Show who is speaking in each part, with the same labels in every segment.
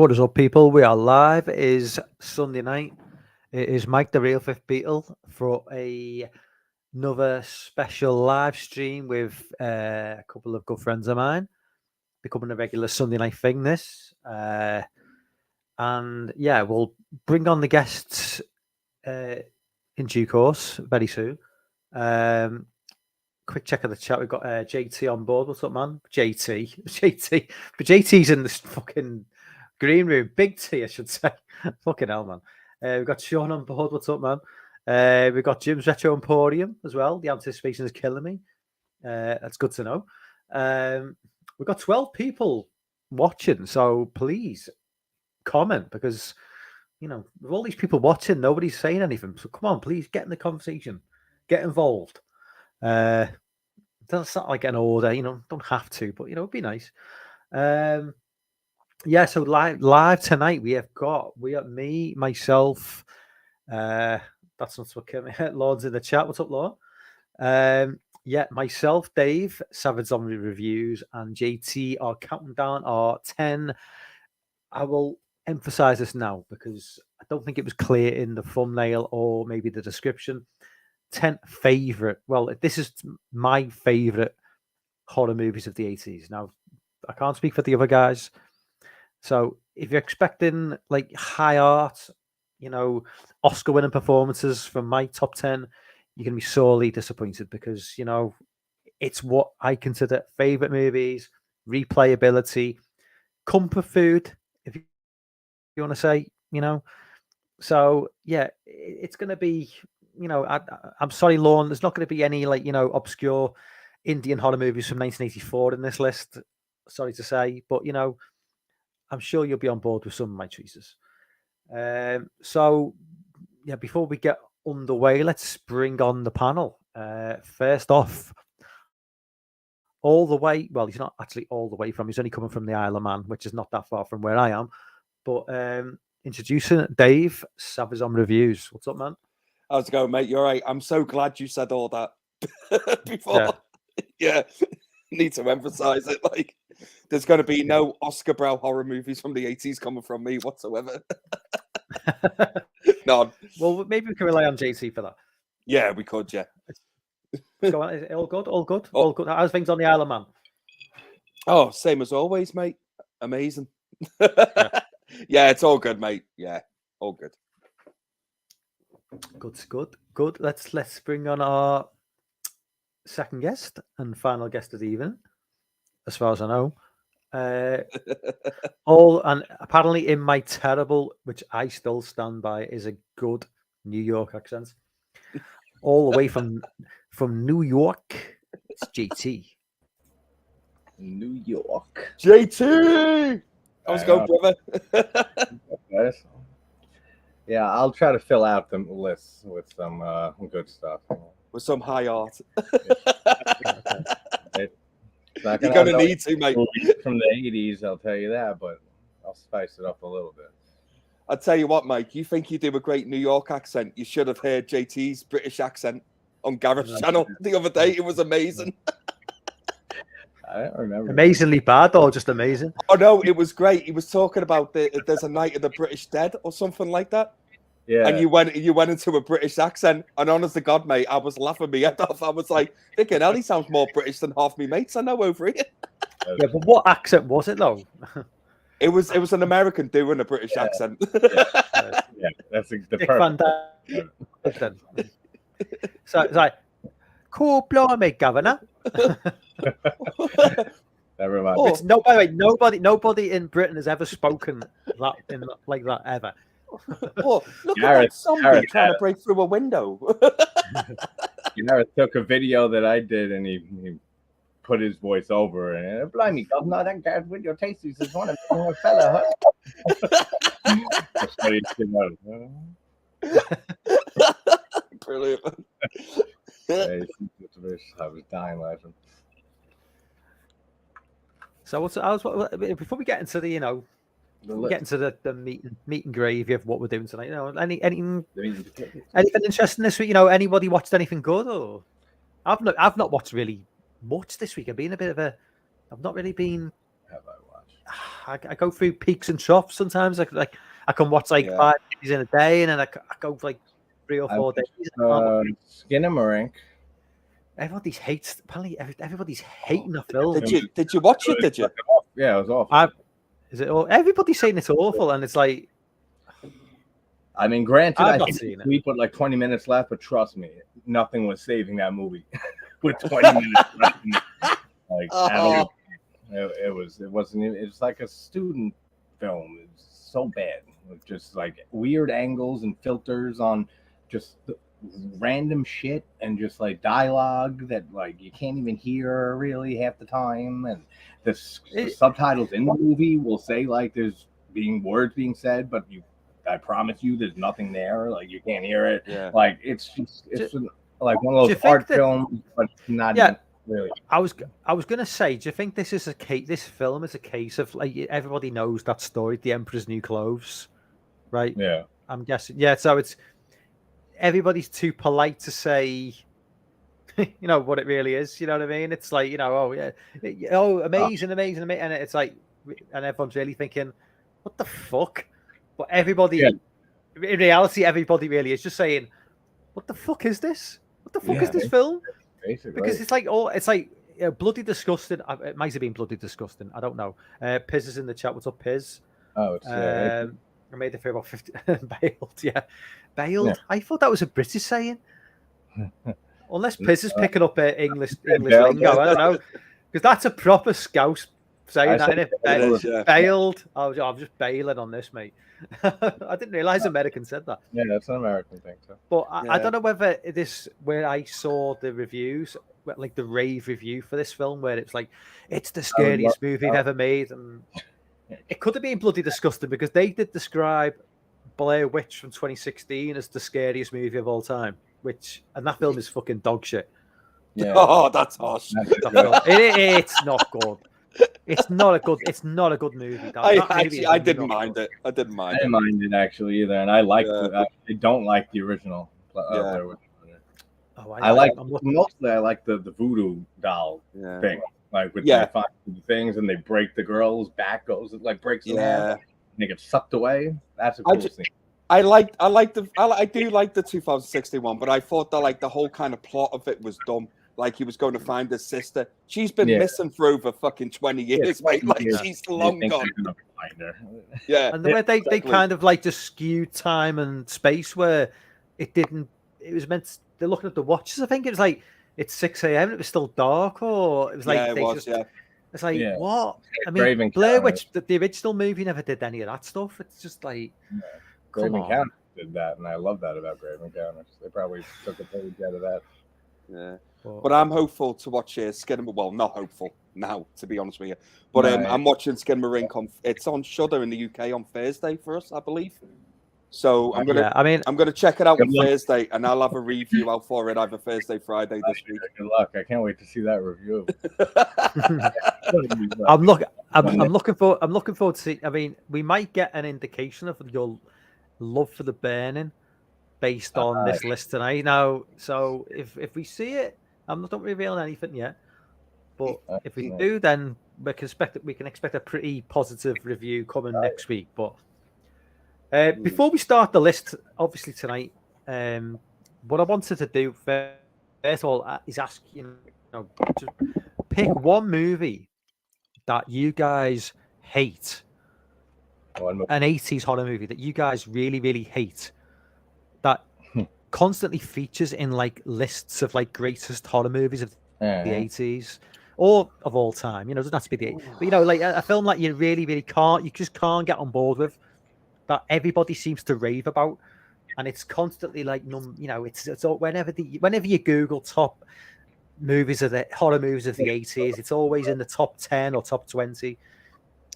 Speaker 1: What is up, people? We are live. It is Sunday night. It is Mike the Real Fifth Beatle for another special live stream with a couple of good friends of mine. Becoming a regular Sunday night thing, this. And yeah, we'll bring on the guests in due course, very soon. Quick check of the chat. We've got JT on board. What's up, man? JT. But JT's in this fucking green room. Big T, I should say. Fucking hell, man. We've got Sean on board. What's up, man? We've got Jim's Retro Emporium as well. The anticipation is killing me. That's good to know. We've got 12 people watching, so please comment because, you know, with all these people watching, nobody's saying anything. So come on, please get in the conversation. Get involved. That's not like an order, you know, don't have to, but, you know, it'd be nice. Yeah, so live tonight we are me, myself, that's not what came. Lord's in the chat. What's up, Lord? Yeah, myself, Dave, Savage Zombie Reviews, and JT are counting down our 10. I will emphasize this now because I don't think it was clear in the thumbnail or maybe the description. 10 favorite. Well, this is my favorite horror movies of the 80s. Now, I can't speak for the other guys. So if you're expecting like high art, you know, Oscar winning performances from my top 10, you're going to be sorely disappointed because, you know, it's what I consider favorite movies, replayability, comfort food, if you want to say, you know. So, yeah, it's going to be, you know, I'm sorry, Lorne, there's not going to be any, like, you know, obscure Indian horror movies from 1984 in this list. Sorry to say, but, you know, I'm sure you'll be on board with some of my choices. So, yeah, before we get underway, let's bring on the panel. First off, all the way, well, he's not actually all the way from, he's only coming from the Isle of Man, which is not that far from where I am. But introducing Dave, Savage on Reviews. What's up, man?
Speaker 2: How's it going, mate? You're right. I'm so glad you said all that before. Yeah. Need to emphasize it. Like, there's going to be no Oscar brow horror movies from the 80s coming from me whatsoever. None.
Speaker 1: Well, maybe we can rely on JT for that.
Speaker 2: Yeah, we could, yeah.
Speaker 1: Go on. Is it all good? All good? Oh. All good. How's things on the Isle of Man?
Speaker 2: Oh, same as always, mate. Amazing. Yeah, it's all good, mate. Yeah, all good.
Speaker 1: Good. Let's bring on our second guest and final guest of the evening, as far as I know. And apparently in my terrible, which I still stand by, is a good New York accent. All the way from New York, it's JT.
Speaker 3: New York.
Speaker 2: JT! How's it going, brother?
Speaker 3: Yeah, I'll try to fill out the list with some good stuff.
Speaker 2: With some high art.
Speaker 3: You're
Speaker 2: going to need to, mate.
Speaker 3: From the 80s, I'll tell you that, but I'll spice it up a little bit.
Speaker 2: I'll tell you what, Mike, you think you do a great New York accent. You should have heard JT's British accent on Gareth's channel the other day. It was amazing.
Speaker 3: I don't remember.
Speaker 1: Amazingly bad or just amazing?
Speaker 2: Oh, no, it was great. He was talking about there's a night of the British dead or something like that.
Speaker 3: Yeah.
Speaker 2: And you went into a British accent. And honest to God, mate, I was laughing my head off. I was like, thinking, hell, he sounds more British than half me mates I know over here.
Speaker 1: Yeah, but what accent was it, though?
Speaker 2: It was an American doing a British accent.
Speaker 3: Yeah, that's the perfect.
Speaker 1: So it's like, cool, blimey, Governor.
Speaker 3: That reminds
Speaker 1: me. No, by the way, nobody in Britain has ever spoken like that ever.
Speaker 2: Oh, look at that zombie trying to break through a window.
Speaker 3: Gareth took a video that I did and he put his voice over and blimey, Governor, that Gareth with your tasties is one of a fella, huh? That's what he
Speaker 2: Brilliant.
Speaker 3: I was dying laughing.
Speaker 1: So before we get into the, you know, get into the meat and gravy of what we're doing tonight, you know, anything interesting this week? You know, anybody watched anything good? Or I've not watched really much this week. I've been a bit of a. I've not really been.
Speaker 3: Have I watched?
Speaker 1: I go through peaks and troughs sometimes. I can watch like 5 days in a day, and then I go for like 3 or 4 days.
Speaker 3: Skinamarink.
Speaker 1: Everybody hates. Apparently, everybody's hating the film.
Speaker 2: Did you watch it? Did you?
Speaker 3: Yeah, it was awful.
Speaker 1: Is it all? Everybody's saying it's awful, and it's like.
Speaker 3: I mean, granted,
Speaker 1: I've
Speaker 3: I
Speaker 1: not
Speaker 3: think
Speaker 1: seen it.
Speaker 3: we put like 20 minutes left, but trust me, nothing was saving that movie with 20 minutes left. Like, at all. It wasn't even, it was like a student film. It was so bad. With just like weird angles and filters on just random shit and just like dialogue that like you can't even hear really half the time. And the subtitles in the movie will say like there's words being said, but I promise you there's nothing there. Like you can't hear it.
Speaker 2: Yeah.
Speaker 3: Like it's like one of those art films, but not even really.
Speaker 1: I was gonna say, do you think this is a case? This film is a case of like everybody knows that story, The Emperor's New Clothes, right?
Speaker 3: Yeah.
Speaker 1: I'm guessing. Yeah. So it's everybody's too polite to say, you know what it really is. You know what I mean? It's like, you know, amazing, and it's like, and everyone's really thinking, what the fuck? But everybody, in reality, everybody really is just saying, what the fuck is this? What the fuck is this film?
Speaker 3: Basically.
Speaker 1: Because it's like bloody disgusting. It might have been bloody disgusting. I don't know. Piz is in the chat. What's up, Piz?
Speaker 3: Oh, it's
Speaker 1: I made it for about 50. Bailed, yeah. Bailed. Yeah. I thought that was a British saying. Unless Piz is picking up English lingo. I don't know. Because that's a proper Scouse saying that, isn't it? Bailed. I'm just bailing on this, mate. I didn't realize Americans said that.
Speaker 3: Yeah, that's an American thing too.
Speaker 1: But I don't know whether where I saw the reviews, like the rave review for this film, where it's like it's the scariest movie ever made, and it could have been bloody disgusting because they did describe Blair Witch from 2016 as the scariest movie of all time, and that film is fucking dog shit.
Speaker 2: Yeah. Oh, that's harsh.
Speaker 1: It's not good. It's not a good movie.
Speaker 2: I didn't mind it. I didn't mind
Speaker 3: it actually either, and I I don't like the original. I like the voodoo doll thing, like with they find the things and they break the girl's back, breaks them and they get sucked away. That's a cool thing.
Speaker 2: I do like the 2061, but I thought that like the whole kind of plot of it was dumb. Like he was going to find his sister. She's been missing for over fucking 20 years, mate. Like she's long gone.
Speaker 3: Find her.
Speaker 2: Yeah.
Speaker 1: And the way they kind of like just skewed time and space where it was meant they're looking at the watches. I think it was like it's 6 a.m. It was still dark, or it was like it's like what? I mean, Blair Witch, the original movie never did any of that stuff. It's just like
Speaker 3: Grave Encounters did that, and I love that about Grave Encounters. They probably took a page out of that.
Speaker 2: Yeah. But I'm hopeful to watch Skinamarink. Well, not hopeful now, to be honest with you. But I'm watching Skinamarink it's on Shudder in the UK on Thursday for us, I believe. So I'm gonna check it out on Thursday, and I'll have a review out for it either Thursday, Friday this week.
Speaker 3: Good luck! I can't wait to see that review.
Speaker 1: I'm looking forward to see. I mean, we might get an indication of your love for The Burning based on this list tonight. Now, so if we see it, I'm not revealing anything yet. But if we do, then we can expect a pretty positive review coming next week. But before we start the list, obviously tonight, what I wanted to do first of all is ask to pick one movie that you guys hate, an 80s horror movie that you guys really, really hate, that constantly features in like lists of like greatest horror movies of the 80s or of all time. It doesn't have to be the 80s, but like a film that you really, really you just can't get on board with, that everybody seems to rave about, and it's constantly like it's all, whenever you Google top movies of the horror movies of the 80s, it's always in the top 10 or top 20.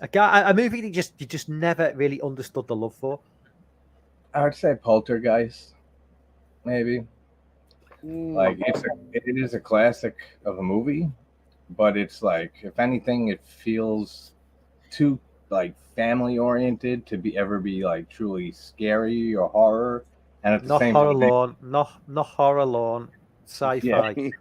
Speaker 1: A movie that you just never really understood the love for.
Speaker 3: I would say Poltergeist, maybe. Like it is a classic of a movie, but it's like, if anything, it feels too like family oriented to ever be like truly scary or horror. And at the same time,
Speaker 1: not horror lawn. sci-fi.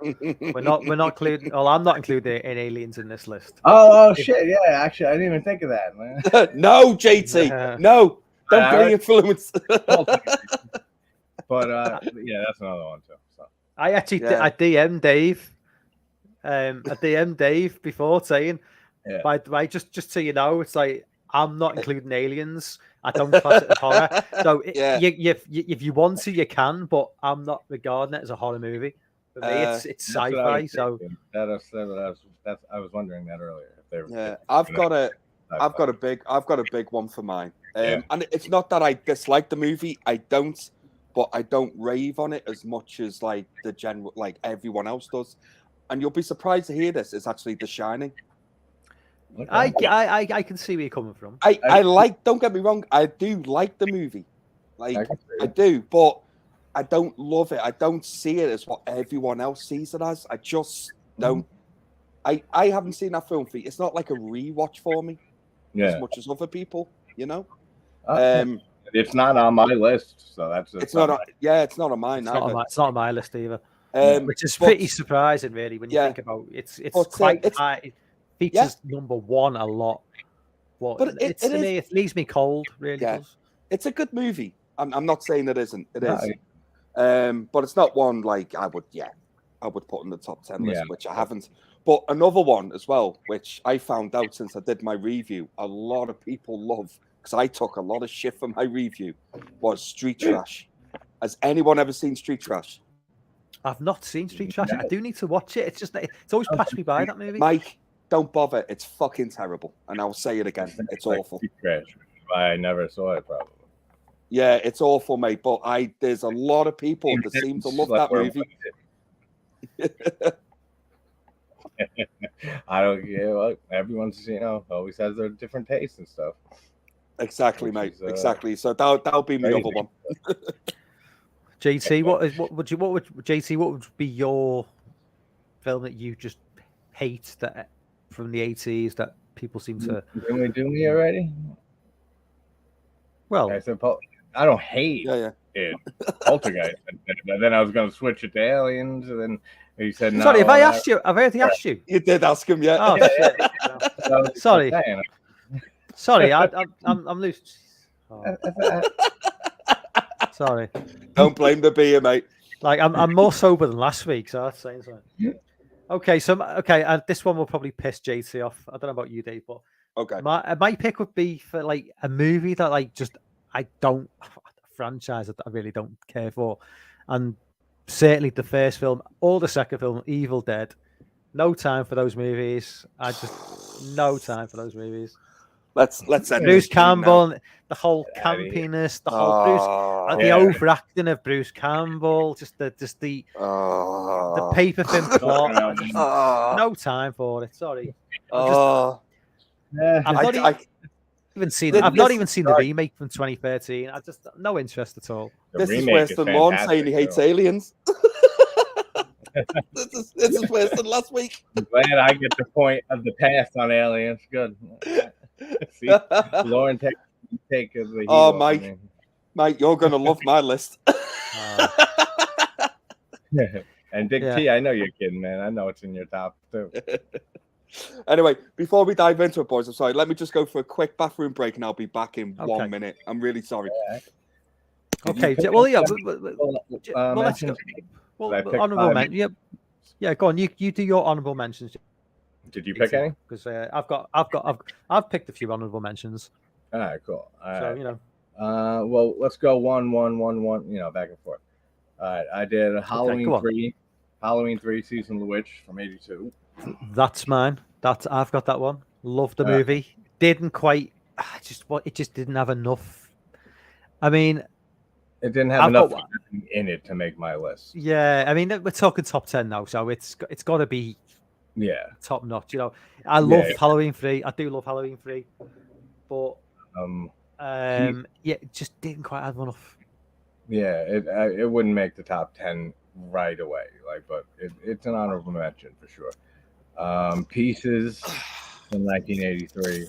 Speaker 1: We're not including. Well, I'm not including any aliens in this list.
Speaker 3: Oh shit! Yeah, actually, I didn't even think of that, man.
Speaker 2: No, JT, no, don't be influenced.
Speaker 3: But yeah, that's another one too. So.
Speaker 1: I actually I DM'd Dave. I DM'd Dave before saying, by the way, just so you know, it's like I'm not including aliens. I don't class it as horror. So if you want to, you can, but I'm not regarding it as a horror movie. For me, it's sci-fi. So
Speaker 3: I was wondering that earlier.
Speaker 2: I've got a big one for mine. And it's not that I dislike the movie. I don't, but I don't rave on it as much as like the general, like everyone else does. And you'll be surprised to hear this. It's actually The Shining.
Speaker 1: Okay. I can see where you're coming from.
Speaker 2: I like. Don't get me wrong. I do like the movie. Like I do, but I don't love it. I don't see it as what everyone else sees it as. I just don't. I haven't seen that film. It's not like a rewatch for me, as much as other people. You know.
Speaker 3: It's not on my list, so that's.
Speaker 2: It's not. It's not on mine.
Speaker 1: It's not on my list either. Which is pretty surprising, really, when you think about it. It's quite high. It features number one a lot. But it leaves me cold, really. Yeah. Does.
Speaker 2: It's a good movie. I'm not saying it isn't. It is. But it's not one like I would put in the top 10 list, which I haven't. But another one as well, which I found out since I did my review, a lot of people love, because I took a lot of shit for my review, was Street Trash. Has anyone ever seen Street Trash?
Speaker 1: I've not seen Street Trash. I do need to watch it. It's always passed me by, that movie.
Speaker 2: Mike, don't bother. It's fucking terrible. And I'll say it again. It's awful.
Speaker 3: Street Trash. I never saw it, probably.
Speaker 2: Yeah, it's awful, mate. But there's a lot of people that seem to love that movie.
Speaker 3: I don't. Yeah, well, everyone's always has their different tastes and stuff.
Speaker 2: Exactly, mate. Exactly. So that'll be my other one.
Speaker 1: JT, what would be your film that you just hate that from the 80s that people seem to?
Speaker 3: Didn't we do me already?
Speaker 1: Well,
Speaker 3: I said I don't hate it. Poltergeist, but then I was going to switch it to Aliens, and then he said no.
Speaker 1: Sorry, have I asked you? I've already asked you.
Speaker 2: You did ask him, yeah.
Speaker 1: Oh, shit. Sorry. Sorry, I'm loose. Oh. Sorry.
Speaker 2: Don't blame the beer, mate.
Speaker 1: Like I'm more sober than last week, so that's saying something. Okay, and this one will probably piss JT off. I don't know about you, Dave, but
Speaker 2: okay.
Speaker 1: My pick would be for like a movie that like just a franchise that I really don't care for, and certainly the first film or the second film, Evil Dead. No time for those movies. No time for those movies.
Speaker 2: Let's end
Speaker 1: Bruce Campbell, the whole campiness, the whole the overacting of Bruce Campbell, just the paper thin plot. No time for it. Sorry. I've not even seen the remake from 2013. I just no interest at all.
Speaker 2: This is worse than Lorne saying he hates aliens. This is worse than last week.
Speaker 3: I'm glad I get the point of the past on aliens. Good. See, Lauren take the
Speaker 2: Mike, you're gonna love my list.
Speaker 3: And Dick T, I know you're kidding, man. I know it's in your top too.
Speaker 2: Anyway, before we dive into it, boys, I'm sorry. Let me just go for a quick bathroom break, and I'll be back in 1 minute. I'm really sorry.
Speaker 1: Okay. Well, yeah. Let's go. Honorable mention. Yeah. Go on. You do your honorable mentions.
Speaker 3: Did you pick any?
Speaker 1: Because I've picked a few honorable mentions.
Speaker 3: All right, cool.
Speaker 1: So
Speaker 3: well, let's go 1, 1, 1, 1. Back and forth. All right, I did Halloween 3, Halloween 3, Season of the Witch from '82.
Speaker 1: That's mine. I've got that one. Loved the movie. Didn't quite. It just didn't have enough. I mean,
Speaker 3: it didn't have enough in it to make my list.
Speaker 1: Yeah, I mean, we're talking top 10 now, so it's got to be.
Speaker 3: Yeah,
Speaker 1: top notch. I love Halloween 3. I do love Halloween 3, but it just didn't quite have enough.
Speaker 3: Yeah, it wouldn't make the top 10 right away. But it's an honorable mention for sure. Pieces from 1983.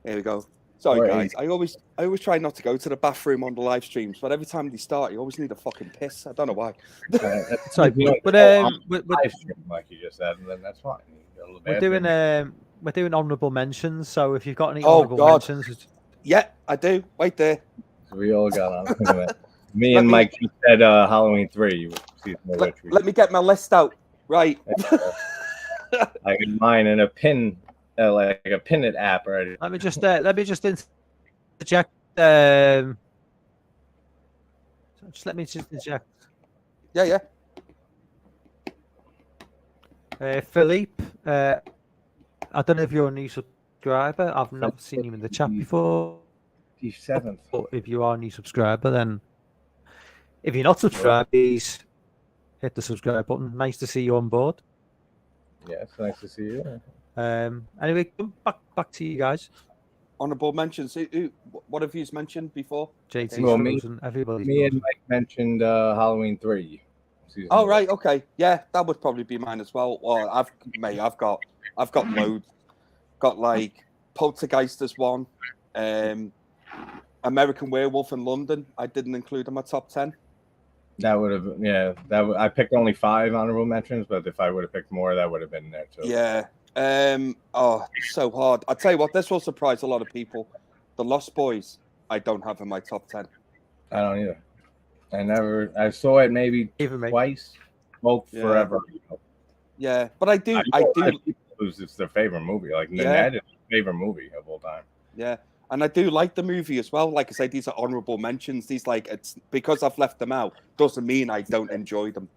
Speaker 2: There we go. Sorry,
Speaker 3: Or
Speaker 2: guys. I always try not to go to the bathroom on the live streams, but every time they start, you always need a fucking piss. I don't know why.
Speaker 1: Sorry,
Speaker 3: You don't
Speaker 1: but
Speaker 3: go on
Speaker 1: we're
Speaker 3: live stream like you just said, and then that's fine. You go to the bathroom.
Speaker 1: we're doing honourable mentions. So if you've got any
Speaker 2: Oh,
Speaker 1: honourable
Speaker 2: God.
Speaker 1: mentions,
Speaker 2: Yeah, I do. Wait there.
Speaker 3: We all got on. Look at that. Me
Speaker 2: Let
Speaker 3: and
Speaker 2: me-
Speaker 3: Mike just said Halloween 3.
Speaker 2: Let me get my list out. Right.
Speaker 3: I got mine in a pin, like a pin it app already.
Speaker 1: let me just interject. Just let me just interject.
Speaker 2: Yeah.
Speaker 1: Philippe, I don't know if you're a new subscriber. I've never seen you in the chat before.
Speaker 3: He's 7th.
Speaker 1: But if you are a new subscriber, then if you're not subscribed, please hit the subscribe button. Nice to see you on board.
Speaker 3: Yeah, it's nice to see you.
Speaker 1: Anyway, back to you guys.
Speaker 2: Honorable mentions. What have you mentioned before?
Speaker 1: JT,
Speaker 3: Well, me-
Speaker 1: Frozen, everybody.
Speaker 3: Me and Mike mentioned Halloween 3. Season
Speaker 2: Oh
Speaker 3: one.
Speaker 2: right, okay, yeah, that would probably be mine as well. Well, I've got loads. Got like Poltergeist as one, American Werewolf in London. I didn't include in my top 10.
Speaker 3: That would have, I picked only 5 honorable mentions, but if I would have picked more, that would have been there too.
Speaker 2: Yeah. Oh, so hard. I tell you what, this will surprise a lot of people. The Lost Boys, I don't have in my top 10.
Speaker 3: I don't either. I saw it maybe
Speaker 1: Even me.
Speaker 3: twice. Well,
Speaker 2: Yeah.
Speaker 3: forever.
Speaker 2: Yeah, but I do.
Speaker 3: It's their favorite movie. Like
Speaker 2: Yeah.
Speaker 3: Ned is their favorite movie of all time.
Speaker 2: Yeah, and I do like the movie as well. Like I say, these are honorable mentions. These it's because I've left them out doesn't mean I don't enjoy them.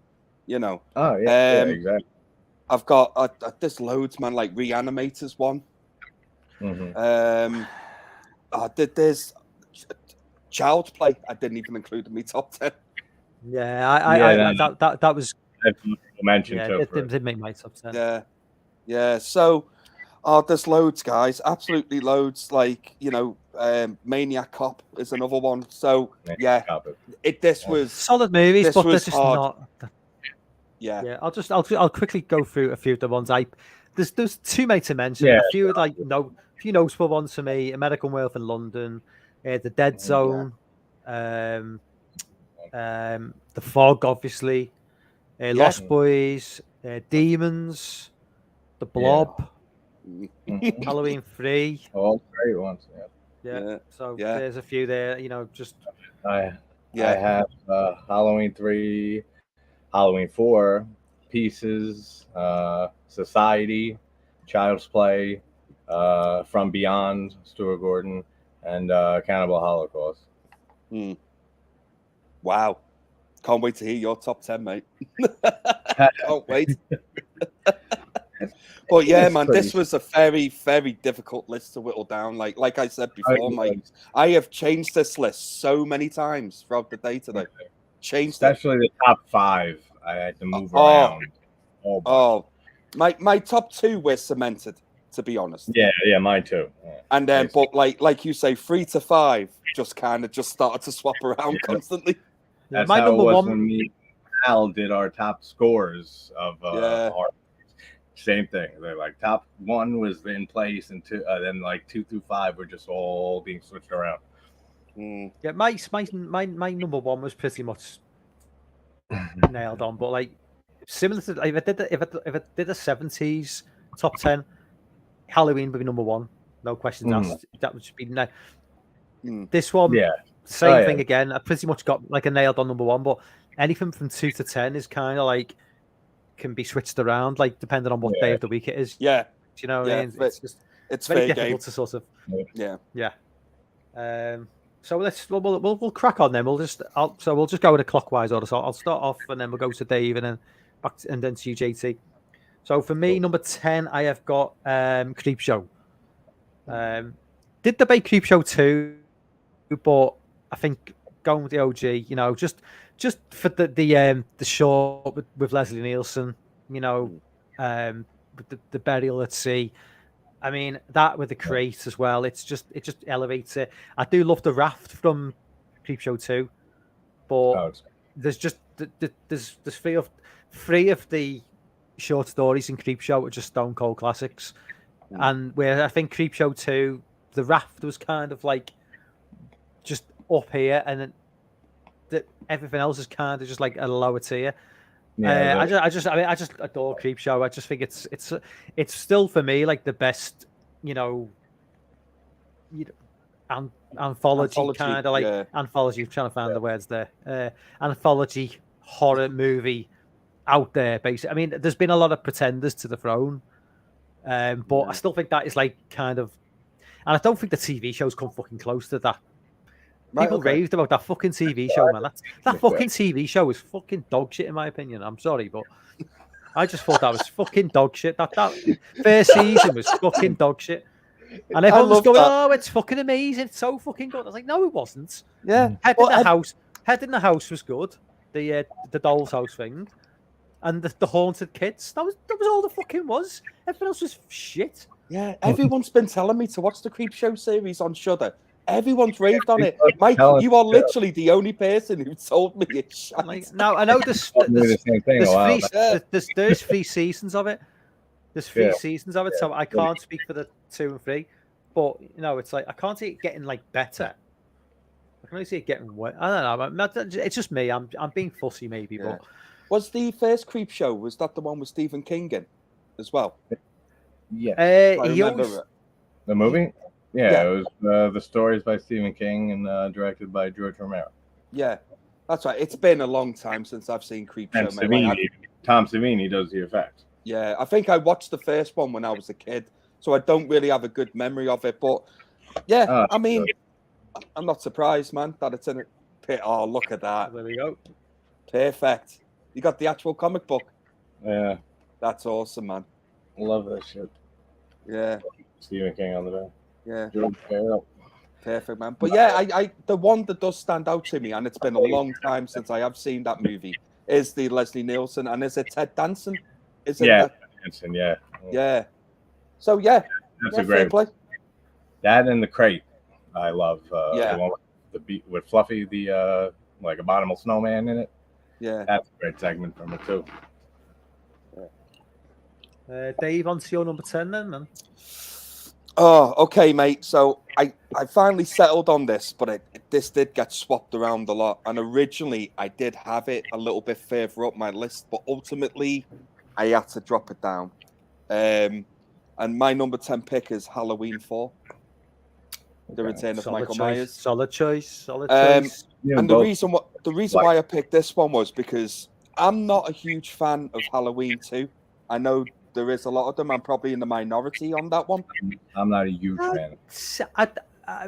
Speaker 2: You know.
Speaker 3: Oh yeah, exactly.
Speaker 2: I've got there's loads, man. Like Reanimators one.
Speaker 3: Mm-hmm.
Speaker 2: There's Child's Play. I didn't even include in my top 10.
Speaker 1: Yeah, that was
Speaker 3: Mention
Speaker 1: yeah.
Speaker 3: too.
Speaker 1: It did make my top 10.
Speaker 2: Yeah. So, there's loads, guys. Absolutely loads. Like Maniac Cop is another one. So yeah, this was
Speaker 1: solid movies,
Speaker 2: this
Speaker 1: but they're
Speaker 2: was
Speaker 1: just
Speaker 2: hard.
Speaker 1: not.
Speaker 2: Yeah.
Speaker 1: I'll quickly go through a few of the ones there's too many to mention.
Speaker 3: Yeah.
Speaker 1: A few few notable ones for me: American Werewolf in London, The Dead Zone, The Fog, obviously, Lost Boys, Demons, The Blob, Halloween 3.
Speaker 3: All great ones.
Speaker 1: Yeah. So there's a few there.
Speaker 3: I have Halloween 3, Halloween 4, Pieces, Society, Child's Play, From Beyond, Stuart Gordon, and Cannibal Holocaust.
Speaker 2: Wow. Can't wait to hear your top 10, mate. Can't wait. But yeah, man, this was a very, very difficult list to whittle down. Like I said before, Mike, I have changed this list so many times throughout the day today.
Speaker 3: Especially the top 5. I had to move around.
Speaker 2: My top 2 were cemented, to be honest.
Speaker 3: Yeah, mine too. Yeah.
Speaker 2: And then, but like you say, 3 to 5 just kind of started to swap around constantly.
Speaker 3: That's
Speaker 1: my
Speaker 3: how
Speaker 1: number
Speaker 3: it was
Speaker 1: one
Speaker 3: when me and Al did our top scores of our same thing. They're like top 1 was in place, and 2, then like 2 through 5 were just all being switched around.
Speaker 1: Yeah, my number 1 was pretty much nailed on, but like similar to if I did a 70s top 10, Halloween would be number 1, no questions asked. That would just be this one. Same thing again. I pretty much got like a nailed on number 1, but anything from 2 to 10 is kind of like can be switched around, like depending on what day of the week it is.
Speaker 2: Yeah,
Speaker 1: do you know what I mean? It's
Speaker 2: very
Speaker 1: very difficult
Speaker 2: game.
Speaker 1: to sort of.
Speaker 2: Yeah.
Speaker 1: So we'll crack on then. We'll just go in a clockwise order. So I'll start off and then we'll go to Dave and then back to, and then to you, JT. So for me, number 10, I have got Creepshow. Did debate Creepshow 2, but I think going with the OG, just for the show with Leslie Nielsen, with the burial at sea. I mean, that with the crate as well. It just elevates it. I do love the raft from Creepshow 2, but there's just there's three of the short stories in Creepshow are just stone cold classics, and where I think Creepshow 2 the raft was kind of like just up here, and then everything else is kind of just like a lower tier.
Speaker 3: Yeah,
Speaker 1: I just adore Creepshow. I just think it's still for me like the best, anthology kind of like anthology. I'm trying to find the words there. Anthology horror movie out there. Basically, I mean, there's been a lot of pretenders to the throne, but I still think that is like kind of, and I don't think the TV shows come fucking close to that. People raved about that fucking TV show, man. That fucking TV show was fucking dog shit, in my opinion. I'm sorry, but I just thought that was fucking dog shit. That first season was fucking dog shit. And everyone was going, "Oh, it's fucking amazing! It's so fucking good." I was like, "No, it wasn't."
Speaker 2: Yeah,
Speaker 1: Head in the house was good. The doll's house thing, and the haunted kids. That was all the fucking was. Everything else was shit.
Speaker 2: Yeah, everyone's been telling me to watch the Creepshow series on Shudder. Everyone's raved on it. Mike, you are literally the only person who told me it's shit.
Speaker 1: Like, now I know there's 3 seasons of it. There's 3 seasons of it, so I can't speak for the 2 and 3. But it's like I can't see it getting like better. I can only see it getting worse. I don't know. It's just me. I'm being fussy, maybe.
Speaker 2: Yeah.
Speaker 1: But
Speaker 2: was the first Creepshow? Was that the one with Stephen King in as well?
Speaker 3: Yeah.
Speaker 2: The
Speaker 3: movie. Yeah, it was the stories by Stephen King and directed by George Romero.
Speaker 2: Yeah, that's right. It's been a long time since I've seen Creepshow.
Speaker 3: Tom Savini does the effects.
Speaker 2: Yeah, I think I watched the first one when I was a kid, so I don't really have a good memory of it. But yeah, I mean, I'm not surprised, man, that it's in a pit. Oh, look at that.
Speaker 1: There we go.
Speaker 2: Perfect. You got the actual comic book.
Speaker 3: Yeah.
Speaker 2: That's awesome, man.
Speaker 3: Love that shit.
Speaker 2: Yeah.
Speaker 3: Stephen King on the back.
Speaker 2: Yeah.
Speaker 3: George.
Speaker 2: Perfect, man. But yeah, I the one that does stand out to me, and it's been a long time since I have seen that movie, is the Leslie Nielsen, and is it Ted Danson? Is it
Speaker 3: Ted Danson, yeah.
Speaker 2: Yeah. So yeah,
Speaker 3: that's a great
Speaker 2: play.
Speaker 3: That and The Crate, I love. The one with Fluffy, the like abominable snowman in it.
Speaker 2: Yeah,
Speaker 3: that's a great segment from it too.
Speaker 1: Dave, on to your number 10 then, man.
Speaker 2: Oh, okay, mate. So I finally settled on this, but this did get swapped around a lot. And originally, I did have it a little bit further up my list, but ultimately, I had to drop it down. And my number 10 pick is Halloween 4. The Return of Michael Myers.
Speaker 1: Solid choice.
Speaker 2: And the reason why I picked this one was because I'm not a huge fan of Halloween 2. I know there is a lot of them. I'm probably in the minority on that one.
Speaker 3: I'm not a huge fan.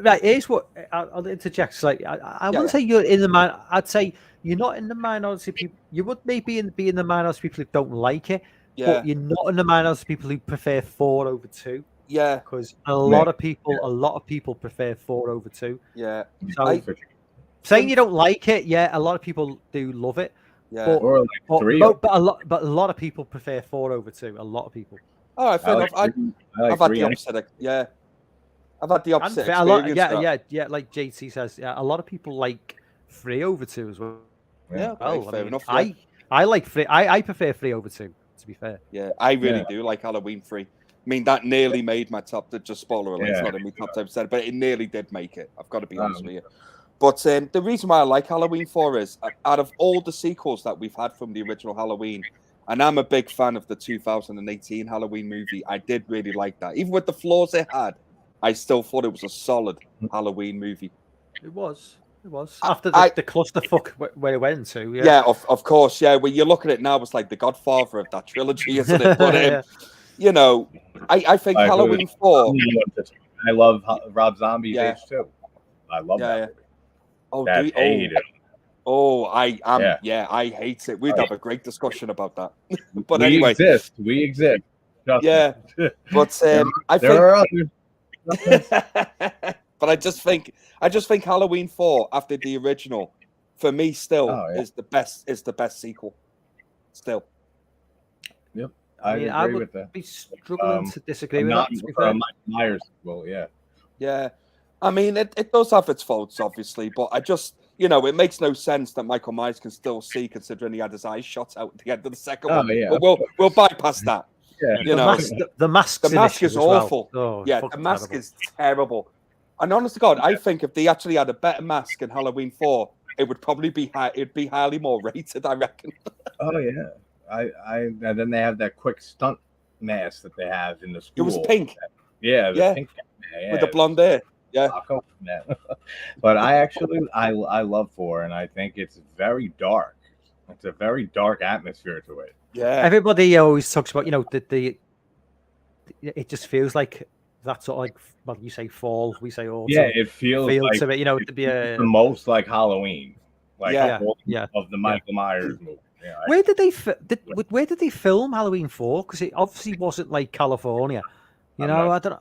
Speaker 1: Right, here's what I'll interject. Like, I wouldn't say you're in the I'd say you're not in the minority of people. You would maybe be in the minority of people who don't like it.
Speaker 2: Yeah.
Speaker 1: But you're not in the minority of people who prefer 4 over 2.
Speaker 2: Yeah.
Speaker 1: Because a lot of people prefer 4 over 2.
Speaker 2: Yeah.
Speaker 1: So saying you don't like it, a lot of people do love it.
Speaker 2: Yeah.
Speaker 3: Or like 3.
Speaker 1: But a lot of people prefer 4 over 2. A lot of people.
Speaker 2: All right, fair enough. I've had the opposite. Yeah. I've had the opposite experience.
Speaker 1: Yeah. Like JT says, a lot of people like 3 over 2 as well.
Speaker 2: Yeah. Fair enough.
Speaker 1: I like 3. I prefer 3 over 2. To be fair.
Speaker 2: Yeah, I really do like Halloween 3. I mean, that nearly made my top. Just spoiler alert, it's not in my top 10%, but it nearly did make it. I've got to be honest with you. But the reason why I like Halloween 4 is, out of all the sequels that we've had from the original Halloween, and I'm a big fan of the 2018 Halloween movie, I did really like that. Even with the flaws it had, I still thought it was a solid Halloween movie.
Speaker 1: It was. After the clusterfuck where it went to.
Speaker 2: Yeah, of course. Yeah, when you look at it now, it's like the Godfather of that trilogy, isn't it? But, you know, I think Halloween 4...
Speaker 3: I love Rob Zombie's age, too. I love that.
Speaker 2: I hate it. We'd have a great discussion about that. But
Speaker 3: we exist.
Speaker 2: Yeah, but I think
Speaker 3: there are others.
Speaker 2: But I just think Halloween 4 after the original, for me, still is the best sequel. Still.
Speaker 3: Yep,
Speaker 1: I
Speaker 3: agree
Speaker 1: would
Speaker 3: with that.
Speaker 1: Be struggling to disagree with that.
Speaker 3: Myers will,
Speaker 2: yeah. I mean, it does have its faults, obviously, but I just, it makes no sense that Michael Myers can still see, considering he had his eyes shot out at the end of the second one.
Speaker 3: Yeah.
Speaker 2: But we'll bypass that.
Speaker 3: Yeah.
Speaker 2: You know,
Speaker 1: the mask
Speaker 2: is awful.
Speaker 1: Well. Oh,
Speaker 2: yeah, the mask is terrible. And honest to God, I think if they actually had a better mask in Halloween 4, it would probably be it'd be highly more rated, I reckon.
Speaker 3: Oh yeah, and then they have that quick stunt mask that they have in the school.
Speaker 2: It was pink.
Speaker 3: Yeah, pink
Speaker 2: with the blonde hair. Yeah,
Speaker 3: but I love 4, and I think it's very dark. It's a very dark atmosphere to it.
Speaker 2: Yeah,
Speaker 1: everybody always talks about it just feels like that's sort of like, well, you say fall, we say autumn.
Speaker 3: Yeah, it feels like
Speaker 1: to it, to be
Speaker 3: the most like Halloween, like
Speaker 2: yeah.
Speaker 3: of the Michael Myers movie. Yeah,
Speaker 1: where did they film Halloween 4? Because it obviously wasn't like California. I don't know.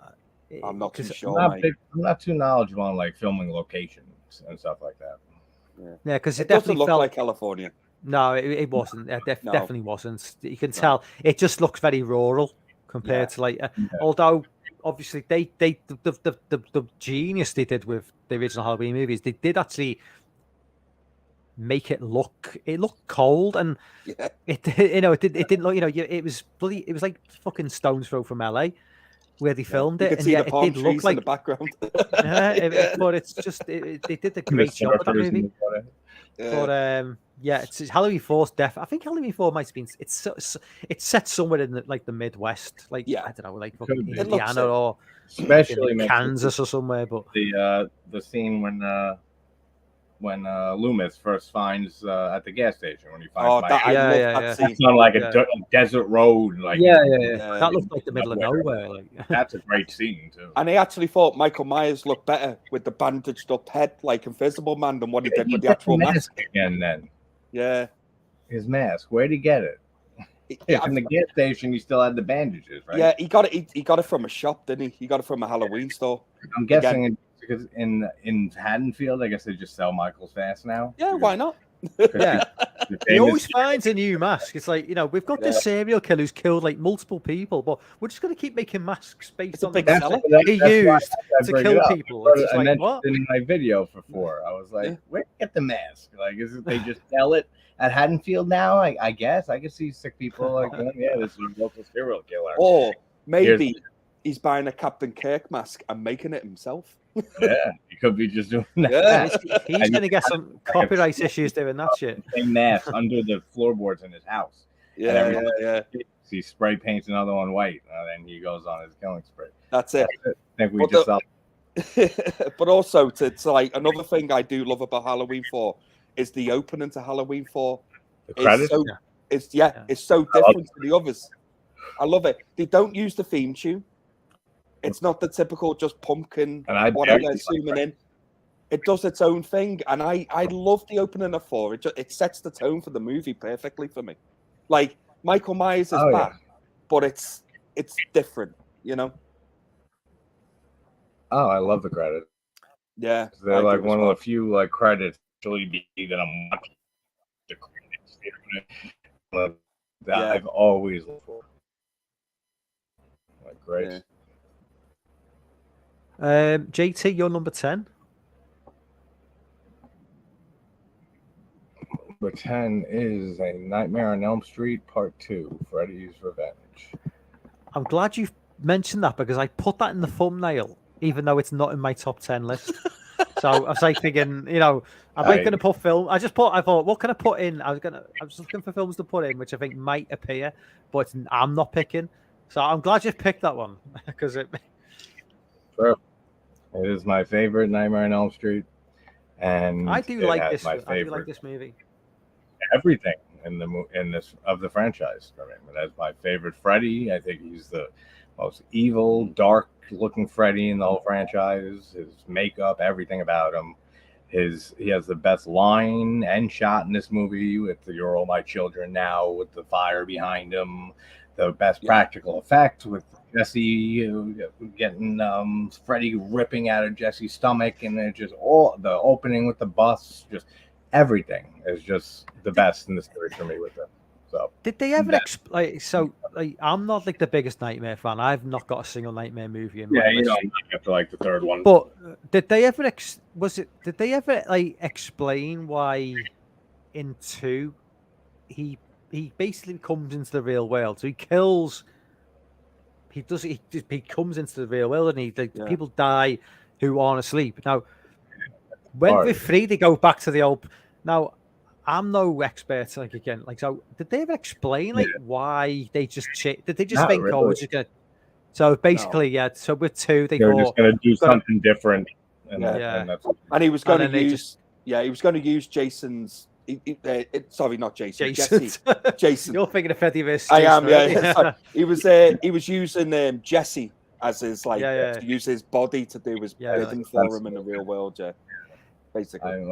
Speaker 2: I'm not too sure. I'm
Speaker 3: not too knowledgeable on like filming locations and stuff like that.
Speaker 1: Yeah, because
Speaker 2: it definitely looked like California.
Speaker 1: No, it wasn't. It definitely wasn't. You can tell it just looks very rural compared to like. Although obviously the genius they did with the original Halloween movies, they did actually make it looked cold, and it didn't look, it was bloody, it was like fucking stone's throw from LA where they filmed it, and
Speaker 2: it did look like in the background.
Speaker 1: But it's just they did a great job with that movie. But it's Halloween 4's I think Halloween 4 might have been it's set somewhere in the Midwest, like I don't know, like fucking Indiana or
Speaker 3: especially
Speaker 1: Kansas or somewhere. But
Speaker 3: the scene when Loomis first finds at the gas station when he finds
Speaker 2: that scene.
Speaker 3: It's on like a desert road, like
Speaker 1: that looked like the middle of nowhere. Like.
Speaker 3: That's a great scene too.
Speaker 2: And I actually thought Michael Myers looked better with the bandaged up head, like Invisible Man, than what he did with the actual mask
Speaker 3: again. Then
Speaker 2: his
Speaker 3: mask. Where'd he get it? In the gas station, he still had the bandages, right?
Speaker 2: Yeah, he got it. He got it from a shop, didn't he? He got it from a Halloween store.
Speaker 3: I'm guessing because in Haddonfield, I guess they just sell Michael's fast now.
Speaker 2: Yeah, why not?
Speaker 1: He always finds a new mask. It's like, we've got this serial killer who's killed like multiple people, but we're just going to keep making masks based on the mask he used to kill people. It's
Speaker 3: like, what? In my video for 4, I was like, where do you get the mask? Like, is it they just sell it at Haddonfield now? I guess I could see sick people like, this is a local serial killer.
Speaker 2: Or maybe he's buying a Captain Kirk mask and making it himself.
Speaker 3: He could be just doing that.
Speaker 1: Yeah, he's going to get some copyright issues doing that shit.
Speaker 3: Same mask under the floorboards in his house. He spray paints another one white, and then he goes on his killing spree.
Speaker 2: That's it.
Speaker 3: I think we just
Speaker 2: but also, it's like another thing I do love about Halloween 4 is the opening to Halloween 4.
Speaker 3: The credits?
Speaker 2: It's so different to the others. I love it. They don't use the theme tune. It's not the typical just pumpkin, whatever, zooming in. It does its own thing, and I love the opening of 4. It sets the tone for the movie perfectly for me. Like, Michael Myers is back, but it's different,
Speaker 3: Oh, I love the credits.
Speaker 2: Yeah.
Speaker 3: They're like one of the few like credits actually that I'm watching the credits that I've always looked for. Like, great.
Speaker 2: Yeah.
Speaker 1: JT, you're number 10.
Speaker 3: Number 10 is A Nightmare on Elm Street Part 2, Freddy's Revenge.
Speaker 1: I'm glad you mentioned that because I put that in the thumbnail, even though it's not in my top 10 list. So I was like thinking, am I going to put film? I thought, what can I put in? I was looking for films to put in, which I think might appear, but I'm not picking. So I'm glad you picked that one because it.
Speaker 3: True. It is my favorite Nightmare on Elm Street, and
Speaker 1: I do like this. I do like this movie.
Speaker 3: Everything in this of the franchise. I mean, that's my favorite Freddy. I think he's the most evil, dark-looking Freddy in the whole franchise. His makeup, everything about him. He has the best line and shot in this movie with "You're all my children now," with the fire behind him. The best practical effect with Jesse getting Freddy ripping out of Jesse's stomach, and then just all the opening with the bus, just everything is just the best in the series for me with them. So
Speaker 1: did they ever I'm not like the biggest Nightmare fan. I've not got a single Nightmare movie in my list.
Speaker 3: After like the third one.
Speaker 1: But did they ever explain why in 2 he basically comes into the real world? So he kills he comes into the real world, and people die who aren't asleep. Now, when with 3, they go back to the old. Now, I'm no expert. So did they ever explain why they just did they just think,
Speaker 3: really.
Speaker 1: oh, we're just gonna? So basically, So with 2, they
Speaker 3: were
Speaker 1: thought
Speaker 3: just gonna do something different. And
Speaker 2: he was going to use. He was going to use Jason's. Sorry, not Jason. Jesse. Jason.
Speaker 1: You're thinking of Freddy versus
Speaker 2: I
Speaker 1: Jason,
Speaker 2: am.
Speaker 1: right?
Speaker 2: He was using Jesse as his to use his body to do his bidding for him in the real world. Yeah, basically.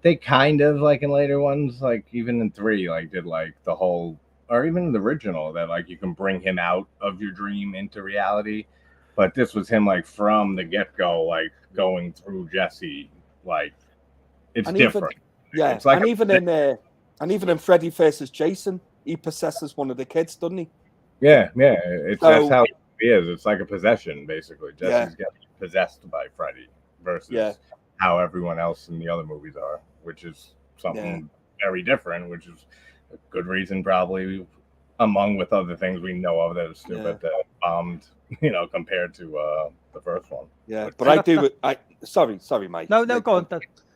Speaker 3: They kind of in later ones, even in 3, did the whole, or even in the original, that you can bring him out of your dream into reality. But this was him from the get go, going through Jesse. It's different.
Speaker 2: It's and even in Freddy versus Jason, he possesses one of the kids, doesn't he?
Speaker 3: Yeah. That's how he is. It's like a possession, basically. Jesse's getting possessed by Freddy versus how everyone else in the other movies are, which is something very different, which is a good reason probably, among with other things we know of that is stupid that bombed, compared to the first one.
Speaker 2: Yeah, but sorry, Mike.
Speaker 1: No, go on.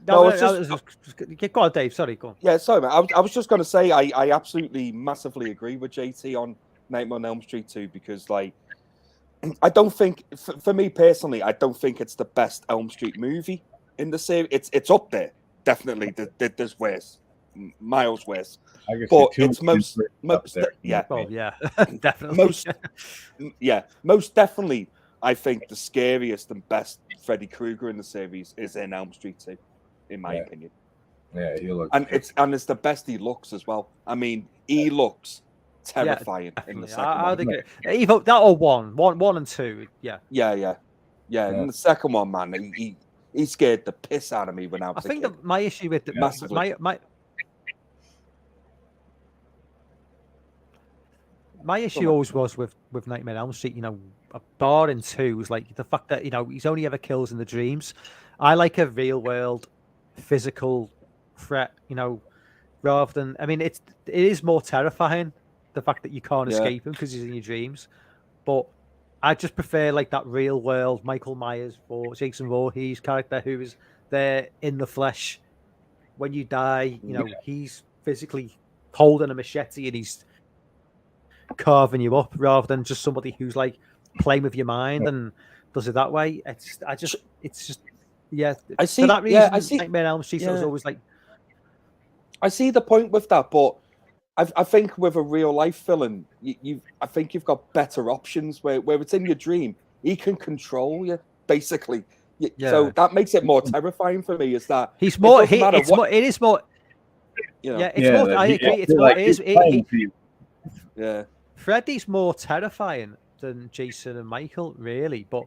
Speaker 1: Go on, Dave. Sorry, go on.
Speaker 2: Yeah, sorry, man. I was just going to say I absolutely massively agree with JT on Nightmare on Elm Street 2 because, I don't think, for me personally, I don't think it's the best Elm Street movie in the series. It's up there, definitely. There's worse, miles worse. But it's most definitely. Most definitely. I think the scariest and best Freddy Krueger in the series is in Elm Street 2, in my opinion.
Speaker 3: Yeah, he looks,
Speaker 2: and it's the best he looks as well. I mean, he looks terrifying in the second one.
Speaker 1: Either that or one and 2. Yeah.
Speaker 2: And the second one, man, he scared the piss out of me when I was.
Speaker 1: I think that my issue with my issue always was with Nightmare on Elm Street. A bar in 2 was the fact that he's only ever kills in the dreams. I like a real world physical threat. Rather than it is more terrifying the fact that you can't escape him because he's in your dreams. But I just prefer that real world Michael Myers or Jason Voorhees character who is there in the flesh. When you die, he's physically holding a machete and he's carving you up rather than just somebody who's playing with your mind and does it that way. I see. For that reason, I see. Nightmare on Elm Street was always
Speaker 2: I see the point with that, but I think with a real life villain, I think you've got better options where it's in your dream. He can control you basically. So that makes it more terrifying for me. Is that
Speaker 1: he's more? It is more. It's more. I agree. It's more. Freddy's more terrifying than Jason and Michael, really. But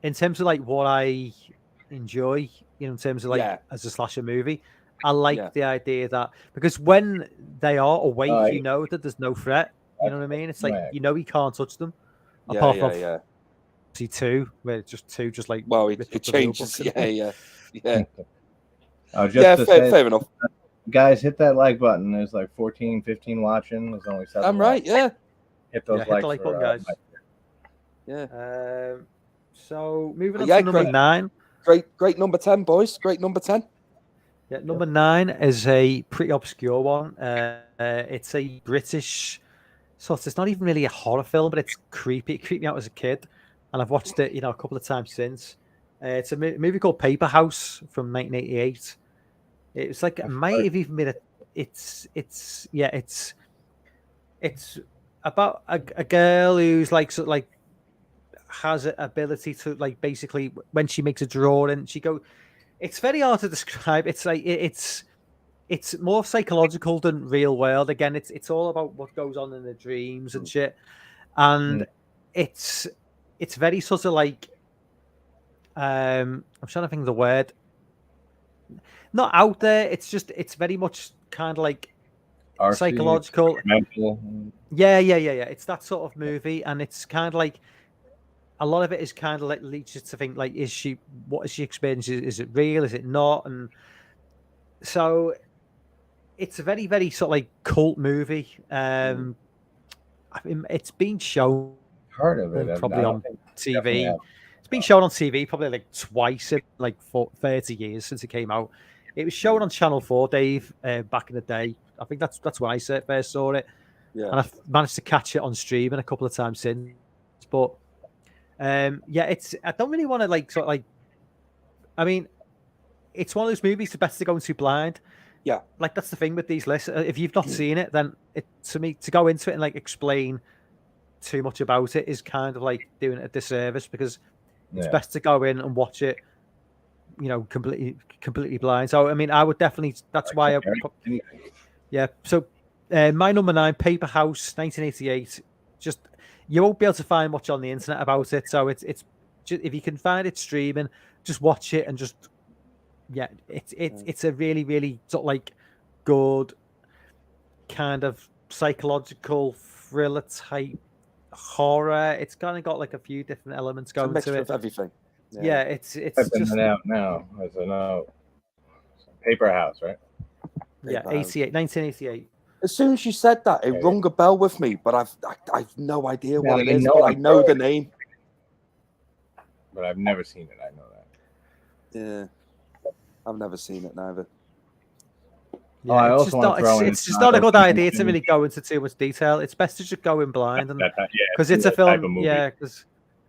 Speaker 1: in terms of what I enjoy, in terms of as a slasher movie, I like the idea that because when they are awake, that there's no threat. You know what I mean? It's you can't touch them. Apart from see 2, where it's just 2, just
Speaker 2: it changes. Yeah.
Speaker 3: Fair enough. Guys, hit that like button. There's 14, 15 watching. There's only 7.
Speaker 2: I'm right. Yeah.
Speaker 3: Hit those
Speaker 1: hit the like button, guys.
Speaker 2: Yeah.
Speaker 1: So moving on to number 9.
Speaker 2: Great number 10, boys. Great number 10.
Speaker 1: Yeah, number 9 is a pretty obscure one. It's a British sort. It's not even really a horror film, but it's creepy. It creeped me out as a kid, and I've watched it, a couple of times since. It's a movie called Paper House from 1988. It's it might have even been It's about a girl who's has an ability to basically when she makes a drawing, she go. It's very hard to describe. It's it's more psychological than real world. Again, it's all about what goes on in the dreams and shit, and it's very sort of I'm trying to think of the word. Not out there. It's very much kind of psychological.
Speaker 3: Mental.
Speaker 1: Yeah. It's that sort of movie, and it's kind of a lot of it is kind of leads you to think what is she experiencing? Is it real? Is it not? And so it's a very, very sort of cult movie. It's been shown
Speaker 3: heard of it.
Speaker 1: Probably on
Speaker 3: definitely
Speaker 1: TV.
Speaker 3: have.
Speaker 1: It's been shown on TV probably like twice in like 30 years since it came out. It was shown on Channel 4, Dave, back in the day. I think that's when I first saw it.
Speaker 2: Yeah.
Speaker 1: And I've managed to catch it on streaming a couple of times since. But yeah, I don't really want to like sort of like. I mean, it's one of those movies that's best to go into blind.
Speaker 2: Yeah.
Speaker 1: Like that's the thing with these lists. If you've not seen it, then to me to go into it and like explain too much about it is kind of like doing it a disservice, because it's best to go in and watch it, you know, completely blind. So I mean, I would definitely. That's why I. Yeah. So my number 9, Paper House, 1988. Just you won't be able to find much on the internet about it. So it's just, if you can find it streaming, just watch it and just it's a really, really sort of like good kind of psychological thriller type horror. It's kind of got like a few different elements going to it.
Speaker 2: Of everything.
Speaker 1: Yeah, it's
Speaker 3: just out now. As a note, Paper House, right?
Speaker 1: Yeah, 1988.
Speaker 2: As soon as you said that, it rung a bell with me, but I've no idea what it is. But I know the name.
Speaker 3: But I've never seen it. I know that.
Speaker 2: Yeah, I've never seen it neither.
Speaker 1: Yeah, it's just not a good idea to really go into too much detail. It's best to just go in blind, and because it's a film.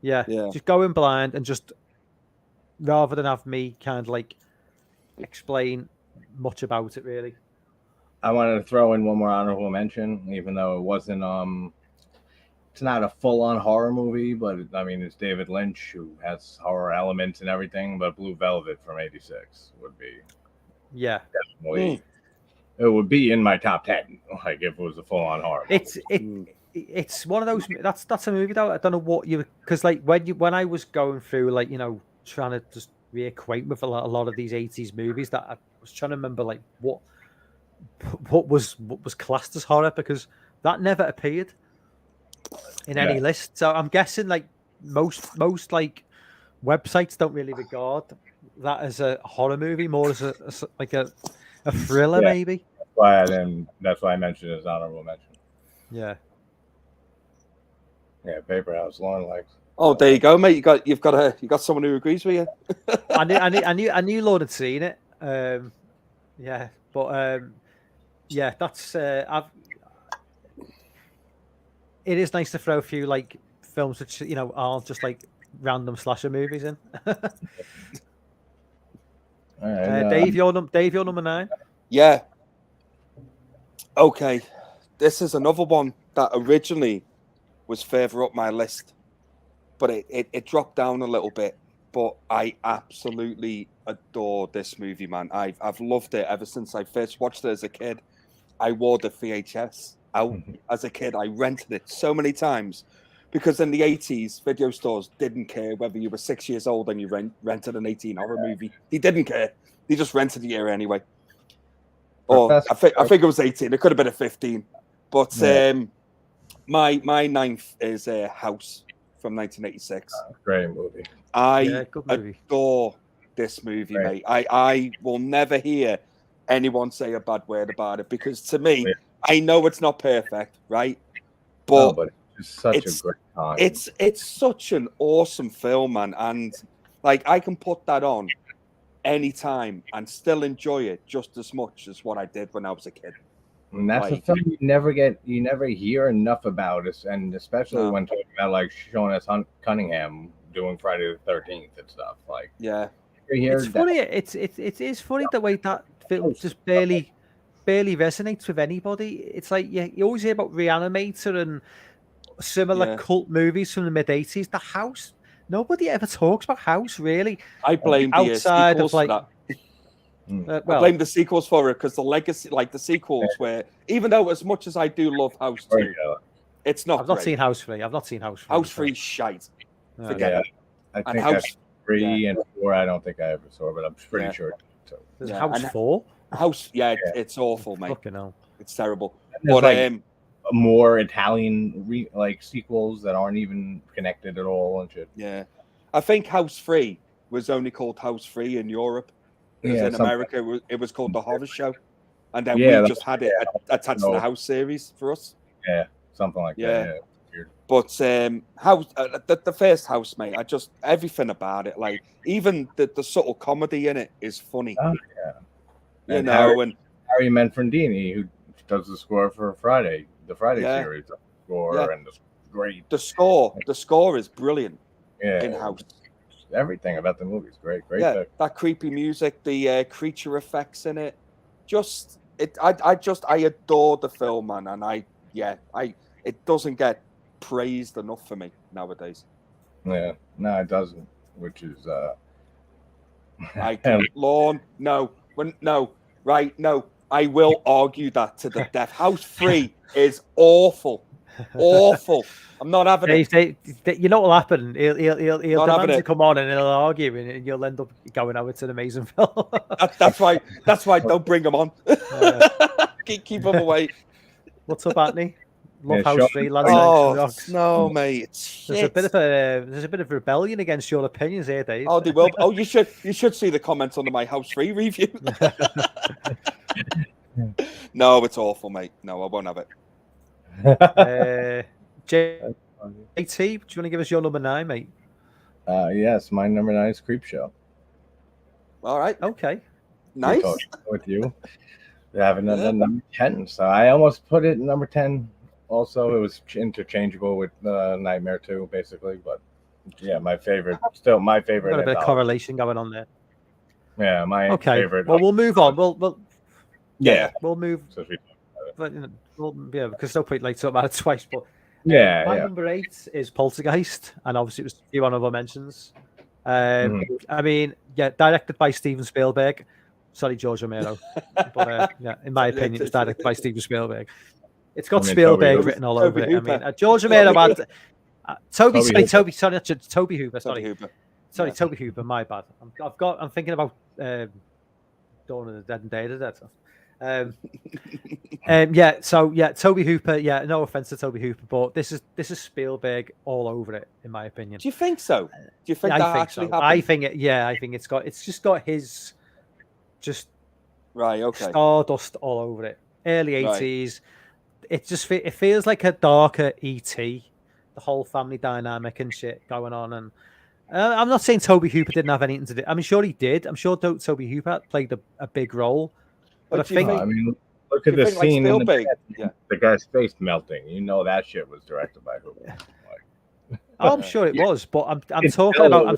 Speaker 1: Just go in blind and just rather than have me kind of like explain much about it. Really,
Speaker 3: I wanted to throw in one more honorable mention, even though it wasn't it's not a full-on horror movie, but I mean it's David Lynch, who has horror elements and everything. But Blue Velvet from '86 would be definitely. It would be in my top 10, like if it was a full-on horror movie.
Speaker 1: It's one of those. That's a movie though. I don't know what because like when I was going through like, you know, trying to just reacquaint with a lot of these 80s movies, that I was trying to remember like what was classed as horror, because that never appeared in any list. So I'm guessing like most like websites don't really regard that as a horror movie, more as a thriller maybe.
Speaker 3: That's why I mentioned it as honorable mention.
Speaker 1: Yeah.
Speaker 3: Yeah, Paper House, Lauren likes.
Speaker 2: Oh, there you go, mate. You got someone who agrees with you.
Speaker 1: I knew Lord had seen it. That's it is nice to throw a few like films which, you know, aren't just like random slasher movies in.
Speaker 3: All right,
Speaker 1: Dave, your number 9.
Speaker 2: Yeah. Okay, this is another one that originally was further up my list, but it dropped down a little bit. But I absolutely adore this movie, man. I've loved it ever since I first watched it as a kid. I wore the VHS out as a kid. I rented it so many times because in the 80s, video stores didn't care whether you were 6 years old and you rented an 18 horror movie. They didn't care. They just rented the year anyway. Or I think it was 18. It could have been a 15. But my 9th is House from 1986.
Speaker 3: Great movie.
Speaker 2: I adore this movie, mate. I will never hear anyone say a bad word about it, because to me, I know it's not perfect, right?
Speaker 3: But it's such a great time.
Speaker 2: It's such an awesome film, man. And like I can put that on anytime and still enjoy it just as much as what I did when I was a kid.
Speaker 3: And that's a film you never hear enough about, and especially when talking about like Sean S. Cunningham doing Friday the 13th and stuff. Like,
Speaker 1: it's funny. It is funny the way that film just barely resonates with anybody. It's like you always hear about Reanimator and similar cult movies from the mid 80s. The House. Nobody ever talks about House, really.
Speaker 2: I blame
Speaker 1: outside
Speaker 2: the
Speaker 1: of like.
Speaker 2: For that. I blame the sequels for it, because the legacy, like the sequels, where even though as much as I do love House 2, it's not.
Speaker 1: I've not seen House 3. I've not seen House 3.
Speaker 2: House 3 shite. Forget it.
Speaker 3: I think House 3 and 4. I don't think I ever saw, but I'm pretty sure. So.
Speaker 1: There's House 4.
Speaker 2: House, it's awful, mate.
Speaker 1: Fucking hell.
Speaker 2: It's terrible. But
Speaker 3: more Italian sequels that aren't even connected at all and shit.
Speaker 2: Yeah, I think House 3 was only called House 3 in Europe. Because in America, it was called The Horror Show. And then we just had it attached to the House series for us.
Speaker 3: Yeah, something like that. Yeah.
Speaker 2: But House, the first House, mate, I just everything about it, like even the subtle comedy in it is funny.
Speaker 3: Oh yeah,
Speaker 2: you know, and
Speaker 3: Harry Manfredini, who does the score for the Friday series, score and the great.
Speaker 2: The score is brilliant.
Speaker 3: Yeah,
Speaker 2: in House.
Speaker 3: Everything about the movie is great.
Speaker 2: That creepy music, the creature effects in it, I adore the film, man, and it doesn't get praised enough for me nowadays.
Speaker 3: Yeah, no, it doesn't. Which is
Speaker 2: Lorne, no, I will argue that to the death. House 3 is awful. I'm not having it.
Speaker 1: You know what'll happen? He'll demand to come on and he'll argue, and you'll end up going, "Oh, it's an amazing film."
Speaker 2: That's why. Don't bring him on. Keep him away.
Speaker 1: What's up, Anthony? Love House 3.
Speaker 2: No, mate.
Speaker 1: There's a bit of rebellion against your opinions here, Dave.
Speaker 2: Oh, they will. Oh, you should see the comments under my House 3 review. No, it's awful, mate. No, I won't have it.
Speaker 1: JT, do you want to give us your number 9, mate?
Speaker 3: Yes, my number 9 is Creepshow.
Speaker 2: All right.
Speaker 1: Okay.
Speaker 2: Nice.
Speaker 3: With you. We have another number 10. So I almost put it number 10. Also, it was interchangeable with Nightmare 2, basically. But yeah, my favorite. Still my favorite.
Speaker 1: Got a bit of correlation going on there.
Speaker 3: Yeah, my favorite.
Speaker 1: Well, we'll move on. We'll
Speaker 3: we'll
Speaker 1: move. But, because no point like talking about it twice. But my number 8 is Poltergeist, and obviously it was a few honorable mentions. I mean, directed by Steven Spielberg. Sorry, George Romero. But in my opinion, it's directed by Steven Spielberg. It's got Spielberg written all over it.
Speaker 2: Hooper.
Speaker 1: I mean, George Romero had Toby Hooper. Sorry, Toby Hooper. My bad. I'm thinking about Dawn of the Dead and Day of the Dead. Toby Hooper. Yeah, no offense to Toby Hooper, but this is Spielberg all over it, in my opinion.
Speaker 2: Do you think so? Do you think that actually happened?
Speaker 1: I think it's just got his stardust all over it. Early 80s. It feels like a darker E.T. The whole family dynamic and shit going on, and I'm not saying Toby Hooper didn't have anything to do. I mean, sure he did. I'm sure Toby Hooper played a big role. But I think,
Speaker 3: look at the scene in the guy's face melting. You know that shit was directed by Hooper.
Speaker 1: I'm sure it was, but I'm talking about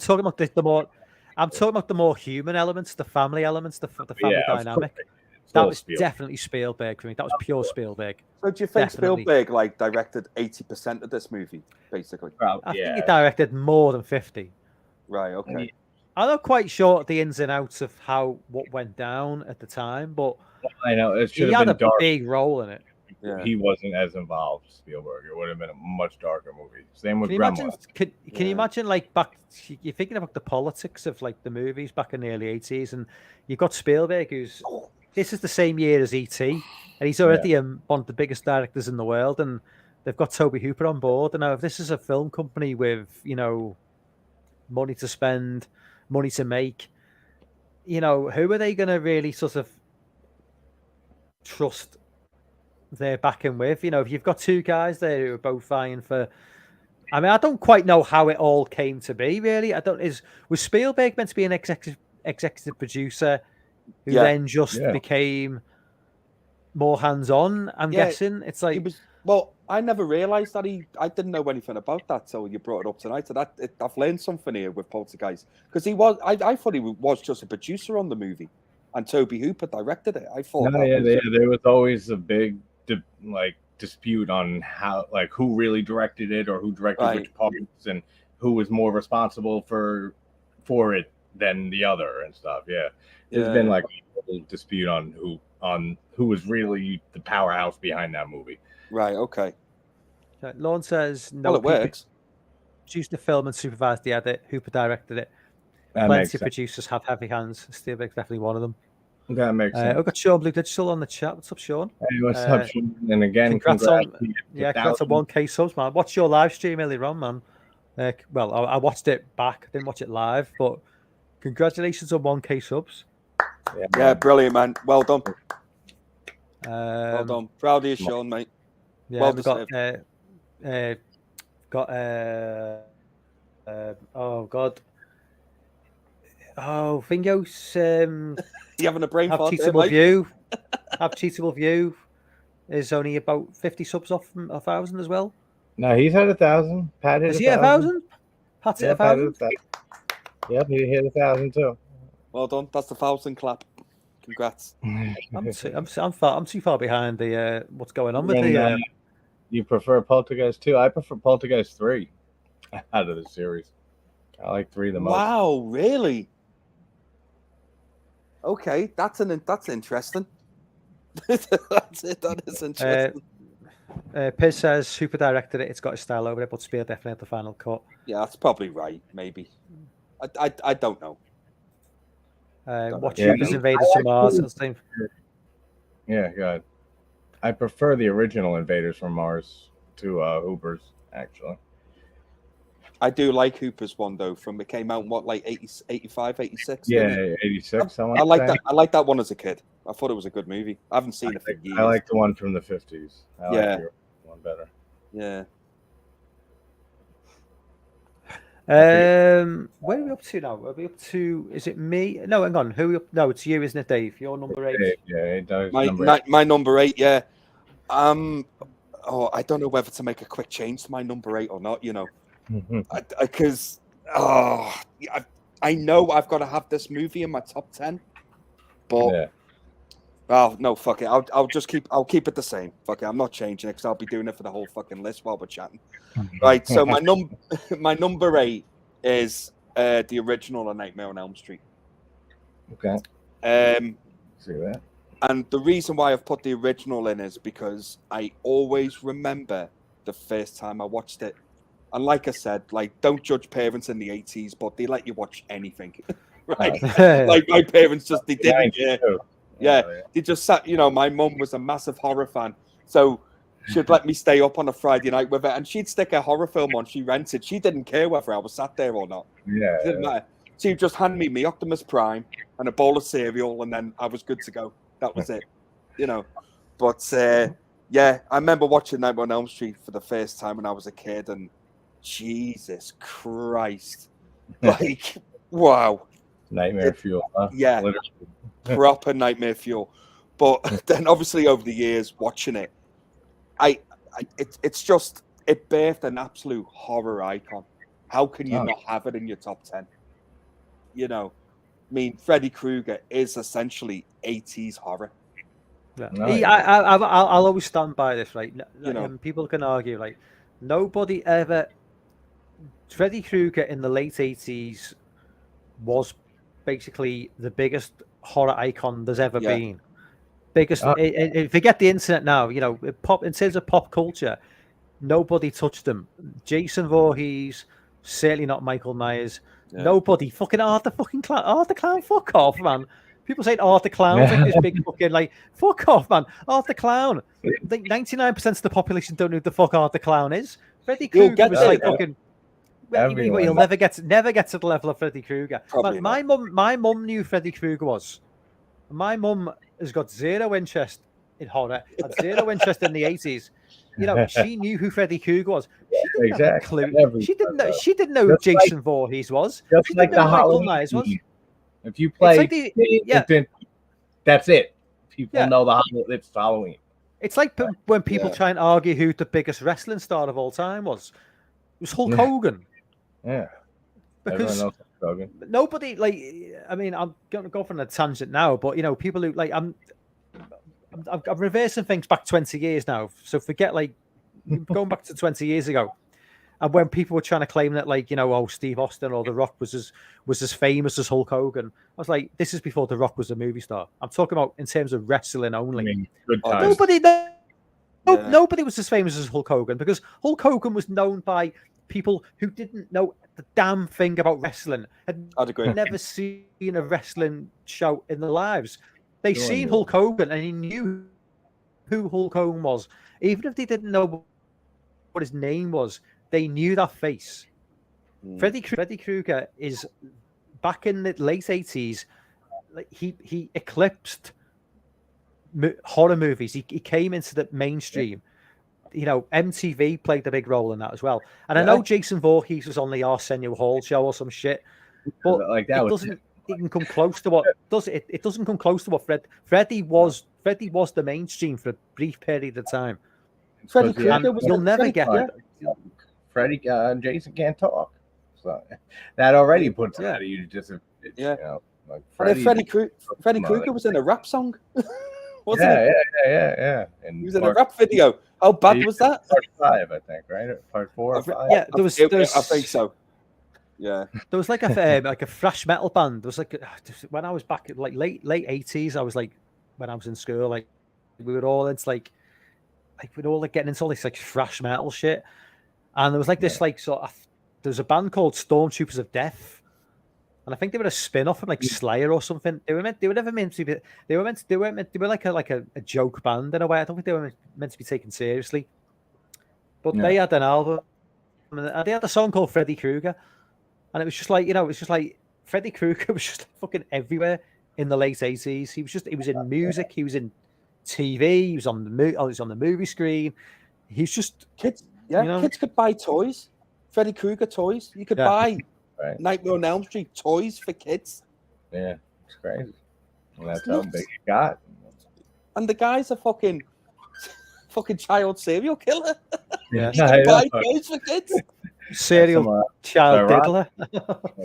Speaker 1: the more human elements, the family elements, the family dynamic. That was definitely Spielberg for me. That was pure Spielberg.
Speaker 2: So do you think Spielberg directed 80% of this movie, basically?
Speaker 1: I think he directed more than 50.
Speaker 2: Right. Okay.
Speaker 1: I'm not quite sure the ins and outs of what went down at the time, but
Speaker 3: I know
Speaker 1: he had a big role in it.
Speaker 3: Yeah. He wasn't as involved, Spielberg. It would have been a much darker movie. Same with Gremlins.
Speaker 1: Can you imagine, back? You're thinking about the politics of the movies back in the early 80s, and you've got Spielberg, who's this is the same year as E.T., and he's already one of the biggest directors in the world, and they've got Toby Hooper on board. And now, if this is a film company with money to spend, money to make, who are they going to really sort of trust their backing with? If you've got two guys there who are both vying for, I mean, I don't quite know how it all came to be. Really, was Spielberg meant to be an executive producer who then just became more hands-on? I'm guessing it's like
Speaker 2: he was. Well, I never realised that I didn't know anything about that till you brought it up tonight. So I've learned something here with Poltergeist, because I thought he was just a producer on the movie, and Toby Hooper directed it. I thought
Speaker 3: there was always a big dispute on how who really directed it, or who directed which parts, and who was more responsible for it than the other and stuff. There's been a little dispute on who was really the powerhouse behind that movie.
Speaker 2: Right. Okay.
Speaker 1: Lorne says no.
Speaker 2: Well, it works.
Speaker 1: Produced the film and supervised the edit. Hooper directed it.
Speaker 3: That
Speaker 1: Plenty of producers have heavy hands. Spielberg's definitely one of them.
Speaker 3: That makes sense.
Speaker 1: I've got Sean Blue Digital on the chat. What's up, Sean?
Speaker 3: Hey, what's up, Sean? And again,
Speaker 1: congrats on 1K subs, man. Watch your live stream earlier on, man. I watched it back. I didn't watch it live, but congratulations on 1K subs.
Speaker 2: Yeah, brilliant, man. Well done. Well done. Proud of you, Sean, mate.
Speaker 1: Yeah, we've got got oh god, oh Fingos.
Speaker 2: You having a brain
Speaker 1: Have
Speaker 2: fart there,
Speaker 1: cheatable
Speaker 2: Mike?
Speaker 1: view. Have cheatable view is only about 50 subs off from 1,000 as well.
Speaker 3: No, he's had 1,000. Pat hit
Speaker 1: Is he at
Speaker 3: 1,000.
Speaker 1: 1,000? Pat's
Speaker 3: Yeah,
Speaker 1: at
Speaker 3: Pat hit
Speaker 1: 1,000.
Speaker 3: 1,000. Yep, he hit 1,000 too.
Speaker 2: Well done. That's the 1,000 clap. Congrats.
Speaker 1: I'm too far behind the what's going on with
Speaker 3: And,
Speaker 1: the.
Speaker 3: you prefer Poltergeist 2? I prefer Poltergeist 3 out of the series. I like 3 the most.
Speaker 2: Wow, really? Okay, that's interesting. That's it. That is interesting.
Speaker 1: Piz says Super directed it. It's got his style over it, but Spear definitely had the final cut.
Speaker 2: Yeah, that's probably right. Maybe. I don't know.
Speaker 1: Watch
Speaker 3: Yeah,
Speaker 1: Hoopers Invaders from Mars. It's the same.
Speaker 3: Yeah, good. I prefer the original Invaders from Mars to Hoopers, actually.
Speaker 2: I do like Hooper's one though. From it came out in what, like 80, 85, 86?
Speaker 3: Yeah, 86.
Speaker 2: I like that. I like that one as a kid. I thought it was a good movie. I haven't seen it for years.
Speaker 3: I like the one from the 50s. I like the one better.
Speaker 2: Yeah.
Speaker 1: Where are we up to now? Are we up to? Is it me? No, hang on. Who? Are we up? No, it's you, isn't it, Dave? You're number 8.
Speaker 3: Yeah, it does.
Speaker 2: My number 8. Yeah. Oh, I don't know whether to make a quick change to my number 8 or not. You know, because I know I've got to have this movie in my top 10, but oh no, fuck it. I'll keep it the same. Fuck it. I'm not changing it because I'll be doing it for the whole fucking list while we're chatting. Right. So my number 8 is the original A Nightmare on Elm Street.
Speaker 3: Okay.
Speaker 2: See that. And the reason why I've put the original in is because I always remember the first time I watched it. And like I said, like, don't judge parents in the 80s, but they let you watch anything. Right? Like my parents just, they didn't care. Yeah, they just sat, you know, my mum was a massive horror fan. So she'd let me stay up on a Friday night with her and she'd stick a horror film on she rented. She didn't care whether I was sat there or not.
Speaker 3: Yeah.
Speaker 2: It didn't matter. She'd just hand me Optimus Prime and a bowl of cereal and then I was good to go. That was it, you know. But yeah, I remember watching Nightmare on Elm Street for the first time when I was a kid, and Jesus Christ, like, wow,
Speaker 3: nightmare fuel. Huh?
Speaker 2: Yeah, literally. Proper nightmare fuel. But then, obviously, over the years watching it, it's just it birthed an absolute horror icon. How can you not have it in your top 10? You know. I mean, Freddy Krueger is essentially 80s horror.
Speaker 1: Yeah. I'll always stand by this, right? You know, people can argue, like, nobody ever. Freddy Krueger in the late 80s was basically the biggest horror icon there's ever been. Biggest. Forget the internet now. You know, in terms of pop culture, nobody touched him. Jason Voorhees, certainly not Michael Myers. Yeah. Nobody fucking Art the Clown, fuck off, man. People saying Art the Clown's like this big fucking, like, fuck off, man. Art the Clown. I think 99% of the population don't know who the fuck Art the Clown is. Freddy Krueger was like fucking. You'll never get to the level of Freddy Krueger. My mum knew Freddy Krueger was. My mum has got zero interest in horror, had zero interest in the 80s. You know, she knew who Freddy Krueger was. She didn't have a clue. She didn't know who Jason Voorhees was.
Speaker 3: Just like the Halloween Myers was. If you play, that's it. People know it's Halloween.
Speaker 1: It's like when people try and argue who the biggest wrestling star of all time was. It was Hulk Hogan.
Speaker 3: Yeah.
Speaker 1: Because nobody, like, I mean, I'm going to go on a tangent now, but, you know, people who, like, I'm reversing things back 20 years now. So forget, like, going back to 20 years ago. And when people were trying to claim that, like, you know, oh, Steve Austin or The Rock was as famous as Hulk Hogan, I was like, this is before The Rock was a movie star. I'm talking about in terms of wrestling only.
Speaker 3: I mean,
Speaker 1: nobody was as famous as Hulk Hogan because Hulk Hogan was known by people who didn't know the damn thing about wrestling, had never seen a wrestling show in their lives. They seen Hulk Hogan and he knew who Hulk Hogan was. Even if they didn't know what his name was, they knew that face. Freddy Krueger is back in the late 80s. Like he eclipsed horror movies. He came into the mainstream MTV played a big role in that as well. And I
Speaker 2: Yeah.
Speaker 1: know Jason Voorhees was on the Arsenio Hall show or some shit, but
Speaker 3: Like that
Speaker 1: it
Speaker 3: was
Speaker 1: doesn't even come close to what does it. It doesn't come close to what Freddy was. Freddy was the mainstream for a brief period of time.
Speaker 2: Freddy
Speaker 3: Because, yeah,
Speaker 2: Krueger was
Speaker 1: You'll
Speaker 2: in
Speaker 1: never
Speaker 2: Freddy
Speaker 1: get
Speaker 2: Krueger.
Speaker 1: that.
Speaker 3: Freddy, Jason can't talk, so that already puts
Speaker 1: Yeah.
Speaker 3: out of you just
Speaker 2: Yeah.
Speaker 3: like
Speaker 2: And then
Speaker 3: Freddy
Speaker 2: Freddy
Speaker 3: Come on.
Speaker 2: Krueger was in a rap song, wasn't he?
Speaker 3: yeah. And
Speaker 2: He was in a rap video. How bad was that?
Speaker 3: Part 5, I think, right? Part 4 or 5.
Speaker 1: Yeah, there was.
Speaker 2: I think so. Yeah.
Speaker 1: There was like a thrash metal band. There was like when I was back at like late 80s. I was like when I was in school, like we were all into like we're all like getting into all this like thrash metal shit. And there was like this like sort of there's a band called Stormtroopers of Death, and I think they were a spin-off from like Slayer or something. They were never meant to be. They were like a joke band in a way. I don't think they were meant to be taken seriously. But they had an album, and they had a song called Freddy Krueger. And it was just like, it was just like Freddy Krueger was just fucking everywhere in the late 80s. He was in music, he was in TV, he was on the movie screen. He's just
Speaker 2: kids. Yeah, kids could buy toys. Freddy Krueger toys. You could buy Nightmare on Elm Street toys for kids.
Speaker 3: Yeah, it's crazy. And that's how big it got.
Speaker 2: And the guy's a fucking child serial killer.
Speaker 3: Yeah,
Speaker 2: you can buy toys for kids.
Speaker 1: Serial child diddler.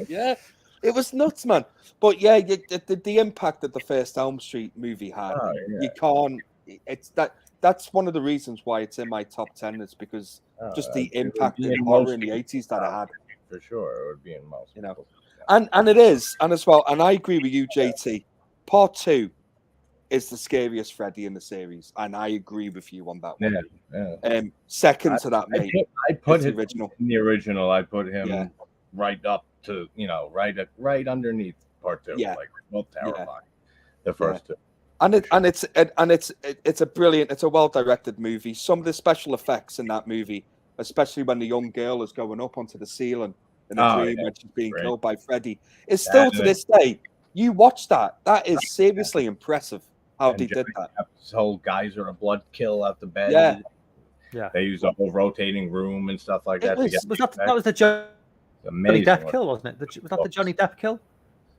Speaker 2: Yeah, it was nuts, man. But yeah, the impact that the first Elm Street movie had, you can't. It's that's one of the reasons why it's in my top 10. Is because just the impact in horror in the 80s that I had.
Speaker 3: For sure, it would be in most.
Speaker 2: And it is, and as well, and I agree with you, JT. Part 2 is the scariest Freddy in the series, and I agree with you on that one.
Speaker 3: Yeah.
Speaker 2: Second to that, mate.
Speaker 3: I put
Speaker 2: the original.
Speaker 3: In the original. I put him right up to right underneath Part 2.
Speaker 2: Yeah.
Speaker 3: Like both terrifying. The first two.
Speaker 2: And it's a brilliant, it's a well directed movie. Some of the special effects in that movie, especially when the young girl is going up onto the ceiling in a dream when she's being killed by Freddy, is still to this day. You watch that is seriously impressive how they did that.
Speaker 3: This whole geyser of blood kill out the bed.
Speaker 1: Yeah.
Speaker 3: They used a whole rotating room and stuff like that.
Speaker 1: That was the Johnny Depp kill, wasn't it? Was that the Johnny Depp kill?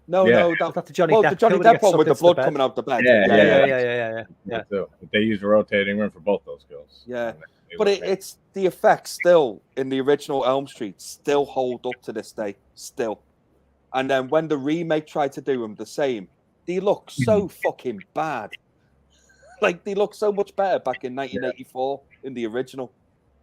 Speaker 2: No,
Speaker 1: that was the Johnny Depp.
Speaker 2: The Johnny Depp one with the blood coming out the bed.
Speaker 1: Yeah.
Speaker 3: They used a rotating room for both those kills.
Speaker 2: Yeah, but it's the effects still in the original Elm Street still hold up to this day, still. And then when the remake tried to do them the same, they look so fucking bad. Like they look so much better back in 1984 in the original.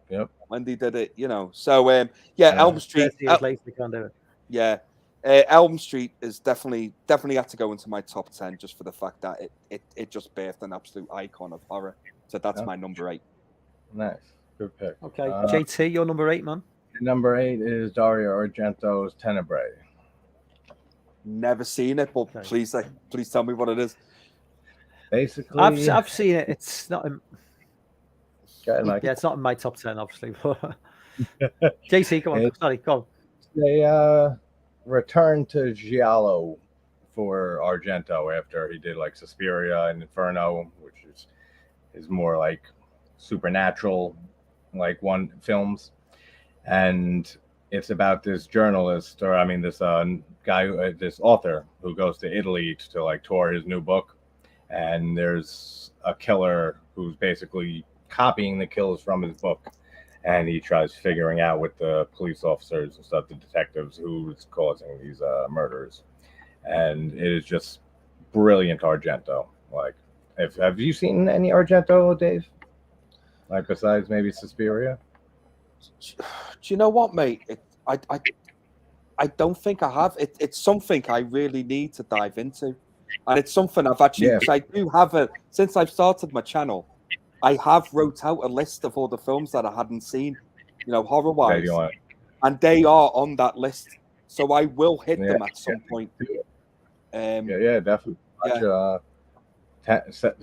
Speaker 3: Yep.
Speaker 2: When they did it, So Elm Street.
Speaker 1: 30 years later, they can't do it.
Speaker 2: Yeah. Elm Street is definitely had to go into my top 10 just for the fact that it just birthed an absolute icon of horror. So that's my number 8.
Speaker 3: Nice. Good pick.
Speaker 1: Okay. JT, your number 8, man.
Speaker 3: Number 8 is Dario Argento's Tenebrae.
Speaker 2: Never seen it, but please tell me what it is.
Speaker 3: Basically,
Speaker 1: I've seen it. It's not. It's not in my top 10, obviously. But JC, come on. Sorry, go on.
Speaker 3: They returned to Giallo for Argento after he did like Suspiria and Inferno, which is more like supernatural, like one films, and it's about this journalist, this guy, this author who goes to Italy to like tour his new book, and there's a killer who's basically copying the kills from his book, and he tries figuring out with the police officers and stuff, the detectives, who's causing these murders, and it is just brilliant Argento. Like, have you seen any Argento, Dave? Like besides maybe Suspiria?
Speaker 2: Do you know what, mate? I don't think I have. It's something I really need to dive into, and it's something I've actually. Yeah. I do have since I've started my channel, I have wrote out a list of all the films that I hadn't seen, horror wise, and they are on that list. So I will hit them at some point.
Speaker 3: Definitely.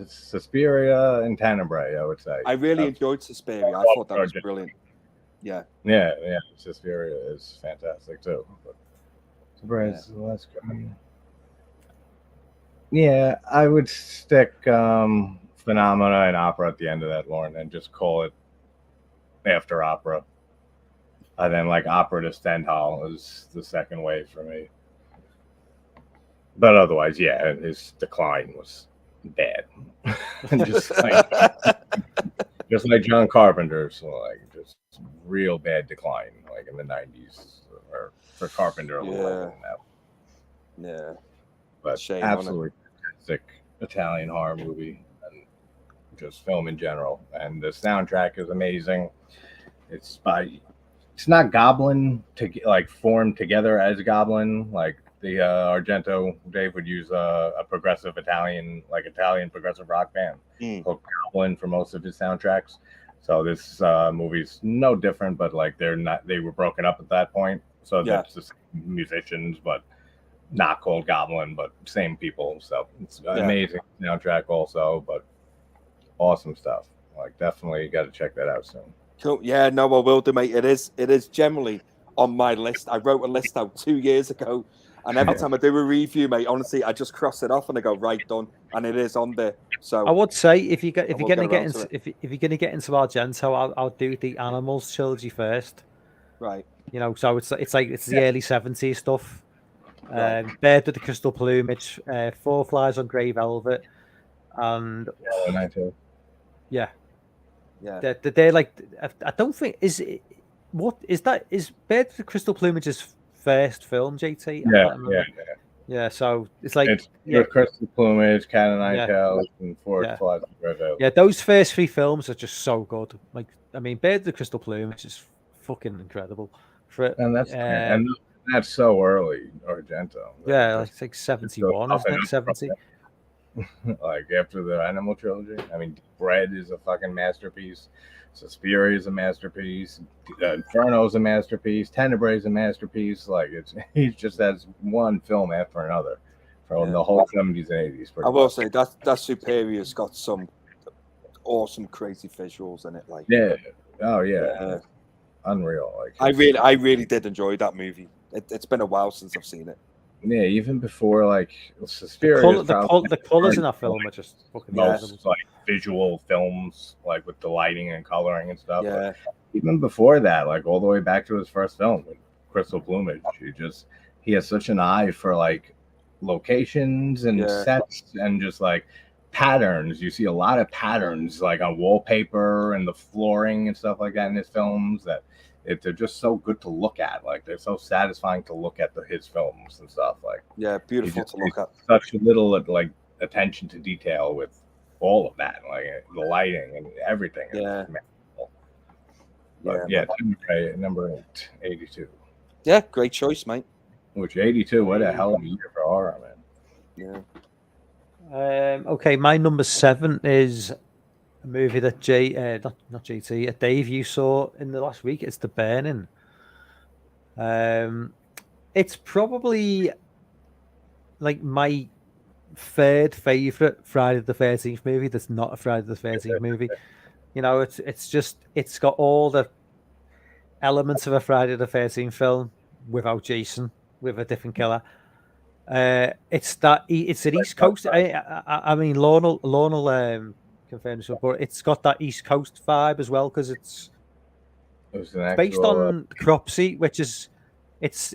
Speaker 3: Suspiria and Tenebrae, I would say.
Speaker 2: I really enjoyed Suspiria. I thought that was brilliant. Yeah.
Speaker 3: Suspiria is fantastic too. But let's go. Yeah, I would stick Phenomena and Opera at the end of that, Lauren, and just call it after opera. And then like opera to Stendhal is the second wave for me. But otherwise, yeah, his decline was bad. just like John Carpenter's, so like just real bad decline, like in the 90s, or for Carpenter a little later than that.
Speaker 2: Yeah.
Speaker 3: But
Speaker 2: Shame,
Speaker 3: absolutely fantastic Italian horror movie, and just film in general. And the soundtrack is amazing. It's not Goblin like formed together as Goblin, like the Argento. Dave would use a progressive Italian progressive rock band called Goblin for most of his soundtracks. So this movie's no different, but like they were broken up at that point, so that's the same musicians, but not called Goblin, but same people. So it's amazing soundtrack also, but awesome stuff. Like definitely got to check that out soon.
Speaker 2: Cool. Yeah, no, I will do, mate. It is generally on my list. I wrote a list out 2 years ago, and every time I do a review, mate, honestly, I just cross it off and I go right, done, and it is on there. So
Speaker 1: I would say if you're going to get into Argento, I'll do the Animals trilogy first.
Speaker 2: Right.
Speaker 1: You know, so it's the early 70s stuff. Bird with the Crystal Plumage, Four Flies on Grey Velvet, and
Speaker 2: yeah.
Speaker 1: They're like, I don't think is Bird with the Crystal Plumage's first film, JT? Yeah. So it's like
Speaker 3: Crystal Plumage, Cat o' Nine Tails, and Four Flies on Grey Velvet.
Speaker 1: Yeah, those first 3 films are just so good. Like, I mean, Bird with the Crystal Plumage is fucking incredible.
Speaker 3: And that's so early, Argento.
Speaker 1: Yeah, like, it's like 71, isn't it? 70.
Speaker 3: Like after the Animal trilogy. I mean, Bread is a fucking masterpiece. Suspiria is a masterpiece. Inferno is a masterpiece. Tenebrae is a masterpiece. Like he just has one film after another from the whole 70s and 80s.
Speaker 2: I will say that Superior's got some awesome, crazy visuals in it. Like
Speaker 3: unreal. Like
Speaker 2: I really did enjoy that movie. It's been a while since I've seen it.
Speaker 3: Yeah, even before like Suspiria,
Speaker 1: the colors in that film are just fucking
Speaker 3: most like visual films, like with the lighting and coloring and stuff.
Speaker 2: Yeah.
Speaker 3: Like, even before that, like all the way back to his first film with Crystal Plumage, he has such an eye for like locations and sets and just like patterns. You see a lot of patterns like on wallpaper and the flooring and stuff like that in his films that. They're just so good to look at. Like they're so satisfying to look at his films and stuff. Like
Speaker 2: beautiful to look at.
Speaker 3: Such little like attention to detail with all of that, like the lighting and everything.
Speaker 2: Yeah.
Speaker 3: But number 8, 82.
Speaker 2: Yeah, great choice, mate.
Speaker 3: Which 82? What a hell of a year for horror,
Speaker 2: man.
Speaker 1: Yeah. Okay, my number 7 is a movie that not JT, Dave, you saw in the last week. It's The Burning. It's probably like my third favorite Friday the 13th movie that's not a Friday the 13th movie. You know, it's got all the elements of a Friday the 13th film without Jason, with a different killer. It's an East Coast. I mean, Lorna confirm this, but it's got that East Coast vibe as well because it's based on Cropsey, which is it's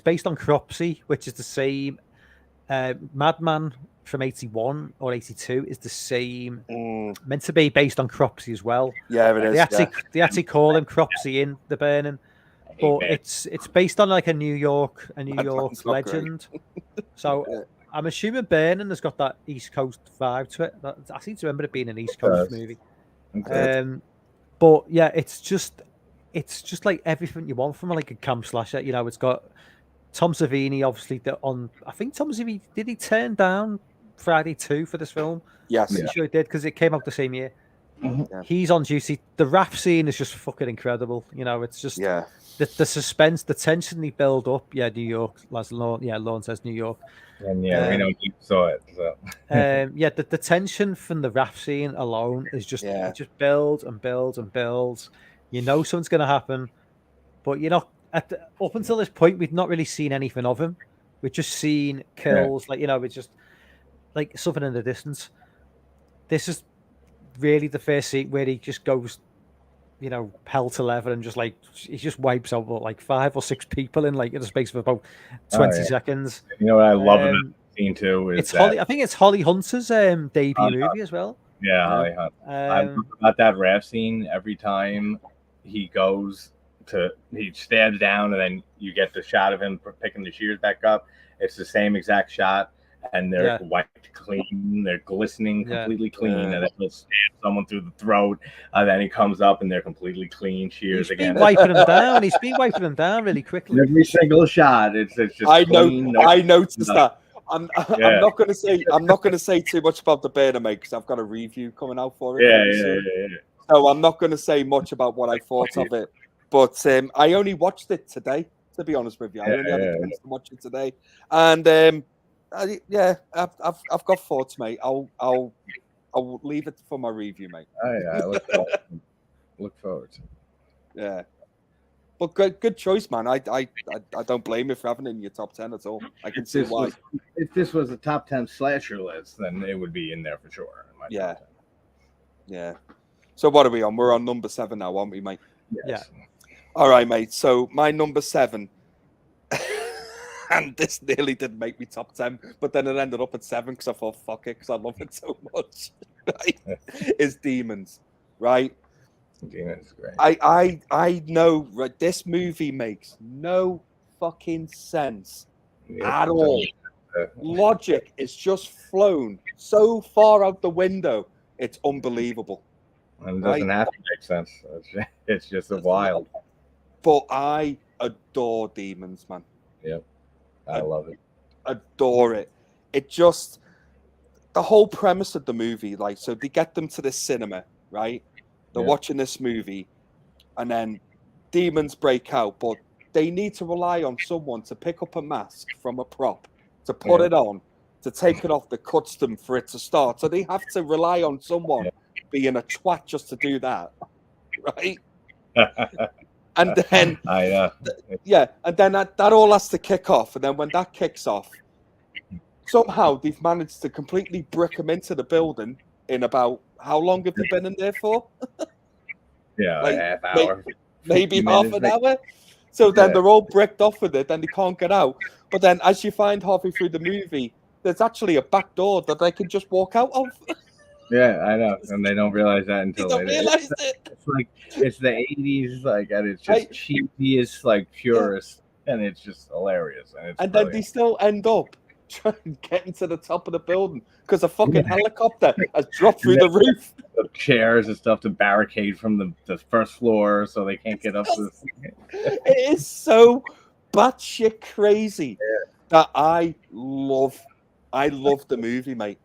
Speaker 1: based on Cropsey, which is the same. Madman from 81 or 82 is the same, meant to be based on Cropsey as well.
Speaker 2: Yeah, it is.
Speaker 1: They actually call him Cropsey in The Burning, but it's based on like a New York legend. So I'm assuming Burning has got that East Coast vibe to it. I seem to remember it being an East Coast movie. Okay. But yeah, it's just like everything you want from like a camp slasher. You know, it's got Tom Savini, obviously. I think Tom Savini, did he turn down Friday 2 for this film?
Speaker 2: Yes,
Speaker 1: I'm sure he did because it came out the same year.
Speaker 2: Mm-hmm. Yeah.
Speaker 1: He's on duty. The raft scene is just fucking incredible. You know, it's just the suspense, the tension they build up. Yeah, New York. Lauren says New York.
Speaker 3: And we know you saw it. So.
Speaker 1: The tension from the raft scene alone is just it just builds and builds and builds. You know something's going to happen, but you're not. Up until this point, we've not really seen anything of him. We've just seen kills, it's just like something in the distance. This is really the first scene where he just goes. you know, hell to leather and just like he just wipes out like 5 or 6 people in like in the space of about 20 seconds.
Speaker 3: You know what I love about the scene too is
Speaker 1: it's Holly. I think it's Holly Hunter's debut movie as well.
Speaker 3: Yeah, Holly Hunter. I love about that rap scene every time he stands down and then you get the shot of him picking the shears back up. It's the same exact shot, and they're wiped clean. They're glistening, completely clean, and then he'll stab someone through the throat, and then he comes up and they're completely clean. Shears again.
Speaker 1: Wiping them down. He's been wiping them down really quickly.
Speaker 3: Every single shot, it's just.
Speaker 2: I noticed that. I'm not going to say too much about the beta, mate, because I've got a review coming out for it.
Speaker 3: Yeah.
Speaker 2: So I'm not going to say much about what I thought of it. But I only watched it today, to be honest with you. I only had a chance to watch it today, and I've got thoughts, mate. I'll leave it for my review, mate.
Speaker 3: I look forward to it.
Speaker 2: Yeah. But good choice, man. I don't blame you for having it in your top 10 at all. I can see why.
Speaker 3: If this was a top 10 slasher list, then it would be in there for sure.
Speaker 2: Yeah. So what are we on? We're on number 7 now, aren't we, mate?
Speaker 3: Yes.
Speaker 1: Yeah.
Speaker 2: All right, mate. So my number 7, and this nearly didn't make me top 10, but then it ended up at 7 because I thought, fuck it, because I love it so much. Right? Is Demons, right?
Speaker 3: Demons, great.
Speaker 2: I know, right? This movie makes no fucking sense at all. Logic is just flown so far out the window. It's unbelievable.
Speaker 3: And it doesn't have to make sense. It's just a wild.
Speaker 2: But I adore Demons, man.
Speaker 3: Yep. I love it.
Speaker 2: Adore it. It just, the whole premise of the movie, like, so they get them to the cinema, right? They're watching this movie, and then demons break out, but they need to rely on someone to pick up a mask from a prop, to put it on, to take it off the custom for it to start. So they have to rely on someone being a twat just to do that, right? And then, and then that all has to kick off. And then when that kicks off, somehow they've managed to completely brick them into the building in about, how long have you been in there for?
Speaker 3: Like half hour.
Speaker 2: Maybe half an hour. So then they're all bricked off with it, then they can't get out. But then as you find halfway through the movie, there's actually a back door that they can just walk out of.
Speaker 3: Yeah, I know. And they don't realize that until
Speaker 2: later.
Speaker 3: It's like, it's the 80s, like, and it's just cheapest, like, purest, and it's just hilarious. And
Speaker 2: then they still end up trying to get into the top of the building because a fucking helicopter has dropped through the roof.
Speaker 3: The chairs and stuff to barricade from the first floor so they can't get up to
Speaker 2: It is so batshit crazy that I love the movie, mate.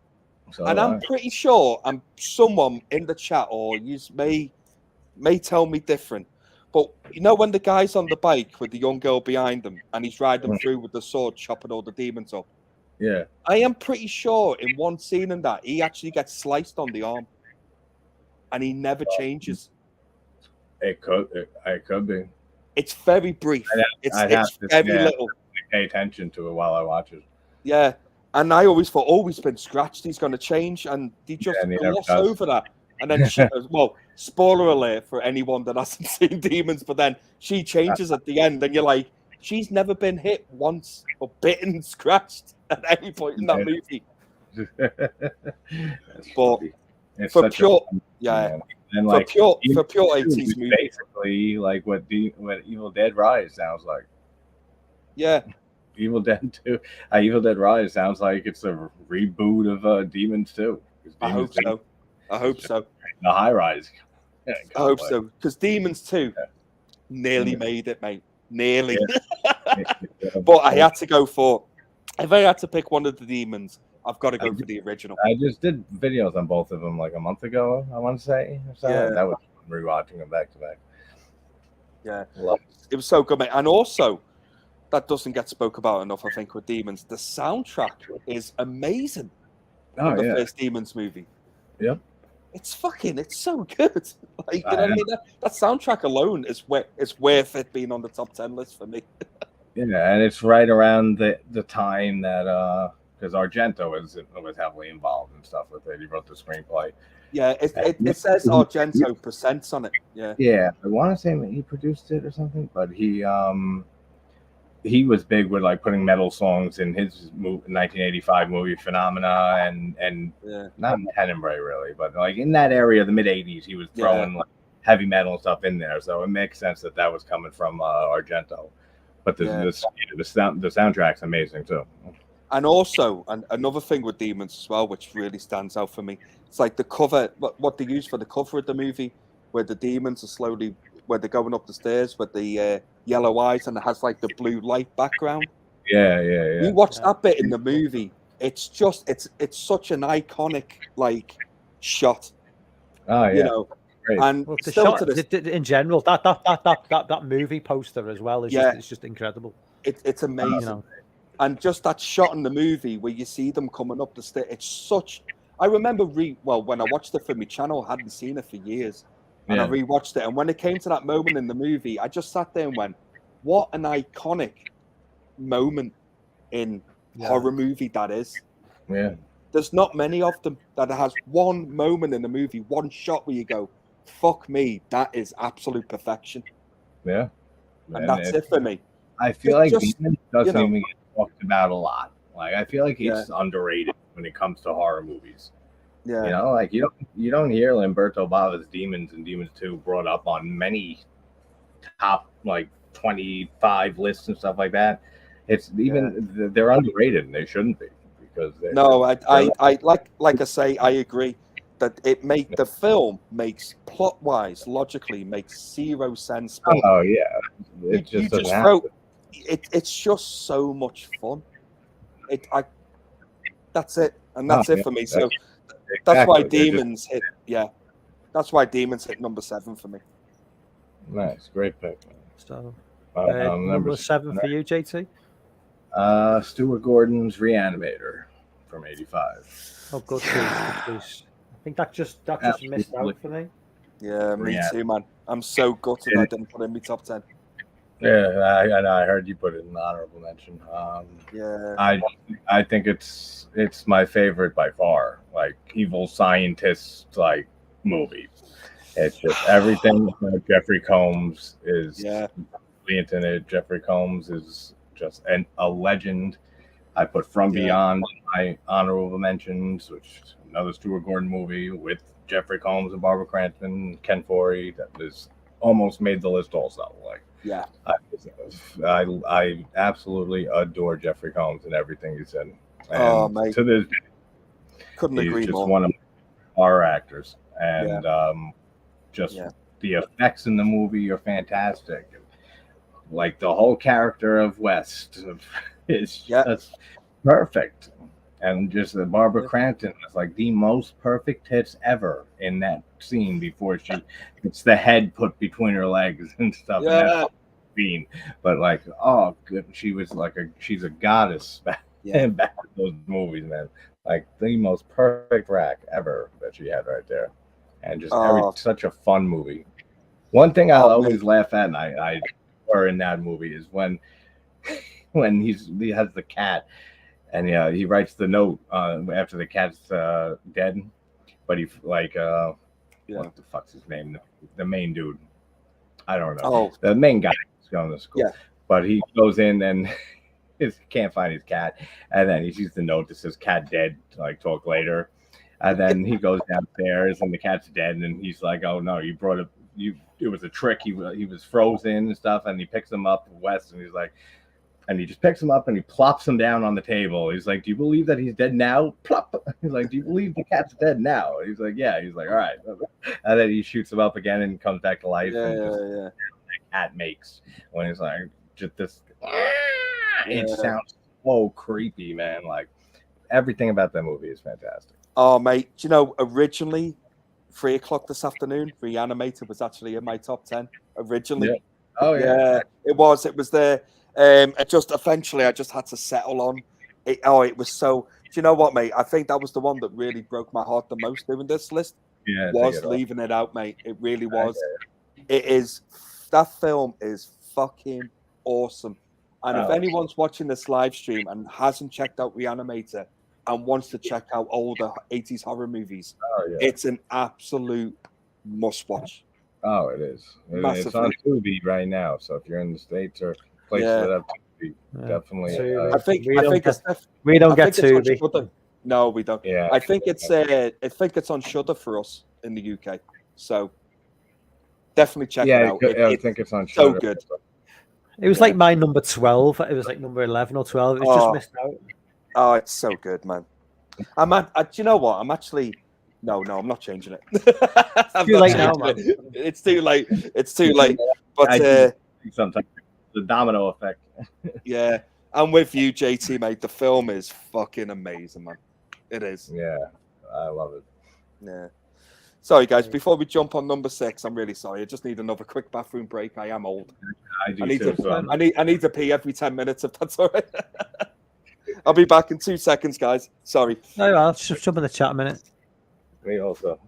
Speaker 2: So and I'm pretty sure someone in the chat or you may tell me different. But you know when the guy's on the bike with the young girl behind him and he's riding through with the sword chopping all the demons up?
Speaker 3: Yeah.
Speaker 2: I am pretty sure in one scene in that he actually gets sliced on the arm. And he never changes.
Speaker 3: It could be.
Speaker 2: It's very brief. It's very little.
Speaker 3: Pay attention to it while I watch it.
Speaker 2: Yeah. And I always thought, he's been scratched. He's going to change. And they just gloss over that. And then, spoiler alert for anyone that hasn't seen Demons, but then she changes at the end. And you're like, she's never been hit once or bitten, scratched at any point in that movie. But for pure,
Speaker 3: and like
Speaker 2: for pure 80s movie,
Speaker 3: basically like what Evil Dead Rise sounds like.
Speaker 2: Yeah.
Speaker 3: Evil Dead 2. Evil Dead Rise sounds like it's a reboot of Demons 2.
Speaker 2: I hope so.
Speaker 3: The High Rise.
Speaker 2: I hope so. Because Demons 2 nearly made it, mate. Nearly. But I had to go for, if I had to pick one of the Demons, I've got to go for the original.
Speaker 3: I just did videos on both of them like a month ago, I want to say. So that was rewatching them back to back.
Speaker 2: Yeah. It was so good, mate. And also, that doesn't get spoke about enough, I think, with Demons. The soundtrack is amazing. The first Demons movie.
Speaker 3: Yep.
Speaker 2: It's so good. Like, you know what I mean? That soundtrack alone is worth it being on the top 10 list for me.
Speaker 3: Yeah, and it's right around the time that because Argento was heavily involved and stuff with it. He wrote the screenplay,
Speaker 2: Yeah, it says Argento presents on it. Yeah.
Speaker 3: Yeah, I want to say he produced it or something, but he was big with like putting metal songs in his 1985 movie Phenomena and not Tenebrae really, but like in that area, the mid '80s, he was throwing like heavy metal stuff in there, so it makes sense that was coming from Argento. But the soundtrack's amazing too.
Speaker 2: And also, another thing with Demons as well, which really stands out for me, it's like the cover, what they use for the cover of the movie, where the demons are slowly, where they're going up the stairs with the yellow eyes, and it has like the blue light background.
Speaker 3: Yeah.
Speaker 2: You watch that bit in the movie, it's just, it's such an iconic like shot.
Speaker 3: Oh yeah.
Speaker 2: You know,
Speaker 3: great.
Speaker 2: And
Speaker 1: Well, the
Speaker 2: still
Speaker 1: shot
Speaker 2: to this,
Speaker 1: in general, that movie poster as well is it's just incredible.
Speaker 2: it's amazing.
Speaker 1: You know.
Speaker 2: And just that shot in the movie where you see them coming up the stairs, it's such. I remember when I watched it for my channel, I hadn't seen it for years, and I rewatched it. And when it came to that moment in the movie, I just sat there and went, "What an iconic moment in horror movie that is."
Speaker 3: Yeah.
Speaker 2: There's not many of them that has one moment in the movie, one shot where you go, "Fuck me, that is absolute perfection."
Speaker 3: Yeah.
Speaker 2: And that's it for me.
Speaker 3: I feel like Demons doesn't even get talked about a lot. Like I feel like it's underrated when it comes to horror movies.
Speaker 2: Yeah.
Speaker 3: You know, like you don't hear Lamberto Bava's Demons and Demons 2 brought up on many top like 25 lists and stuff like that. It's even they're underrated and they shouldn't be because
Speaker 2: I like I say, I agree that the film makes plot wise, logically makes zero sense.
Speaker 3: Oh yeah. It just doesn't happen.
Speaker 2: It's just so much fun. That's it, and that's it for me. So that's why Demons hit. Yeah, that's why Demons hit number 7 for me.
Speaker 3: Nice, great pick.
Speaker 1: So number 7 for you, JT.
Speaker 3: Stuart Gordon's Reanimator from '85.
Speaker 1: Oh, good choice. I think that just missed out for me.
Speaker 2: Yeah, me too, man. I'm so gutted I didn't put it in my top 10.
Speaker 3: Yeah, I know. I heard you put it in honorable mention. I think it's my favorite by far. Like evil scientist like movie. It's just everything. Jeffrey Combs is brilliant in it. Jeffrey Combs is just a legend. I put From Beyond in my honorable mentions, which is another Stuart Gordon movie with Jeffrey Combs and Barbara Cranston, Ken Foree. That is almost made the list also. Like.
Speaker 2: Yeah,
Speaker 3: I absolutely adore Jeffrey Combs and everything he's in.
Speaker 2: And mate.
Speaker 3: To this day,
Speaker 2: couldn't agree
Speaker 3: just
Speaker 2: more.
Speaker 3: One of our actors, and the effects in the movie are fantastic. Like the whole character of West is just perfect, and just the Barbara Cranston is like the most perfect hits ever in that scene before she gets the head put between her legs and stuff.
Speaker 2: Yeah.
Speaker 3: But like, oh, good, she's a goddess back in those movies, man. Like the most perfect rack ever that she had right there, and just such a fun movie. One thing I'll always laugh at, and I or in that movie is when he has the cat, and he writes the note after the cat's dead, but he like what the fuck's his name? The main dude. I don't know.
Speaker 2: Oh,
Speaker 3: the main guy who's going to school.
Speaker 2: Yeah.
Speaker 3: But he goes in and can't find his cat, and then he sees the note that says "cat dead." Like talk later, and then he goes downstairs and the cat's dead, and he's like, "Oh no, you brought it. It was a trick. He was frozen and stuff." And he picks him up, West, and he's like. And he just picks him up and he plops him down on the table. He's like, "Do you believe that he's dead now?" Plop. He's like, "Do you believe the cat's dead now?" He's like, "Yeah." He's like, "All right." And then he shoots him up again and comes back to life. The cat makes when he's like, just this. It sounds so creepy, man. Like everything about that movie is fantastic.
Speaker 2: Oh, mate. Do you know, originally, 3:00 this afternoon, Reanimator was actually in my top 10. Originally.
Speaker 3: Yeah. Oh, yeah.
Speaker 2: It was there. It just eventually I just had to settle on it. Oh, it was so. Do you know what, mate? I think that was the one that really broke my heart the most doing this list.
Speaker 3: Yeah,
Speaker 2: was leaving it out, mate. It really was. It is. That film is fucking awesome. And if anyone's watching this live stream and hasn't checked out Reanimator, and wants to check out older 80s horror movies,
Speaker 3: Oh yeah.
Speaker 2: it's an absolute must-watch.
Speaker 3: Oh, it is. It's on Tubi right now. So if you're in the States or places that have Tubi, definitely.
Speaker 1: Tubi.
Speaker 2: I think
Speaker 1: we don't get Tubi.
Speaker 2: No, we don't.
Speaker 3: Yeah.
Speaker 2: I think it's on Shudder for us in the UK. So definitely check it out.
Speaker 3: I think it's on Shudder.
Speaker 2: So good.
Speaker 1: It was like my number 12. It was like number 11 or 12. It was just missed out.
Speaker 2: Oh, it's so good, man. Do you know what? I'm actually... No, I'm not changing it.
Speaker 1: It's too late now, man.
Speaker 2: It's too late. It's too late. But
Speaker 3: sometimes the domino effect.
Speaker 2: Yeah, I'm with you, JT, mate. The film is fucking amazing, man. It is.
Speaker 3: Yeah, I love it.
Speaker 2: Yeah. Sorry, guys. Before we jump on number 6, I'm really sorry. I just need another quick bathroom break. I am old. I need to pee every 10 minutes, if that's all right. I'll be back in 2 seconds, guys. Sorry.
Speaker 1: No, I'll just jump in the chat a minute.
Speaker 3: Me also.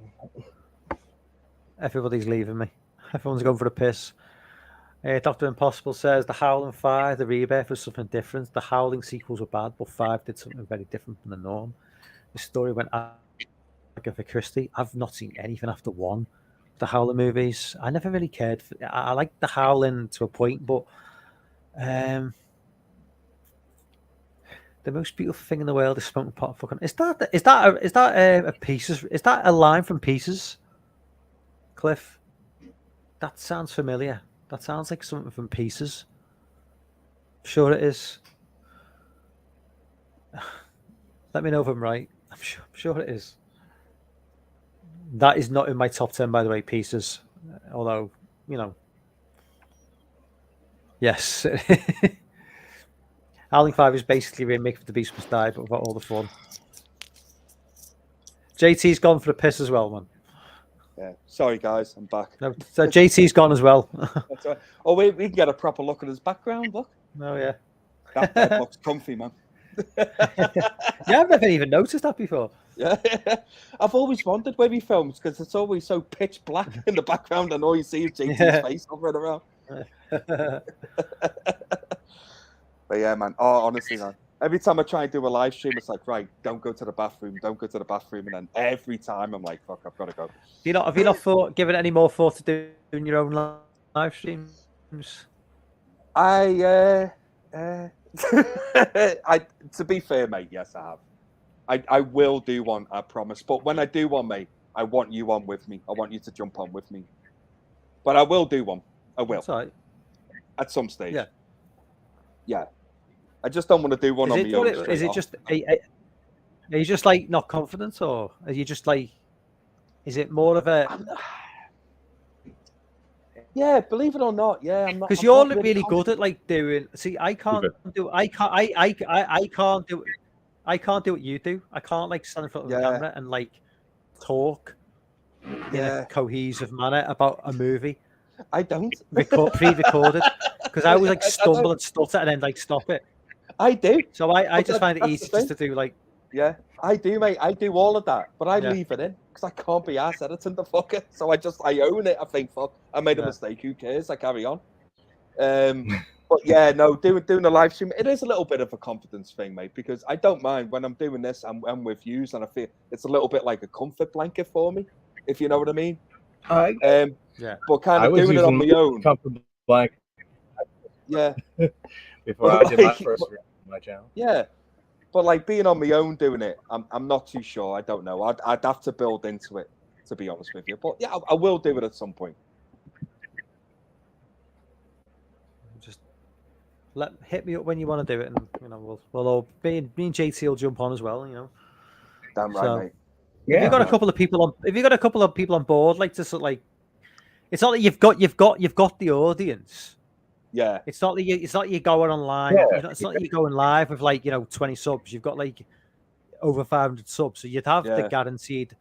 Speaker 1: Everybody's leaving me. Everyone's going for a piss. Dr. Impossible says The Howling 5, the rebirth was something different. The Howling sequels were bad, but 5 did something very different from the norm. The story went Agatha Christie. I've not seen anything after 1. The Howling movies. I never really cared. I liked The Howling to a point, but the most beautiful thing in the world is smoking pot. Fucking is that a Pieces? Is that a line from Pieces? Cliff, that sounds familiar. That sounds like something from Pieces. Sure it is. Let me know if I'm right. I'm sure it is. That is not in my top 10, by the way, Pieces. Although, you know. Yes. Howling 5 is basically a remake of The Beast Must Die, but without all the fun. JT's gone for a piss as well, man.
Speaker 2: Yeah. Sorry, guys. I'm back.
Speaker 1: No, so JT's gone as well.
Speaker 2: That's right. Oh, we can get a proper look at his background. Look.
Speaker 1: Oh, yeah.
Speaker 2: That looks comfy, man.
Speaker 1: Yeah, I've never even noticed that before.
Speaker 2: Yeah. I've always wondered where he films because it's always so pitch black in the background and all you see is JT's face hovering around. But yeah, man. Oh, honestly, man. Every time I try and do a live stream, it's like, right, don't go to the bathroom, and then every time I'm like, fuck, I've got to go.
Speaker 1: Have you not given any more thought to doing your own live streams?
Speaker 2: To be fair, mate, yes, I have. I will do one, I promise. But when I do one, mate, I want you on with me. I want you to jump on with me. But I will do one. I will.
Speaker 1: That's right.
Speaker 2: At some stage.
Speaker 1: Yeah.
Speaker 2: Yeah. I just don't want to do one on my own.
Speaker 1: Is it just are you just like not confident, or are you just like? Is it more of a?
Speaker 2: Yeah, believe it or not, yeah, I'm not.
Speaker 1: Because you're really good at like doing. See, I can't do what you do. I can't like stand in front of the camera and like talk in a cohesive manner about a movie.
Speaker 2: I don't
Speaker 1: pre-recorded because I always like stumble and stutter and then like stop it.
Speaker 2: I do.
Speaker 1: So I just find it easy just to do like.
Speaker 2: Yeah, I do, mate. I do all of that, but I leave it in because I can't be arsed editing the fucker. So I own it. I think, fuck, I made a mistake. Who cares? I carry on. But yeah, no, doing a live stream, it is a little bit of a confidence thing, mate, because I don't mind when I'm doing this. I'm with yous, and I feel it's a little bit like a comfort blanket for me, if you know what I mean. But kind of doing it on my own.
Speaker 3: Comfort blanket.
Speaker 2: Yeah.
Speaker 3: Before I did my first on my channel.
Speaker 2: Yeah. But like being on my own doing it, I'm not too sure. I don't know. I'd have to build into it, to be honest with you. But yeah, I will do it at some point.
Speaker 1: Just hit me up when you want to do it, and you know we'll all me and JT will jump on as well. You know.
Speaker 2: Damn right, mate.
Speaker 1: Yeah. If you've got a couple of people on board, like to sort of like, it's not that you've got the audience.
Speaker 2: Yeah,
Speaker 1: it's not that you're going online. Yeah. It's not that you're going live with like 20 subs. You've got like over 500 subs, so you'd have the guaranteed.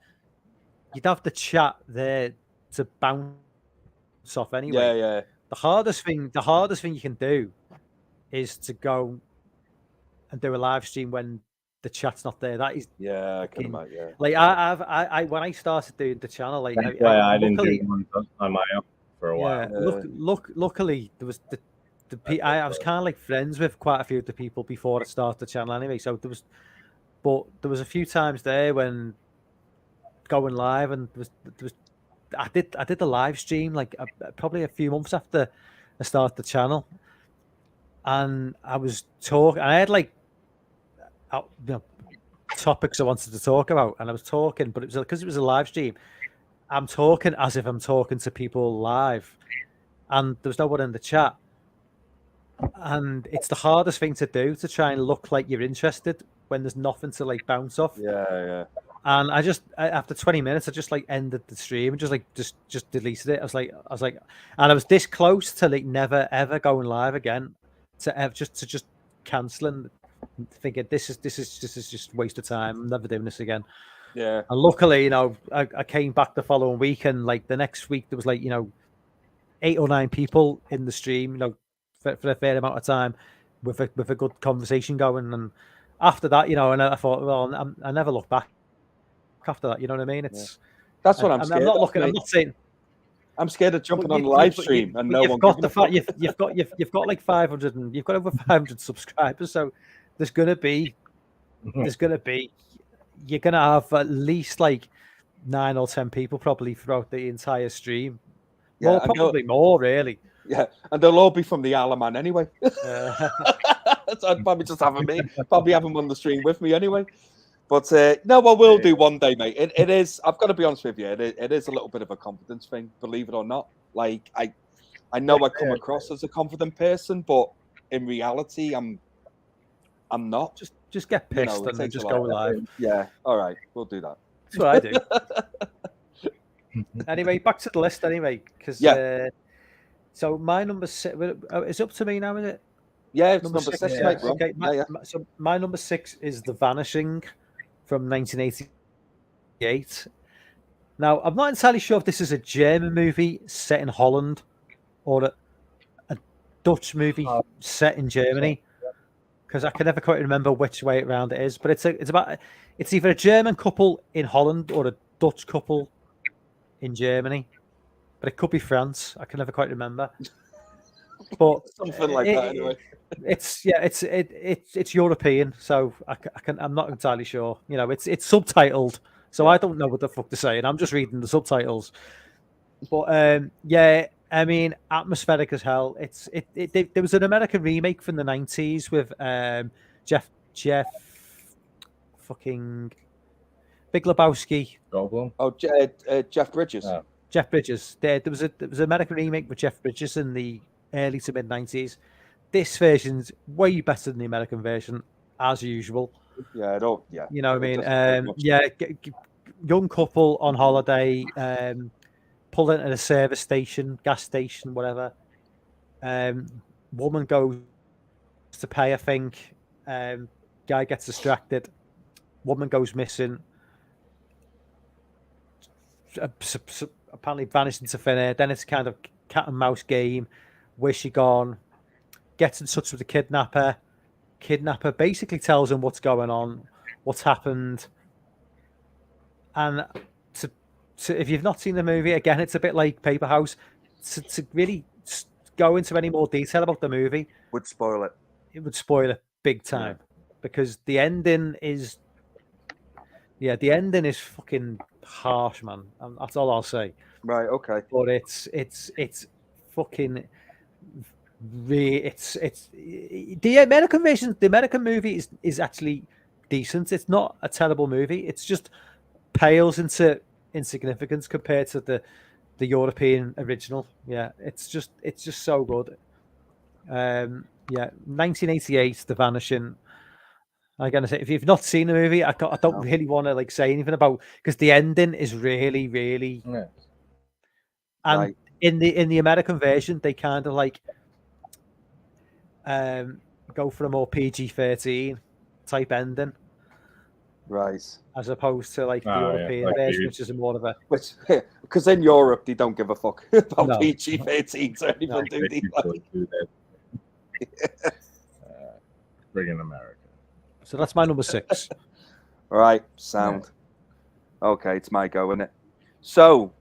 Speaker 1: You'd have the chat there to bounce off anyway.
Speaker 2: Yeah.
Speaker 1: The hardest thing you can do is to go and do a live stream when the chat's not there. That is
Speaker 2: I can imagine. Yeah.
Speaker 1: Like I when I started doing the channel, like
Speaker 3: that's why I didn't do one on my own for a while.
Speaker 1: Yeah, luckily there was I was kind of like friends with quite a few of the people before I started the channel anyway. So there was But there was a few times there when going live, and I did the live stream like probably a few months after I started the channel, and I was talking. I had like topics I wanted to talk about, and I was talking, but it was because it was a live stream. I'm talking as if I'm talking to people live, and there was no one in the chat. And it's the hardest thing to do, to try and look like you're interested when there's nothing to like bounce off.
Speaker 2: Yeah.
Speaker 1: And after 20 minutes, I just like ended the stream and just deleted it. I was like, and I was this close to like never ever going live again, to just cancelling, thinking this is just waste of time. I'm never doing this again.
Speaker 2: Yeah.
Speaker 1: And luckily, you know, I came back the following week, and like the next week there was like, you know, 8 or 9 people in the stream, you know, for a fair amount of time, with a good conversation going. And after that, you know, and I thought, well, I never look back after that. You know what I mean? It's
Speaker 2: that's what I'm scared.
Speaker 1: I'm not looking.
Speaker 2: Mate.
Speaker 1: I'm not saying.
Speaker 2: I'm scared of jumping on the live stream and no one.
Speaker 1: You've got like 500, and you've got over 500 subscribers. So there's gonna be you're gonna have at least like 9 or 10 people probably throughout the entire stream.
Speaker 2: Yeah,
Speaker 1: probably more, really.
Speaker 2: Yeah, and they'll all be from the Isle of Man anyway. So I'd probably just have them on the stream with me anyway. But no, I will do one day, mate. It is. I've got to be honest with you. It is a little bit of a confidence thing, believe it or not. Like I know I come across as a confident person, but in reality, I'm not.
Speaker 1: Just get pissed and then just go live.
Speaker 2: Yeah. All right, we'll do that.
Speaker 1: That's what I do. Anyway, back to the list. Anyway, because so my number 6 is up to me now, is it?
Speaker 2: Yeah, it's number 6, mate.
Speaker 1: Okay, so my number 6 is The Vanishing from 1988. Now, I'm not entirely sure if this is a German movie set in Holland or a Dutch movie set in Germany, because I can never quite remember which way around it is. But it's either a German couple in Holland or a Dutch couple in Germany, but it could be France. I can never quite remember. But
Speaker 2: something like that, anyway.
Speaker 1: It's European, so I'm not entirely sure. You know, it's subtitled, so I don't know what the fuck they're saying. I'm just reading the subtitles. But I mean, atmospheric as hell. There was an American remake from the 90s with Jeff fucking Big Lebowski.
Speaker 3: Goldblum.
Speaker 2: Oh, Jeff Bridges.
Speaker 3: Oh.
Speaker 1: Jeff Bridges. There was an American remake with Jeff Bridges in the early to mid 90s. This version's way better than the American version, as usual.
Speaker 2: Yeah, I don't. Yeah,
Speaker 1: you know what I mean. Young couple on holiday, pulled into a service station, gas station, whatever. Woman goes to pay, I think. Guy gets distracted. Woman goes missing. Apparently vanished into thin air. Then it's kind of cat and mouse game. Where's she gone? Gets in touch with the kidnapper. Kidnapper basically tells him what's going on, what's happened. And if you've not seen the movie, again, it's a bit like Paper House. To really go into any more detail about the movie
Speaker 2: would spoil it.
Speaker 1: It would spoil it big time, because the ending is fucking harsh, man. That's all I'll say.
Speaker 2: Right. Okay.
Speaker 1: But it's fucking. It's the American version. The American movie is actually decent. It's not a terrible movie. It's just pales into insignificance compared to the European original. Yeah, it's just so good. 1988, The Vanishing. I'm gonna say, if you've not seen the movie, I don't really want to like say anything about, because the ending is really, really.
Speaker 3: Yeah.
Speaker 1: And
Speaker 2: right.
Speaker 1: in the American version, they kind of like go for a more PG-13 type ending,
Speaker 2: right?
Speaker 1: As opposed to like the European version, which is more of a.
Speaker 2: Because in Europe they don't give a fuck about PG-13 or anything, do they?
Speaker 3: Friggin' America.
Speaker 1: So that's my number 6.
Speaker 2: All right, sound. Yeah. Okay, it's my go, isn't it? So,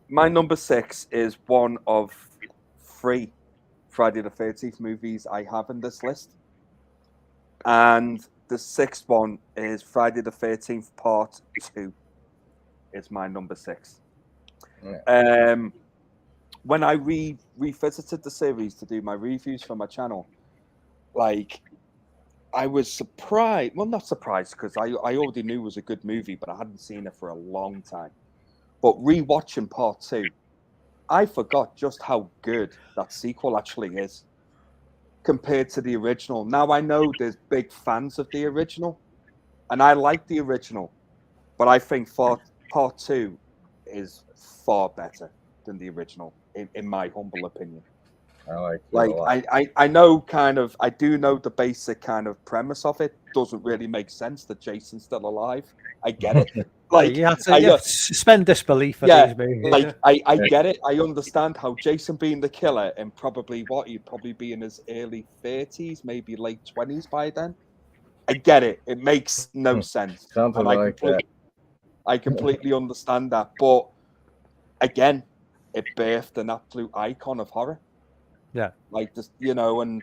Speaker 2: my number 6 is one of 3 Friday the 13th movies I have in this list. And the sixth one is Friday the 13th Part 2. Is my number 6.
Speaker 3: Yeah.
Speaker 2: When I revisited the series to do my reviews for my channel, like, I was surprised. Well, not surprised, because I already knew it was a good movie, but I hadn't seen it for a long time. But rewatching Part 2, I forgot just how good that sequel actually is compared to the original. Now, I know there's big fans of the original, and I like the original, but I think Part 2 is far better than the original, in my humble opinion.
Speaker 3: I like it
Speaker 2: Like,
Speaker 3: a lot.
Speaker 2: I know I do know the basic kind of premise of it. Doesn't really make sense that Jason's still alive. I get it. Like,
Speaker 1: you have to suspend disbelief for these movies.
Speaker 2: like I get it. I understand how Jason being the killer and he'd probably be in his early 30s, maybe late 20s by then. I get it. It makes no sense.
Speaker 3: Something like that.
Speaker 2: I completely understand that. But again, it birthed an absolute icon of horror.
Speaker 1: Yeah.
Speaker 2: Like, this, and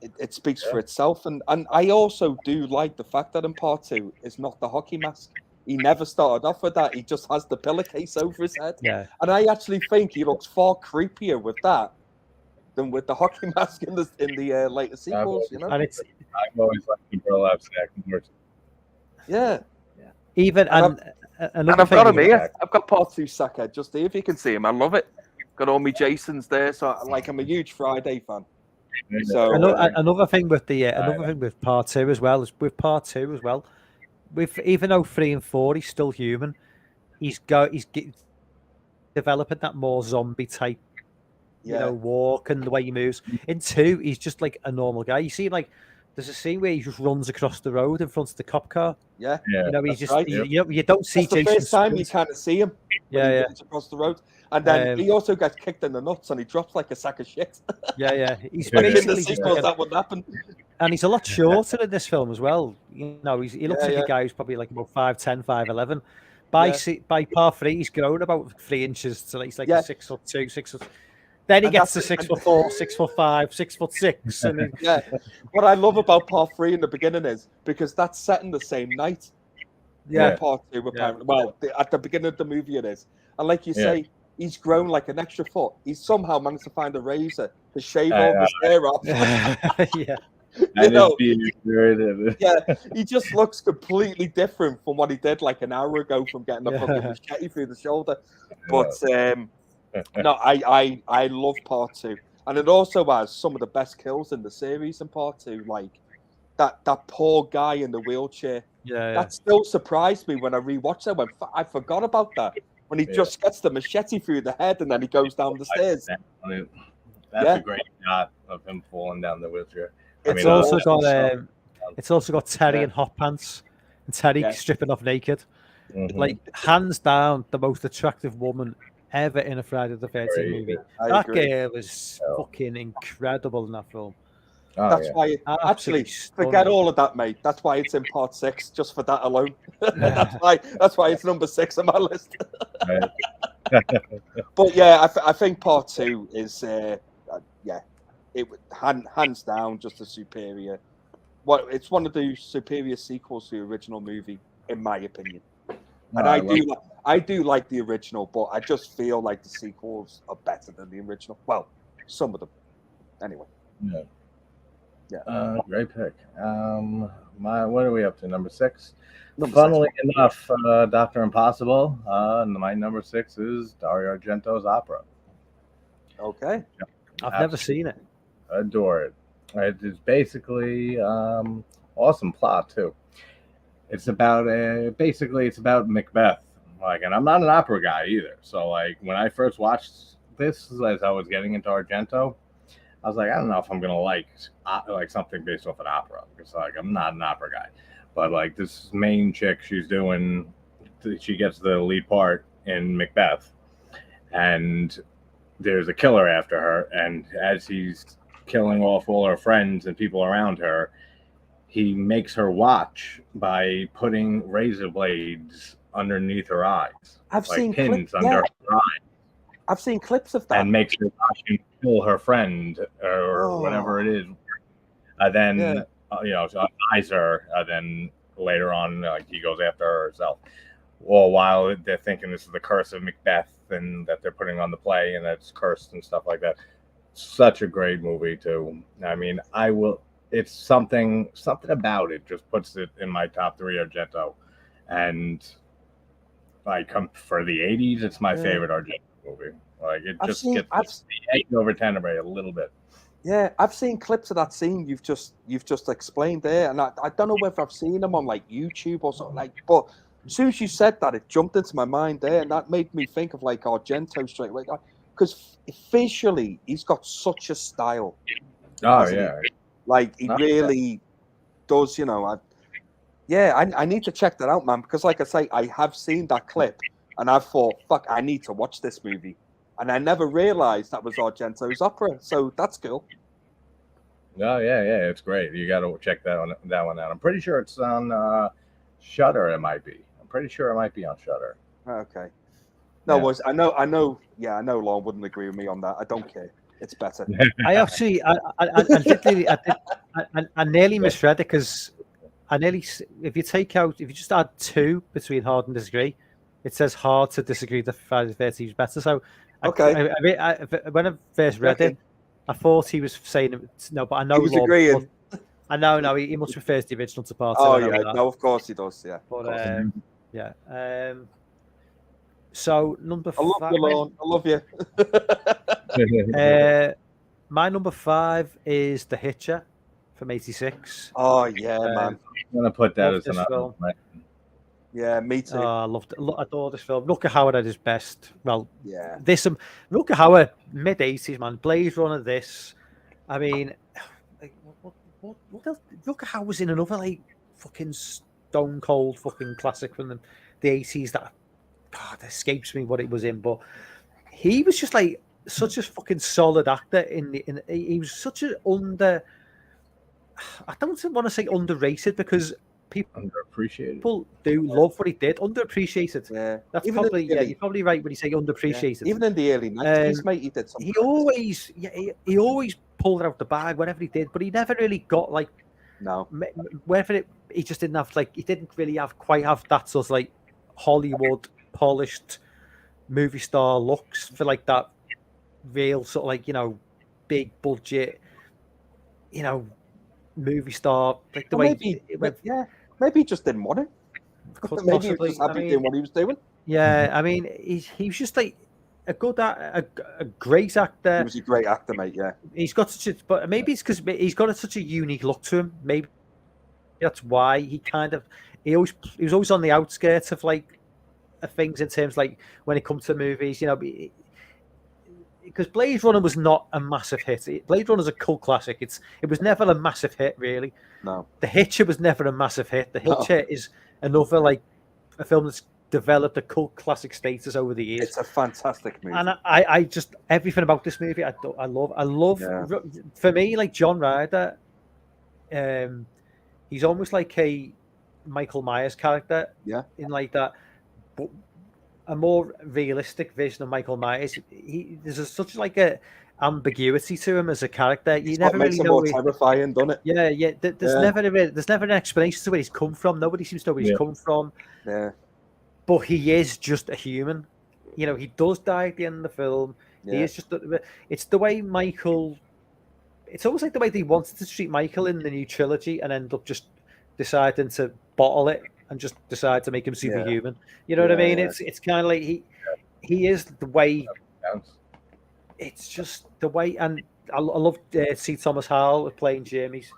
Speaker 2: it speaks for itself. And I also do like the fact that in Part 2 it's not the hockey mask. He never started off with that. He just has the pillowcase over his head.
Speaker 1: Yeah.
Speaker 2: And I actually think he looks far creepier with that than with the hockey mask in the later sequels.
Speaker 1: And
Speaker 3: I've always liked the burlap sack more.
Speaker 2: Yeah.
Speaker 1: Even and
Speaker 2: I've got him here. I've got Part 2 sack head just here. If you can see him, I love it. Got all my Jasons there, so I'm a huge Friday fan. So
Speaker 1: another thing with Part 2 as well is with even though 3 and 4 he's still human, he's developing that more zombie type, walk and the way he moves. In 2, he's just like a normal guy. You see, like, there's a scene where he just runs across the road in front of the cop car.
Speaker 2: Yeah.
Speaker 1: He's just you don't see
Speaker 2: Jason. The first time you kind of see him. He runs across the road. And then he also gets kicked in the nuts and he drops like a sack of shit.
Speaker 1: He's
Speaker 2: basically in the sequels that wouldn't happen.
Speaker 1: And he's a lot shorter in this film as well. He looks like a guy who's probably like about 5'10", 5'11". By Part 3, he's grown about 3 inches to he's like 6'2", 6 foot. Then he gets to 6'4", 6'5", 6'6". And
Speaker 2: what I love about Part 3 in the beginning is because that's set in the same night. Part 2 apparently. Well, at the beginning of the movie it is, and like you say, he's grown like an extra foot. He's somehow managed to find a razor to shave all his hair off. He just looks completely different from what he did like an hour ago from getting a fucking machete through the shoulder. But no, I love Part 2, and it also has some of the best kills in the series in Part 2. Like that poor guy in the wheelchair. That still surprised me when I rewatched it. I forgot about that. When he just gets the machete through the head and then he goes down the stairs.
Speaker 3: That's a great shot of him falling down the wheelchair.
Speaker 1: It's also got Terry in hot pants and Terry stripping off naked. Like, hands down, the most attractive woman ever in a Friday the 13th movie. That girl was fucking incredible in that film.
Speaker 2: That's why actually forget all of that, mate. That's why it's in Part 6, just for that alone. That's why it's number 6 on my list. But I think Part 2 is hands down just a superior. It's one of the superior sequels to the original movie, in my opinion. And I do like the original, but I just feel like the sequels are better than the original. Well, some of them, anyway.
Speaker 3: Great pick. What are we up to? Number 6. Funnily enough, Dr. Impossible. My number 6 is Dario Argento's Opera.
Speaker 2: Okay.
Speaker 1: I've never seen it.
Speaker 3: Adore it. It is basically awesome plot too. It's about Macbeth. Like, and I'm not an opera guy either. So like when I first watched this, as I was getting into Argento, I was like, I don't know if I'm gonna like something based off an opera. It's like I'm not an opera guy, but like this main chick, she gets the lead part in Macbeth, and there's a killer after her, and as he's killing off all her friends and people around her, he makes her watch by putting razor blades underneath her eyes.
Speaker 2: I've seen
Speaker 3: pins under her eyes.
Speaker 2: I've seen clips of that.
Speaker 3: And makes her watch him kill her friend or whatever it is. Then so eyes her. Then later on, he goes after her herself. Well, while they're thinking this is the curse of Macbeth and that they're putting on the play and that's cursed and stuff like that. Such a great movie too. I mean, it's something about it just puts it in my top 3 Argento. And for the 80s, it's my favorite Argento movie. Like it gets the 8 over 10 a little bit.
Speaker 2: Yeah, I've seen clips of that scene you've just explained there, and I don't know whether I've seen them on like YouTube or something but as soon as you said that, it jumped into my mind there, and that made me think of like Argento straight away. Because visually, he's got such a style.
Speaker 3: Oh yeah,
Speaker 2: like he really does. I need to check that out, man. Because like I say, I have seen that clip, and I thought, fuck, I need to watch this movie, and I never realized that was Argento's opera. So that's cool.
Speaker 3: Oh yeah, it's great. You got to check that one out. I'm pretty sure it's on Shudder. It might be. I'm pretty sure it might be on Shudder.
Speaker 2: Okay. No, I know. Yeah, I know. Lauren wouldn't agree with me on that. I don't care. It's better.
Speaker 1: I nearly misread it because if you just add 2 between hard and disagree, it says hard to disagree that Friday the 13th is better. So
Speaker 2: okay.
Speaker 1: When I first read it, I thought he was saying no, but I know
Speaker 2: he was agreeing.
Speaker 1: I know. No, he must refer to the original to part 2.
Speaker 2: Oh yeah, no, of course he does. Yeah,
Speaker 1: but yeah. So number 5.
Speaker 2: I love you, Lauren. I love you.
Speaker 1: My number 5 is The Hitcher from '86.
Speaker 2: Oh yeah, man.
Speaker 3: I'm gonna put that as an film.
Speaker 2: Yeah, me too.
Speaker 1: I adore this film. Rutger Hauer at his best. Well,
Speaker 2: yeah.
Speaker 1: Rutger Hauer, mid '80s, man. Blade Runner. This. I mean, what else? Rutger Hauer was in another like fucking stone cold fucking classic from the '80s that. God, it escapes me what it was in, but he was just like such a fucking solid actor. He was such an I don't want to say underrated because people do love what he did. Underappreciated.
Speaker 2: Yeah,
Speaker 1: that's probably you're probably right when you say underappreciated.
Speaker 2: Yeah. Even in the early 90s, mate, he did something.
Speaker 1: He always pulled it out the bag whatever he did, but he never really got like he just didn't have he didn't really quite have that sort of like Hollywood polished movie star looks for like that real sort of like big budget movie star like the way
Speaker 2: maybe he just didn't want it. Maybe he was just happy doing what he was doing.
Speaker 1: Yeah, I mean he was just like a great actor.
Speaker 2: He was a great actor, mate. Yeah,
Speaker 1: he's got but maybe it's because he's got such a unique look to him. Maybe that's why he was always on the outskirts of like things in terms like when it comes to movies, because Blade Runner was not a massive hit. Blade Runner is a cult classic. It was never a massive hit, really.
Speaker 2: No.
Speaker 1: The Hitcher was never a massive hit. The Hitcher is another like a film that's developed a cult classic status over the years.
Speaker 2: It's a fantastic movie,
Speaker 1: and I just everything about this movie I love. Yeah. For me, like John Ryder, he's almost like a Michael Myers character.
Speaker 2: Yeah,
Speaker 1: in like that. But a more realistic vision of Michael Myers. There's such like a ambiguity to him as a character. You never really know.
Speaker 2: More terrifying, doesn't it?
Speaker 1: Yeah. There's never an explanation to where he's come from. Nobody seems to know where he's come from.
Speaker 2: Yeah.
Speaker 1: But he is just a human. He does die at the end of the film. Yeah. He is just. It's the way Michael. It's almost like the way they wanted to treat Michael in the new trilogy, and end up just deciding to bottle it. And just decide to make him superhuman. You know what I mean? Yeah. It's kind of like he is the way. It's just the way, and I love C. Thomas Howell playing Jim. He's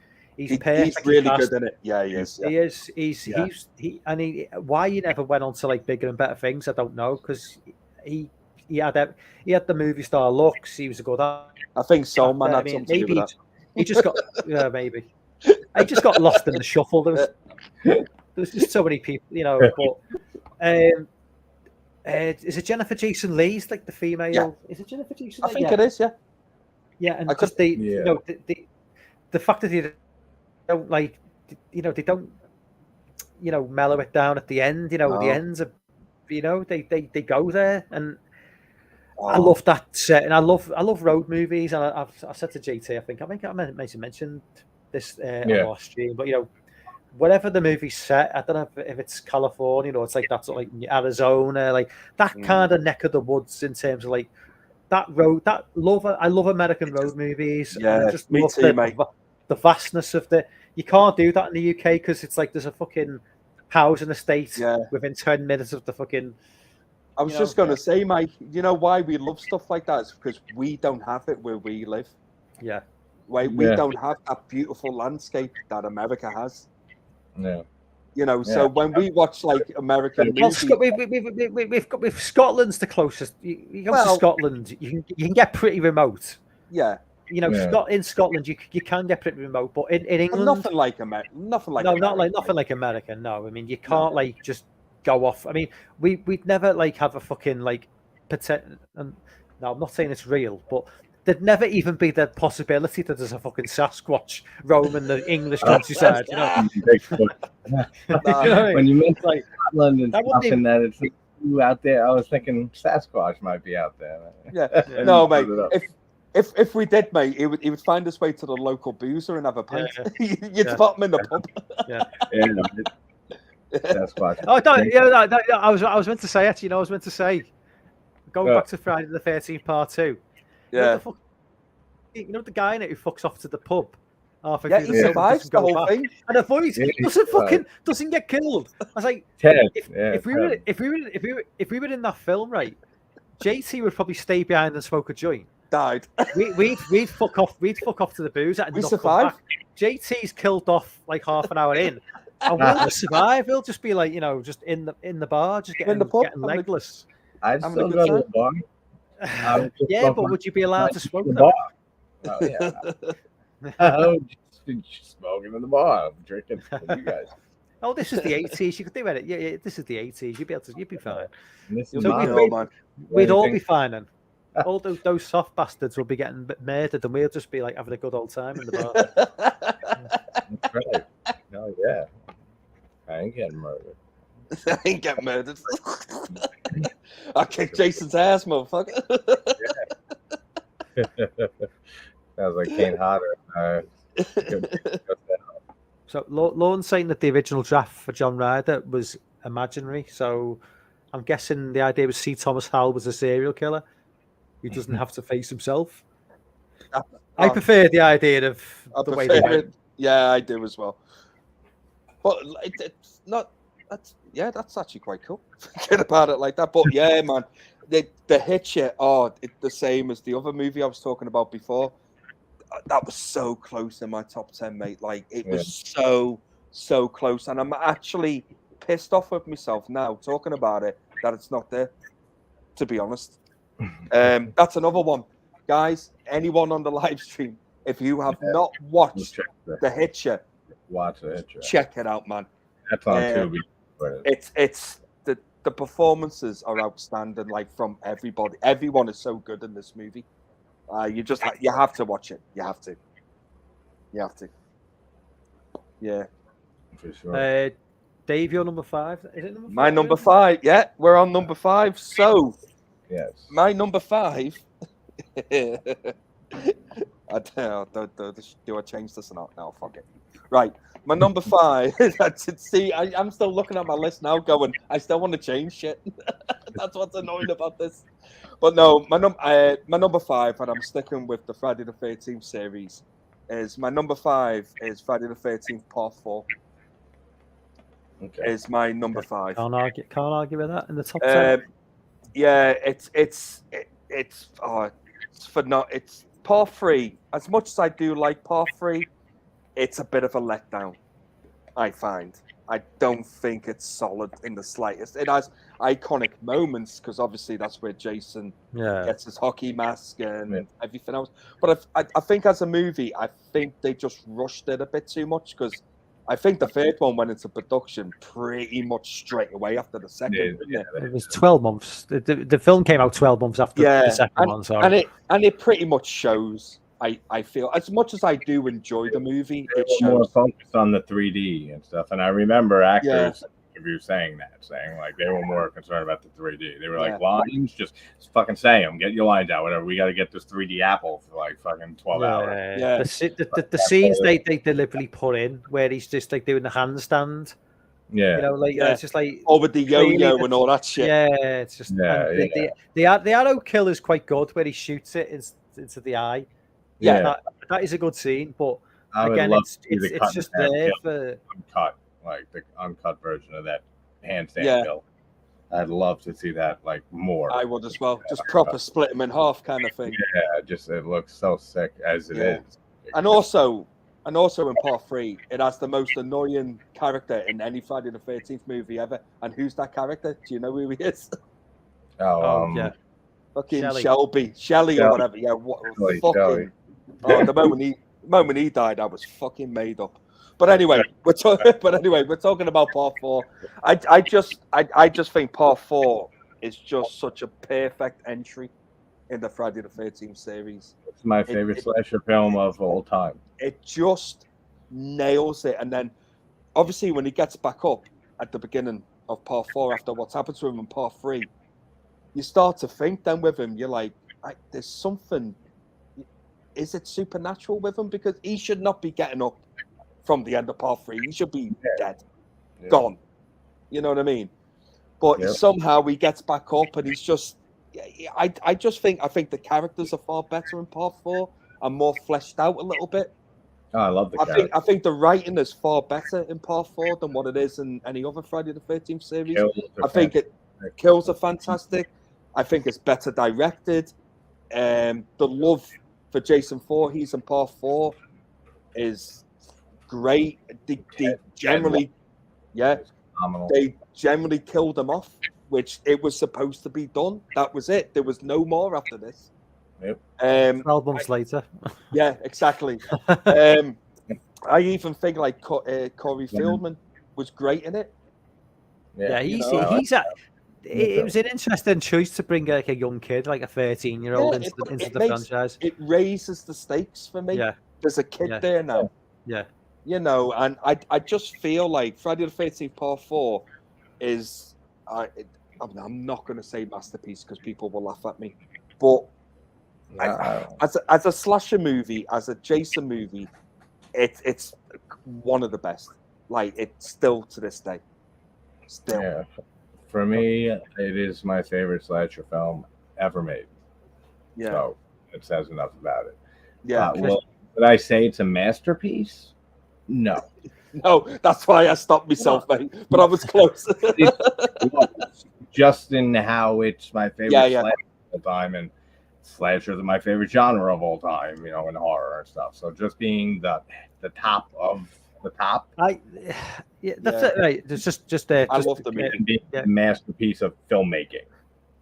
Speaker 1: perfect.
Speaker 2: He's really good in it. Yeah, he is.
Speaker 1: Yeah. Why he never went on to like bigger and better things, I don't know, because he had the movie star looks. He was a good actor.
Speaker 2: I think Soul Man had something to do with that.
Speaker 1: He just got maybe. I just got lost in the shuffle. There's just so many people, but is it Jennifer Jason Leigh? Is like the female?
Speaker 2: Yeah.
Speaker 1: Is it Jennifer Jason
Speaker 2: Leigh? I think it is, yeah.
Speaker 1: Yeah, and just the fact that they don't like, they don't, mellow it down at the end. The ends of, they go there, and I love that set, and I love road movies, and I've said to JT, I think I mentioned this on our stream, but whatever the movie's set, I don't know if it's California or it's like that's like Arizona, like that kind of neck of the woods in terms of like that road. I love American road movies.
Speaker 2: Yeah,
Speaker 1: I just
Speaker 2: me
Speaker 1: love
Speaker 2: too, mate.
Speaker 1: the vastness of you can't do that in the UK because it's like there's a fucking housing estate within 10 minutes of the fucking.
Speaker 2: I was just gonna say, Mike, you know why we love stuff like that? It's because we don't have it where we live.
Speaker 1: Yeah.
Speaker 2: We don't have that beautiful landscape that America has.
Speaker 3: Yeah.
Speaker 2: So when we watch like American movies,
Speaker 1: we've got Scotland's the closest. You go to Scotland, you can get pretty remote.
Speaker 2: Yeah.
Speaker 1: In Scotland, you can get pretty remote, but in England,
Speaker 2: nothing like America. Nothing like
Speaker 1: nothing like America. No, I mean you can't like just go off. I mean we'd never like have a fucking like pretend. And no, I'm not saying it's real, but there'd never even be the possibility that there's a fucking Sasquatch roaming the English countryside.
Speaker 3: When you mentioned like Scotland and stuff and that it's you out there, I was thinking Sasquatch might be out there.
Speaker 2: Yeah. No, mate. If we did, mate, he would find his way to the local boozer and have a pint. You'd spot him in the pub.
Speaker 3: Sasquatch.
Speaker 1: I was meant to say it. I was meant to say, going back to Friday the 13th Part 2.
Speaker 2: Yeah.
Speaker 1: The guy in it who fucks off to the pub.
Speaker 2: He survives the whole thing,
Speaker 1: and avoids doesn't get killed. I was like, if we were in that film, right? JT would probably stay behind and smoke a joint.
Speaker 2: Died.
Speaker 1: We'd fuck off. We'd fuck off to the boozer and
Speaker 2: we
Speaker 1: not
Speaker 2: survive.
Speaker 1: Come back. JT's killed off like half an hour in, and we'll just survive. We'll just be like just in the bar, just getting legless.
Speaker 3: I'd still go to the bar.
Speaker 1: But would you be allowed to smoke
Speaker 3: the
Speaker 1: them?
Speaker 3: bar? Oh yeah. I would just smoking in the bar, drinking with you guys.
Speaker 1: Oh, this is the 80s. You could do it. Yeah, this is the 80s. You'd be fine. We'd all be fine then. All those soft bastards will be getting murdered, and we'll just be like having a good old time in the bar.
Speaker 3: That's right. Oh yeah. I ain't getting murdered.
Speaker 2: I ain't getting murdered. I kicked Jason's ass, motherfucker.
Speaker 3: Sounds like Kane Hodder.
Speaker 1: So Lorne's saying that the original draft for John Ryder was imaginary. So I'm guessing the idea was C. Thomas Howell was a serial killer who doesn't have to face himself. I prefer the idea of the way they went.
Speaker 2: Yeah, I do as well. But it's not. That's actually quite cool. Forget about it like that. But yeah, man, the Hitcher. The same as the other movie I was talking about before. That was so close in my top 10, mate. Like it was so close, and I'm actually pissed off with myself now talking about it that it's not there. To be honest, that's another one, guys. Anyone on the live stream, if you have not watched the Hitcher,
Speaker 3: watch the Hitcher.
Speaker 2: Check it out, man.
Speaker 3: That's on Tubi.
Speaker 2: It's the performances are outstanding. Like from everybody, everyone is so good in this movie. You have to watch it. You have to. Yeah.
Speaker 3: For sure.
Speaker 1: Dave, your number 5. Is it number 5?
Speaker 2: My number 5. Yeah, we're on number 5. So,
Speaker 3: yes.
Speaker 2: My number 5. Do I change this or not? No, fuck it. Right. My number 5. See, I'm still looking at my list now going, I still want to change shit. That's what's annoying about this. But no, my number 5, and I'm sticking with the Friday the 13th series, is my number 5 is Friday the 13th Part 4. Okay. Is my number 5.
Speaker 1: Can't argue with that in the top 10.
Speaker 2: Yeah, it's Part 3. As much as I do like Part 3, it's a bit of a letdown, I find. I don't think it's solid in the slightest. It has iconic moments because obviously that's where Jason gets his hockey mask and everything else. But I think as a movie, I think they just rushed it a bit too much because I think the third one went into production pretty much straight away after the second.
Speaker 1: Yeah. It was 12 months. The film came out 12 months after the second one. Sorry.
Speaker 2: And it pretty much shows. I feel as much as I do enjoy the movie, it shows
Speaker 3: more focused on the 3D and stuff. And I remember actors interviews saying like they were more concerned about the 3D. They were
Speaker 2: Yeah.
Speaker 3: like, lines, just fucking say them, get your lines out, whatever. We got to get this 3D Apple for like fucking 12 hours.
Speaker 2: Yeah.
Speaker 1: The scenes they deliberately put in where he's just like doing the handstand.
Speaker 3: Yeah,
Speaker 1: You know, like
Speaker 2: Yeah.
Speaker 1: it's just like
Speaker 2: Over the
Speaker 1: clearly
Speaker 2: yo-yo
Speaker 1: the-
Speaker 2: and all that shit.
Speaker 1: Yeah, it's just the arrow kill is quite good where he shoots it into the eye.
Speaker 3: Yeah.
Speaker 1: That is a good scene, but
Speaker 3: I would
Speaker 1: again,
Speaker 3: love
Speaker 1: it's
Speaker 3: to see the cut
Speaker 1: just
Speaker 3: in half
Speaker 1: there
Speaker 3: kill,
Speaker 1: for
Speaker 3: uncut, like the uncut version of that handstand
Speaker 2: Yeah.
Speaker 3: kill. I'd love to see that like more.
Speaker 2: I would as well. Just proper split them in half kind of thing.
Speaker 3: Yeah, just it looks so sick as it
Speaker 2: Yeah.
Speaker 3: is.
Speaker 2: And also in part 3, it has the most annoying character in any Friday the 13th movie ever. And who's that character? Do you know who he is?
Speaker 1: yeah.
Speaker 2: Fucking
Speaker 1: Shelly.
Speaker 2: Shelly or whatever. Yeah, what
Speaker 3: Shelly.
Speaker 2: Oh, the moment he died, I was fucking made up. But anyway, we're talking about part 4. I just think part 4 is just such a perfect entry in the Friday the 13th series.
Speaker 3: It's my favorite slasher film of all time.
Speaker 2: It just nails it. And then obviously when he gets back up at the beginning of part 4 after what's happened to him in part 3, you start to think then with him, you're like there's something. Is it supernatural with him? Because he should not be getting up from the end of part 3. He should be dead, gone. You know what I mean? But somehow he gets back up, and he's just. I think the characters are far better in part 4 and more fleshed out a little bit.
Speaker 3: Oh, I love the characters.
Speaker 2: I think the writing is far better in part 4 than what it is in any other Friday the 13th series. I think kills are fantastic. I think it's better directed. The love for Jason Voorhees in part 4 is great. They generally killed him off, which it was supposed to be done. That was it. There was no more after this.
Speaker 3: Yep.
Speaker 1: 12 months later.
Speaker 2: Yeah, exactly. I even think like Corey Feldman was great in it.
Speaker 1: Yeah, it was an interesting choice to bring like a young kid, like a 13-year-old, into the franchise.
Speaker 2: It raises the stakes for me. Yeah. There's a kid there now.
Speaker 1: Yeah.
Speaker 2: You know, and I just feel like Friday the 13th Part 4 is, I'm not going to say masterpiece because people will laugh at me, but as a slasher movie, as a Jason movie, it's one of the best. Like, it's still to this day. Still.
Speaker 3: Yeah. For me, it is my favorite slasher film ever made.
Speaker 2: Yeah.
Speaker 3: So it says enough about it.
Speaker 2: Yeah.
Speaker 3: Well, would I say it's a masterpiece? No.
Speaker 2: No, that's why I stopped myself, mate. But I was close.
Speaker 3: Just in how it's my favorite slasher of all time, and slashers are my favorite genre of all time, you know, in horror and stuff. So just being the top of the top.
Speaker 1: That's it, right? It's just
Speaker 2: I love the movie.
Speaker 3: Being a masterpiece of filmmaking.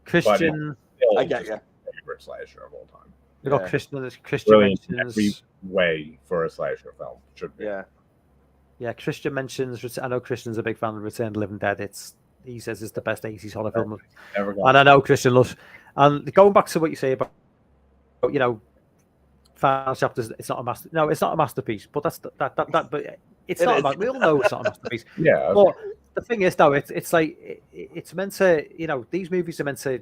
Speaker 1: Christian,
Speaker 2: I get you.
Speaker 3: Favorite slasher of all time.
Speaker 1: We got Christian
Speaker 3: Brilliant
Speaker 1: mentions
Speaker 3: every way for a slasher film should be.
Speaker 1: Yeah. Christian mentions. I know Christian's a big fan of Return of the Living Dead. He says it's the best 80s horror film, and I know Christian loves. And going back to what you say about final chapters, it's not a master. No, it's not a masterpiece. But but it's not. We all know it's not a masterpiece.
Speaker 3: Yeah.
Speaker 1: But the thing is, though, it's like it's meant to. These movies are meant to.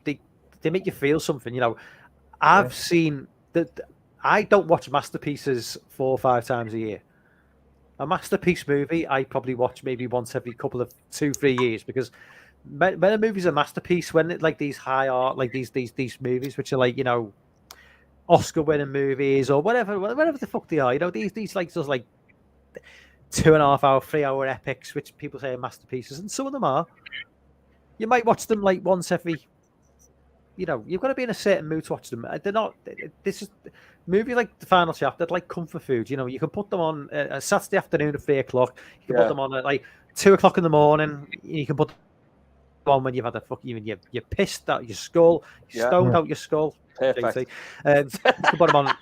Speaker 1: They make you feel something. I've seen that. I don't watch masterpieces 4 or 5 times a year. A masterpiece movie, I probably watch maybe once every couple of 2-3 years, because when a movie's a masterpiece, when it like these high art, like these movies which are like Oscar-winning movies or whatever the fuck they are, these like just like 2.5 hour, 3 hour epics, which people say are masterpieces, and some of them are. You might watch them like once every. You've got to be in a certain mood to watch them. They're not. This is movie like The Final Chapter, like comfort food. You can put them on a Saturday afternoon at 3 o'clock. You can put them on at like 2 o'clock in the morning. You can put them on when you've had you're pissed out your skull, stoned out your skull.
Speaker 2: Perfect.
Speaker 1: You can put them on.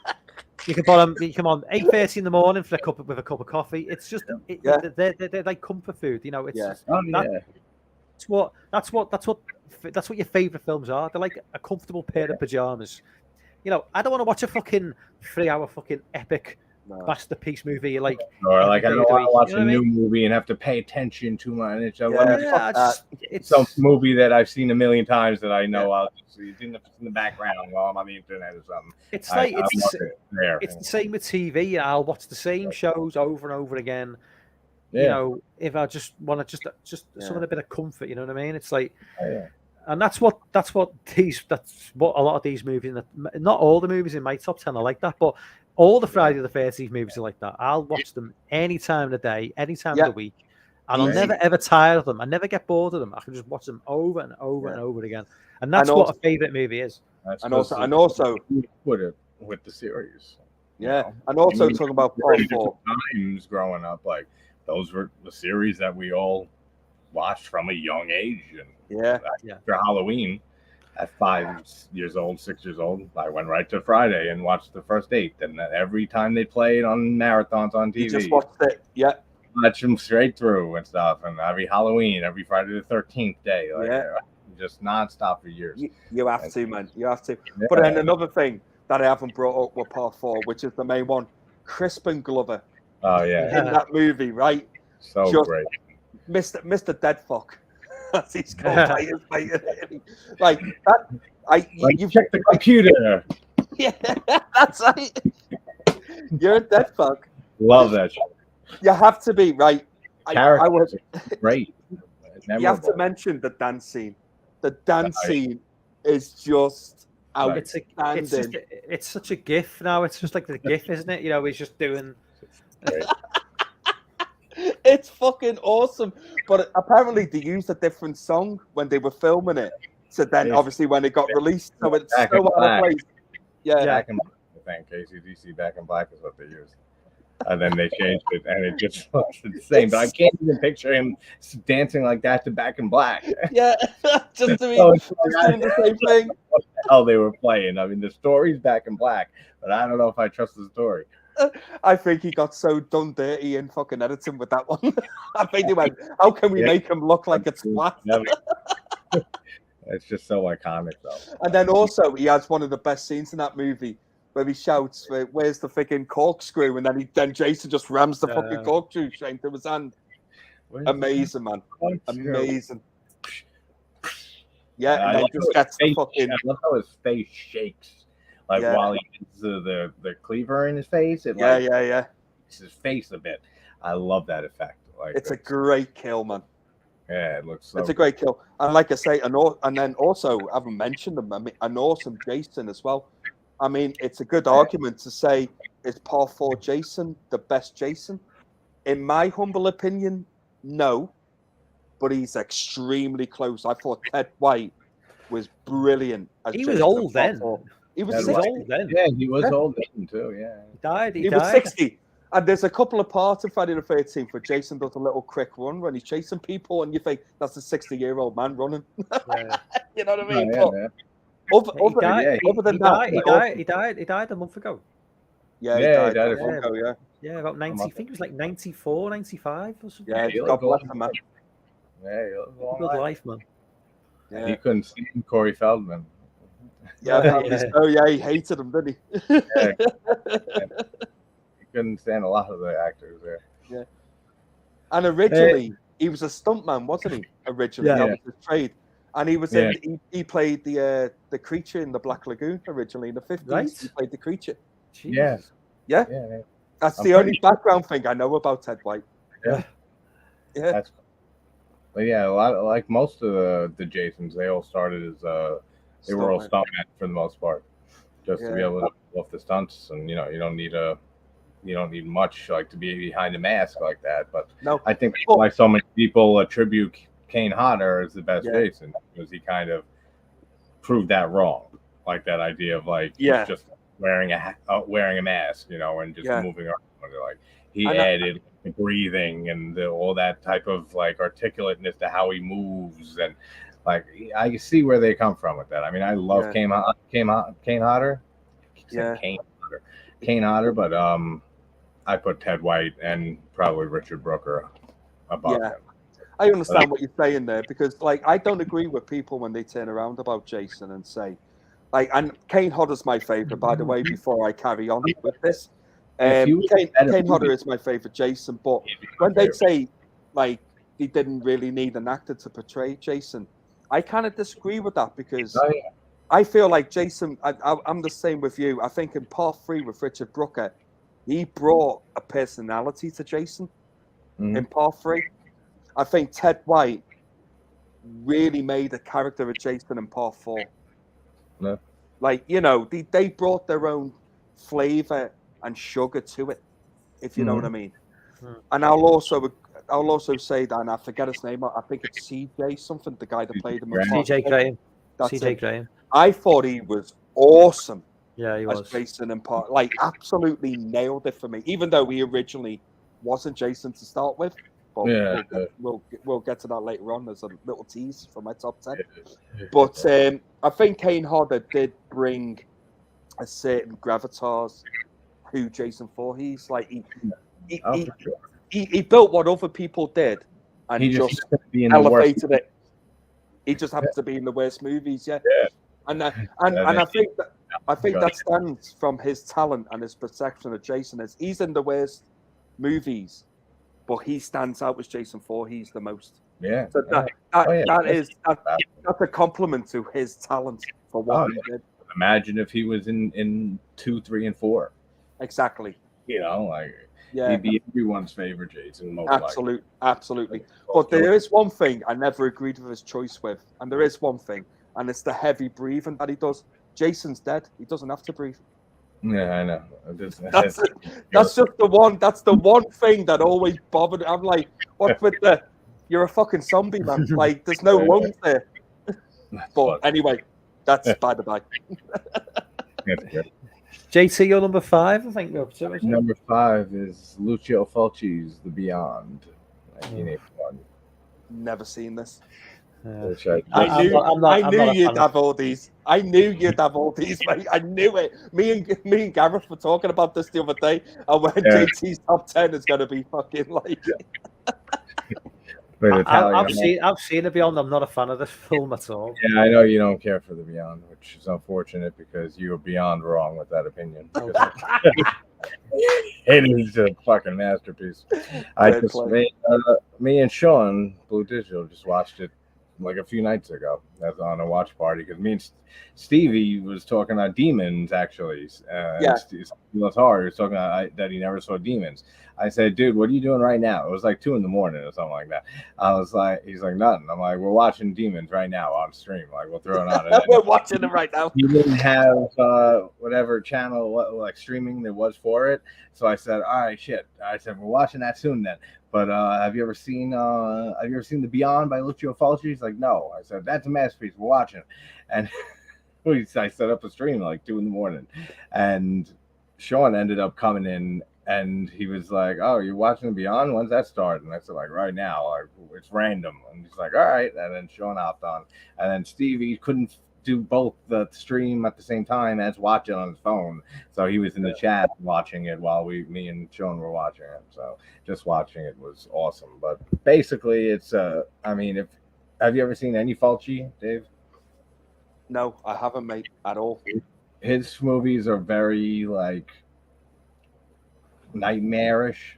Speaker 1: You can come on 8:30 in the morning with a cup of coffee. It's just they're like comfort food. It's that's what your favorite films are. They're like a comfortable pair of pajamas. I don't want to watch a fucking 3 hour fucking epic masterpiece movie. Like,
Speaker 3: or like I
Speaker 1: every day
Speaker 3: don't
Speaker 1: of the
Speaker 3: want to
Speaker 1: week,
Speaker 3: watch
Speaker 1: you know
Speaker 3: a
Speaker 1: what I
Speaker 3: new
Speaker 1: mean?
Speaker 3: movie and have to pay attention to my. And it's,
Speaker 1: It's
Speaker 3: some movie that I've seen a million times that I know I'll just see it's in the background while I'm on the internet or something.
Speaker 1: It's like
Speaker 3: there.
Speaker 1: it's the same with TV. I'll watch the same shows over and over again.
Speaker 3: Yeah.
Speaker 1: You know, if I just want to just something a bit of comfort, you know what I mean? It's like, and that's what a lot of these movies. Not all the movies in my top 10 are like that, but all the Friday the 13th movies are like that. I'll watch them any time of the day, any time of the week, and I'll never ever tire of them. I never get bored of them. I can just watch them over and over and over again, and that's what a favorite movie is.
Speaker 2: And also
Speaker 3: with the series.
Speaker 2: And also talking about Part 4
Speaker 3: times growing up, like those were the series that we all watched from a young age. And after Halloween, at 5 years old, 6 years old, I went right to Friday and watched the first 8. And every time they played on marathons on TV,
Speaker 2: you just watched it.
Speaker 3: Watch them straight through and stuff. And every Halloween, every Friday the 13th day, just nonstop for years.
Speaker 2: You have to, man. You have to. But then another thing that I haven't brought up with Part 4, which is the main one, Crispin Glover.
Speaker 3: Oh yeah,
Speaker 2: in that movie, right?
Speaker 3: So great,
Speaker 2: Mr. Deadfuck, as he's called. Like that.
Speaker 3: You check the computer.
Speaker 2: Yeah, that's right. You're a Deadfuck.
Speaker 3: Love that shit.
Speaker 2: You have to be right. I was
Speaker 3: great.
Speaker 2: You have to mention the dance scene. The dance scene is just outstanding.
Speaker 1: It's such a GIF now. It's just like the GIF, isn't it? You know, he's just doing.
Speaker 2: It's fucking awesome. But apparently they used a different song when they were filming it. So then obviously when it got released, so it's so out of place.
Speaker 3: Back in Black, I think KCDC Back in Black is what they used. And then they changed it, and it just looks the same. But I can't even picture him dancing like that to Back in Black.
Speaker 2: Yeah, just doing the same thing.
Speaker 3: What the hell they were playing? I mean, the story's Back in Black, but I don't know if I trust the story.
Speaker 2: I think he got so done dirty in fucking editing with that one. I think he went, how can we make him look like a twat?
Speaker 3: It's just so iconic, though.
Speaker 2: And then also, he has one of the best scenes in that movie where he shouts, "Where's the freaking corkscrew?" And then Jason just rams the fucking corkscrew straight to his hand. Amazing, man. Amazing. Yeah, and then just gets the fucking.
Speaker 3: I love how his face shakes, like while he gets the cleaver in his face. It makes his face a bit. I love that effect. Like
Speaker 2: it's a great kill, man.
Speaker 3: Yeah, it looks.
Speaker 2: It's a great kill, and like I say, and then also I haven't mentioned them. I mean, an awesome Jason as well. I mean, it's a good argument to say, is Part 4 Jason the best Jason? In my humble opinion, no. But he's extremely close. I thought Ted White was brilliant.
Speaker 1: He was old then.
Speaker 2: He was old then.
Speaker 3: Yeah, he was old then too. Yeah,
Speaker 1: he died.
Speaker 2: Was 60. And there's a couple of parts of Friday the 13th where Jason does a little quick run when he's chasing people, and you think that's a 60-year-old man running. You know what I mean?
Speaker 1: He died a month ago.
Speaker 2: Yeah, he died a month ago,
Speaker 1: yeah, about 90. I think it was like 94, 95 or something.
Speaker 2: Yeah, God bless him, man.
Speaker 3: Yeah, he lived a long
Speaker 1: life, man.
Speaker 3: Yeah. He couldn't stand Corey Feldman.
Speaker 2: Yeah, he hated him, didn't he?
Speaker 3: He couldn't stand a lot of the actors there.
Speaker 2: Yeah. And originally, he was a stuntman, wasn't he? Originally, that was his trade. And he was he played the creature in the Black Lagoon originally in the 50s. Right. He played the creature.
Speaker 1: Jesus.
Speaker 2: Yeah. That's the only background thing I know about Ted White.
Speaker 3: Yeah. That's cool. But yeah, a lot like most of the Jasons, they all started as they were all stuntmen for the most part, just to be able to pull off the stunts. And you don't need much like to be behind a mask like that. But I think why so many people attribute Kane Hodder as the best Jason, because he kind of proved that wrong. Like that idea of like just wearing a mask, and just moving around. Like he added the breathing and all that type of like articulateness to how he moves, and like I see where they come from with that. I mean, I love Kane Hodder. Kane Hodder, but I put Ted White and probably Richard Brooker above him.
Speaker 2: I understand what you're saying there, because like I don't agree with people when they turn around about Jason and say, like, and Kane Hodder's my favorite, by the way. Before I carry on with this, Kane Hodder is my favorite Jason, but when they say like they didn't really need an actor to portray Jason, I kind of disagree with that because I feel like Jason. I'm the same with you. I think in Part 3 with Richard Brooker, he brought a personality to Jason. In Part 3, I think Ted White really made a character of Jason in Part 4.
Speaker 3: No.
Speaker 2: Like, you know, they brought their own flavor and sugar to it, if you know what I mean. And I'll also say that, and I forget his name. I think it's CJ something, the guy that played him.
Speaker 1: CJ Graham.
Speaker 2: That's
Speaker 1: CJ
Speaker 2: it.
Speaker 1: Graham.
Speaker 2: I thought he was awesome.
Speaker 1: Yeah, he was.
Speaker 2: As Jason in Part, like, absolutely nailed it for me. Even though he originally wasn't Jason to start with. But we'll get to that later on. There's a little tease for my top 10. But I think Kane Hodder did bring a certain gravitas to Jason Voorhees. Like he built what other people did, and he just elevated it. He just happens to be in the worst movies, And I think that stands from his talent and his perception of Jason. As he's in the worst movies, but he stands out as Jason Voorhees the most.
Speaker 3: Yeah.
Speaker 2: So that's a compliment to his talent for what he did.
Speaker 3: Imagine if he was in 2, 3, and 4.
Speaker 2: Exactly.
Speaker 3: You know, like he'd be everyone's favorite Jason.
Speaker 2: Absolutely. But there is one thing I never agreed with his choice with, and there is one thing, and it's the heavy breathing that he does. Jason's dead. He doesn't have to breathe.
Speaker 3: Yeah, I know.
Speaker 2: That's just the one. That's the one thing that always bothered. I'm like, what with the? You're a fucking zombie, man. Like, there's no lungs there. But anyway, that's by the by.
Speaker 1: JT, you're number 5, I think.
Speaker 3: Number 5 is Lucio Fulci's The Beyond, 1981.
Speaker 2: Never seen this.
Speaker 1: I
Speaker 2: knew you'd have all these. I knew you'd have all these, mate. I knew it. Me and Gareth were talking about this the other day, and when JT's top 10 is going to be fucking like.
Speaker 1: I've seen The Beyond. I'm not a fan of this film at all.
Speaker 3: Yeah, I know you don't care for The Beyond, which is unfortunate because you were beyond wrong with that opinion. It is a fucking masterpiece. Me and Sean, Blue Digital, just watched it like a few nights ago. That's on a watch party because me and Stevie was talking about Demons actually. Steve Horror was talking about that he never saw Demons. I said, dude, what are you doing right now? It was like 2 a.m. or something like that. I was like, he's like, nothing. I'm like, we're watching Demons right now on stream. Like, we'll throw it on.
Speaker 2: We're watching it right now.
Speaker 3: He didn't have whatever channel like streaming there was for it. So I said, all right, shit. I said, we're watching that soon then. But have you ever seen The Beyond by Lucio Fulci? He's like, no. I said, that's a masterpiece. We're watching. And I set up a stream at like 2 a.m. And Sean ended up coming in and he was like, oh, you're watching The Beyond? When's that start? And I said, like, right now. Like, it's random. And he's like, all right. And then Sean hopped on. And then Stevie couldn't do both the stream at the same time as watch it on his phone. So he was in the chat watching it while me and Sean were watching it. So just watching it was awesome. But basically, it's have you ever seen any Fulci, Dave?
Speaker 2: No, I haven't, mate, at all.
Speaker 3: His movies are very like nightmarish.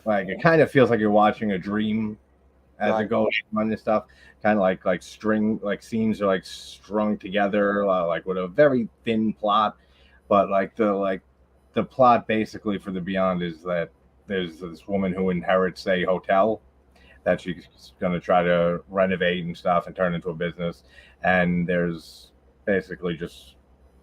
Speaker 3: Like it kind of feels like you're watching a dream as it goes on and stuff. Kind of like string, like scenes are like strung together, like with a very thin plot. But like the plot basically for The Beyond is that there's this woman who inherits a hotel that she's going to try to renovate and stuff and turn into a business. And there's basically just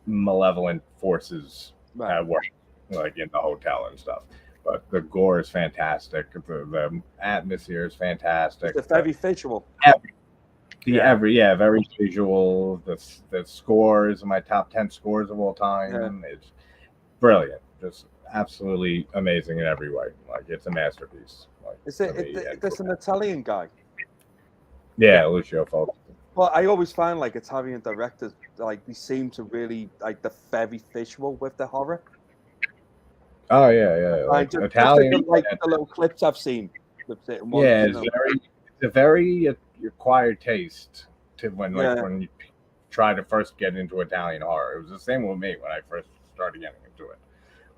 Speaker 3: malevolent forces at work, like in the hotel and stuff. But the gore is fantastic. The atmosphere is fantastic.
Speaker 2: It's very visual.
Speaker 3: Very visual. The score is my top 10 scores of all time. Yeah. It's brilliant. Just absolutely amazing in every way. Like it's a masterpiece. Like,
Speaker 2: is this an Italian guy?
Speaker 3: Yeah, Lucio Fulci.
Speaker 2: Well, I always find like Italian directors, like they seem to really like the very visual with the horror.
Speaker 3: Oh yeah.
Speaker 2: Like Italian, like the little clips I've seen.
Speaker 3: It's a very acquired taste to when you try to first get into Italian horror. It was the same with me when I first started getting into it.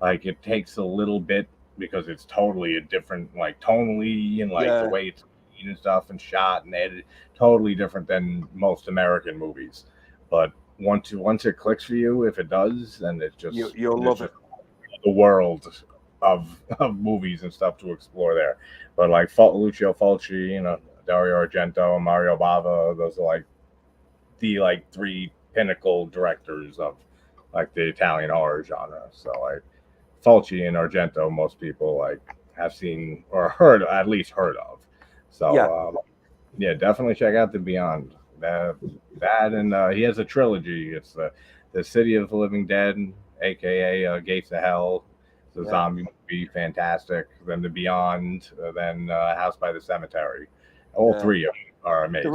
Speaker 3: Like it takes a little bit because it's totally a different, like tonally and like the way it's seen and stuff and shot and edited, totally different than most American movies. But once it clicks for you, if it does, then it's just
Speaker 2: you'll love it.
Speaker 3: The world of movies and stuff to explore there. But like Lucio Fulci, you know, Dario Argento, Mario Bava, those are like the like three pinnacle directors of like the Italian horror genre. So like Fulci and Argento, most people like have seen or heard, at least heard of. So yeah, definitely check out The Beyond. That and he has a trilogy. It's the City of the Living Dead, aka Gates of Hell. It's a zombie movie, fantastic. Then The Beyond, then House by the Cemetery. All three of them are amazing.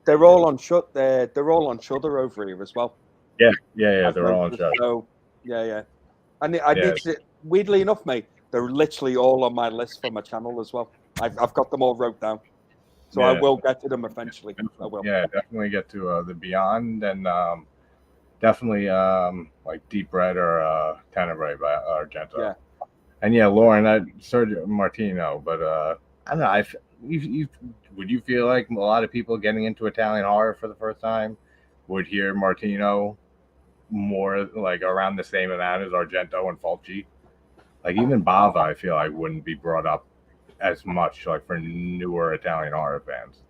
Speaker 2: They're all on They're all on Shudder over here as well.
Speaker 3: Yeah. They're all on Shudder.
Speaker 2: So yeah. And I need to, weirdly enough, mate, they're literally all on my list for my channel as well. I've got them all wrote down. So I will get to them eventually. I will.
Speaker 3: Yeah, definitely get to The Beyond and definitely like Deep Red or Tenebrae by Argento.
Speaker 2: Yeah.
Speaker 3: And yeah, Lauren, Sergio Martino, but I don't know. Would you feel like a lot of people getting into Italian horror for the first time would hear Martino more like around the same amount as Argento and Fulci? Like even Bava, I feel like wouldn't be brought up as much like for newer Italian horror fans.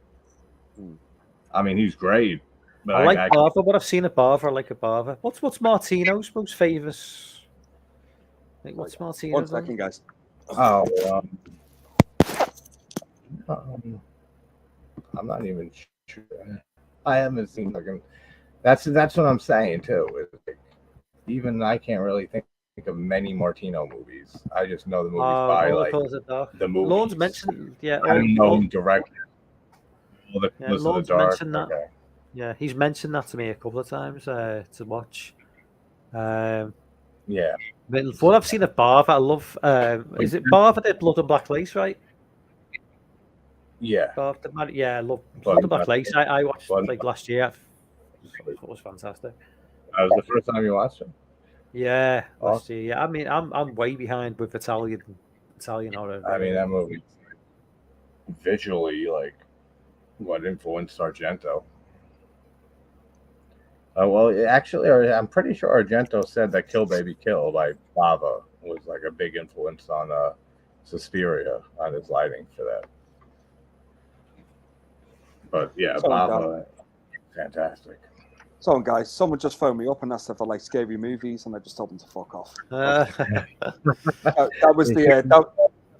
Speaker 3: I mean, he's great. But
Speaker 1: I like Bava. What I've seen of Bava, I like a Bava. What's Martino's most famous? Like, what's Martino's?
Speaker 2: 1 second, guys.
Speaker 3: I'm not even sure. I haven't seen like that's what I'm saying too. Like, even I can't really think of many Martino movies. I just know the movies by like the movies.
Speaker 1: Lorne's mentioned,
Speaker 3: I don't know him directly.
Speaker 1: Lorne's mentioned that. Okay. Yeah, he's mentioned that to me a couple of times to watch.
Speaker 3: Yeah.
Speaker 1: But what I've seen of Bava, I love. Is it Bava did Blood and Black Lace, right?
Speaker 3: Yeah.
Speaker 1: I love Blood and Black Lace. I watched like last year. I thought it was fantastic.
Speaker 3: That was the first time you watched it?
Speaker 1: Yeah, last year. Yeah, I mean, I'm way behind with Italian horror.
Speaker 3: I mean, that movie visually, like, what influenced Argento? Well, actually, I'm pretty sure Argento said that Kill Baby Kill by Bava was like a big influence on Suspiria, on his lighting for that. But yeah, Bava, fantastic.
Speaker 2: So, guys, someone just phoned me up and asked if I like scary movies, and I just told them to fuck off. That was the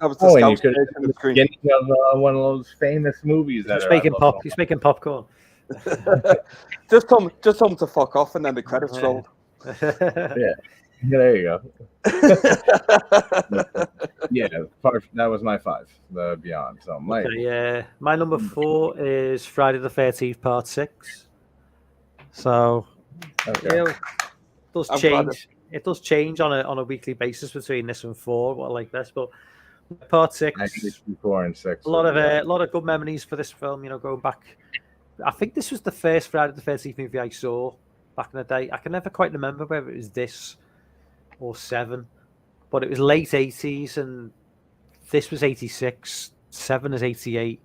Speaker 2: scout stage on the screen.
Speaker 3: Of one of those famous movies that
Speaker 1: he's making popcorn.
Speaker 2: just tell them to fuck off, and then the credits rolled.
Speaker 3: Yeah, there you go. Yeah, that was my 5, The Beyond. So
Speaker 1: my number 4 is Friday the 13th Part 6. So it does change. It does change on a weekly basis between this and 4, like this, but Part 6,
Speaker 3: 4 and 6.
Speaker 1: A lot of good memories for this film. You know, going back, I think this was the first Friday the 13th movie I saw back in the day. I can never quite remember whether it was this or 7, but it was late 80s, and this was 86. 7 is 88.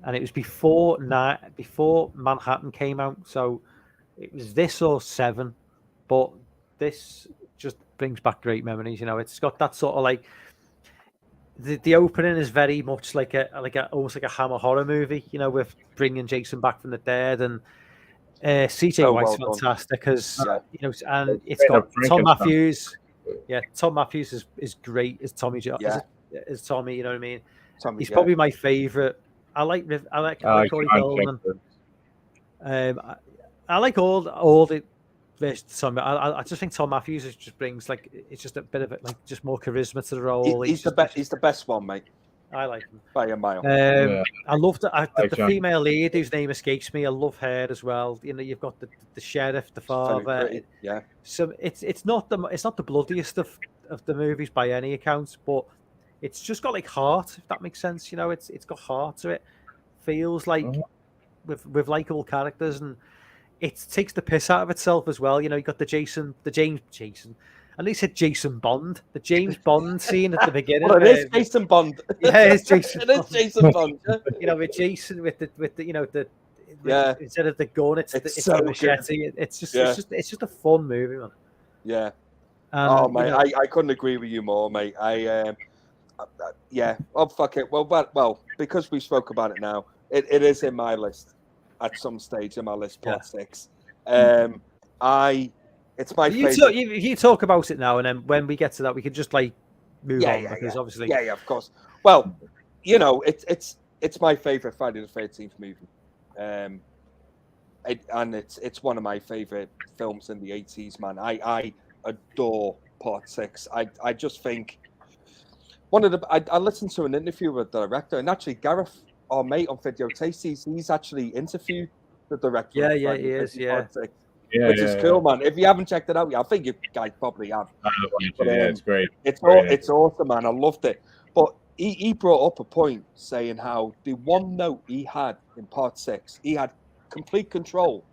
Speaker 1: And it was before Manhattan came out, so it was this or 7. But this just brings back great memories. You know, it's got that sort of like the opening is very much like almost like a Hammer horror movie. You know, with bringing Jason back from the dead, and CJ White's fantastic because you know, and it's got Tom Matthews. Yeah, Tom Matthews is great as Tommy. As Tommy, you know what I mean. He's probably my favorite. I like Corey Feldman. I like all the versions. I just think Tom Matthews just brings it's just a bit of it, like just more charisma to the role.
Speaker 2: He's the best one, mate.
Speaker 1: I like him
Speaker 2: by a mile.
Speaker 1: I love the female lead whose name escapes me. I love her as well. You know, you've got the sheriff, the father.
Speaker 2: Yeah.
Speaker 1: So it's not the bloodiest of the movies by any account, but it's just got like heart, if that makes sense. You know, it's got heart to it. Feels like with likable characters, and it takes the piss out of itself as well. You know, you got the James And they said Jason Bond, the James Bond scene at the beginning.
Speaker 2: Well, it is Jason Bond.
Speaker 1: Yeah, it's Jason.
Speaker 2: It is Jason Bond. Yeah.
Speaker 1: You know, with Jason with the
Speaker 2: Yeah.
Speaker 1: instead of the gun, it's
Speaker 2: so
Speaker 1: the
Speaker 2: good.
Speaker 1: machete. It's just
Speaker 2: Yeah.
Speaker 1: it's just a fun movie, man.
Speaker 2: Yeah.
Speaker 1: And,
Speaker 2: Mate,
Speaker 1: you know,
Speaker 2: I couldn't agree with you more, mate. Yeah. Oh, fuck it. Well, because we spoke about it now, it is in my list at some stage in my list, part 6. It's my favorite.
Speaker 1: You talk about it now, and then when we get to that, we can just like move on because obviously,
Speaker 2: yeah, of course. Well, you know, it's my favorite Friday the 13th movie, and it's one of my favorite films in the 80s, man. I adore part 6. I just think I listened to an interview with the director, and actually Gareth, our mate on Video Tasties, he's actually interviewed the director.
Speaker 1: Yeah, he is. Yeah.
Speaker 2: Which is cool, man. If you haven't checked it out yet, I think you guys probably have.
Speaker 3: But, it's great.
Speaker 2: It's awesome, man. I loved it. But he brought up a point saying how the one note he had in part 6, he had complete control.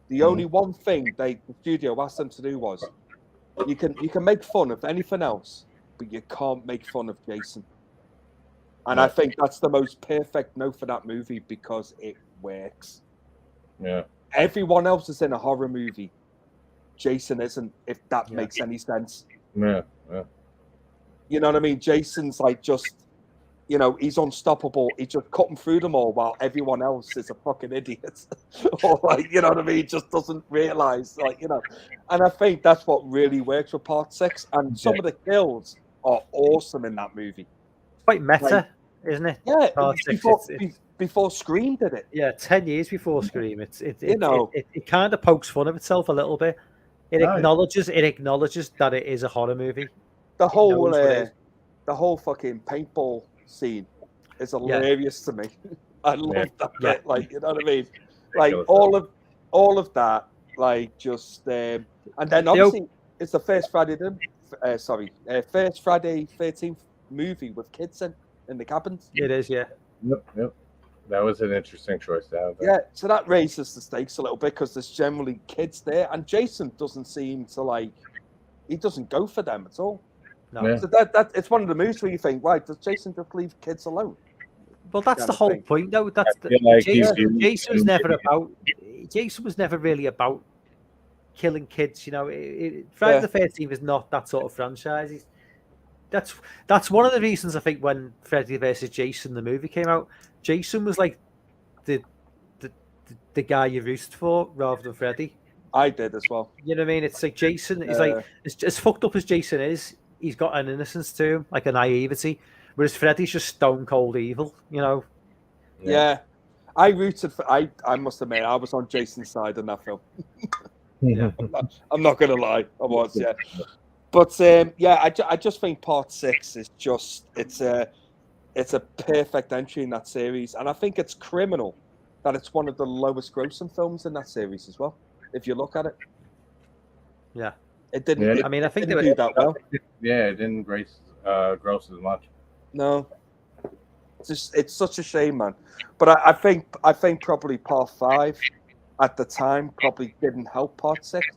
Speaker 2: The only one thing the studio asked him to do was, you can make fun of anything else, but you can't make fun of Jason. And I think that's the most perfect note for that movie because it works.
Speaker 3: Yeah.
Speaker 2: Everyone else is in a horror movie. Jason isn't, if that makes any sense.
Speaker 3: Yeah.
Speaker 2: You know what I mean? Jason's like just, you know, he's unstoppable. He's just cutting through them all while everyone else is a fucking idiot. Or like, you know what I mean? Just doesn't realize, like, you know. And I think that's what really works with part 6. And some of the kills are awesome in that movie.
Speaker 1: Quite meta, isn't it?
Speaker 2: Yeah,
Speaker 1: Part 6,
Speaker 2: before Scream did it.
Speaker 1: Yeah, 10 years before Scream. It kind of pokes fun of itself a little bit. It acknowledges that it is a horror movie.
Speaker 2: The whole fucking paintball scene is hilarious to me. I love that bit. Like, you know what I mean? Like all of that, like just and then obviously it's the first Friday 13th movie with kids in the cabins.
Speaker 1: It is, yeah.
Speaker 3: Yep. That was an interesting choice to have.
Speaker 2: Yeah, so that raises the stakes a little bit because there's generally kids there, and Jason doesn't seem to he doesn't go for them at all.
Speaker 1: No.
Speaker 3: Yeah.
Speaker 2: So that it's one of the moves where you think, right, does Jason just leave kids alone?
Speaker 1: Well, that's the whole point, though. Jason was never really about killing kids. You know, Friday the 13th is not that sort of franchise. That's one of the reasons I think when Freddy versus Jason the movie came out, Jason was like the guy you rooted for rather than Freddy.
Speaker 2: I did as well.
Speaker 1: You know what I mean? It's like Jason is like as fucked up as Jason is, he's got an innocence to him, like a naivety, whereas Freddy's just stone cold evil. You know?
Speaker 2: Yeah. I rooted for. I must admit, I was on Jason's side in that film. I'm not gonna lie, I was. Yeah. But I just think part 6 is just it's a perfect entry in that series, and I think it's criminal that it's one of the lowest grossing films in that series as well. If you look at it, it didn't.
Speaker 1: I mean, I think
Speaker 2: they do that well.
Speaker 3: Yeah, it didn't gross as much.
Speaker 2: No, it's such a shame, man. But I think probably part 5 at the time probably didn't help part 6.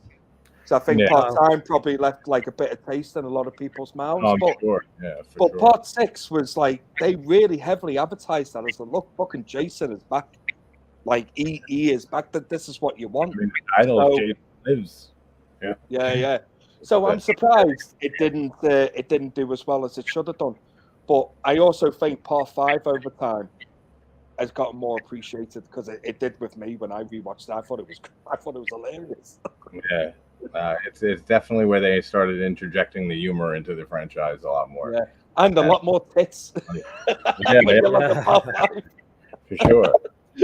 Speaker 2: So I think part time probably left like a bit of taste in a lot of people's mouths. But part 6 was like they really heavily advertised that as look, fucking Jason is back. Like he is back. That this is what you want.
Speaker 3: I know Jason lives.
Speaker 2: Yeah. So I'm surprised it didn't do as well as it should have done. But I also think part 5 over time has gotten more appreciated because it did with me when I rewatched it. I thought it was hilarious.
Speaker 3: Yeah. It's definitely where they started interjecting the humor into the franchise a lot more.
Speaker 2: Yeah, and a lot more tits.
Speaker 3: For sure.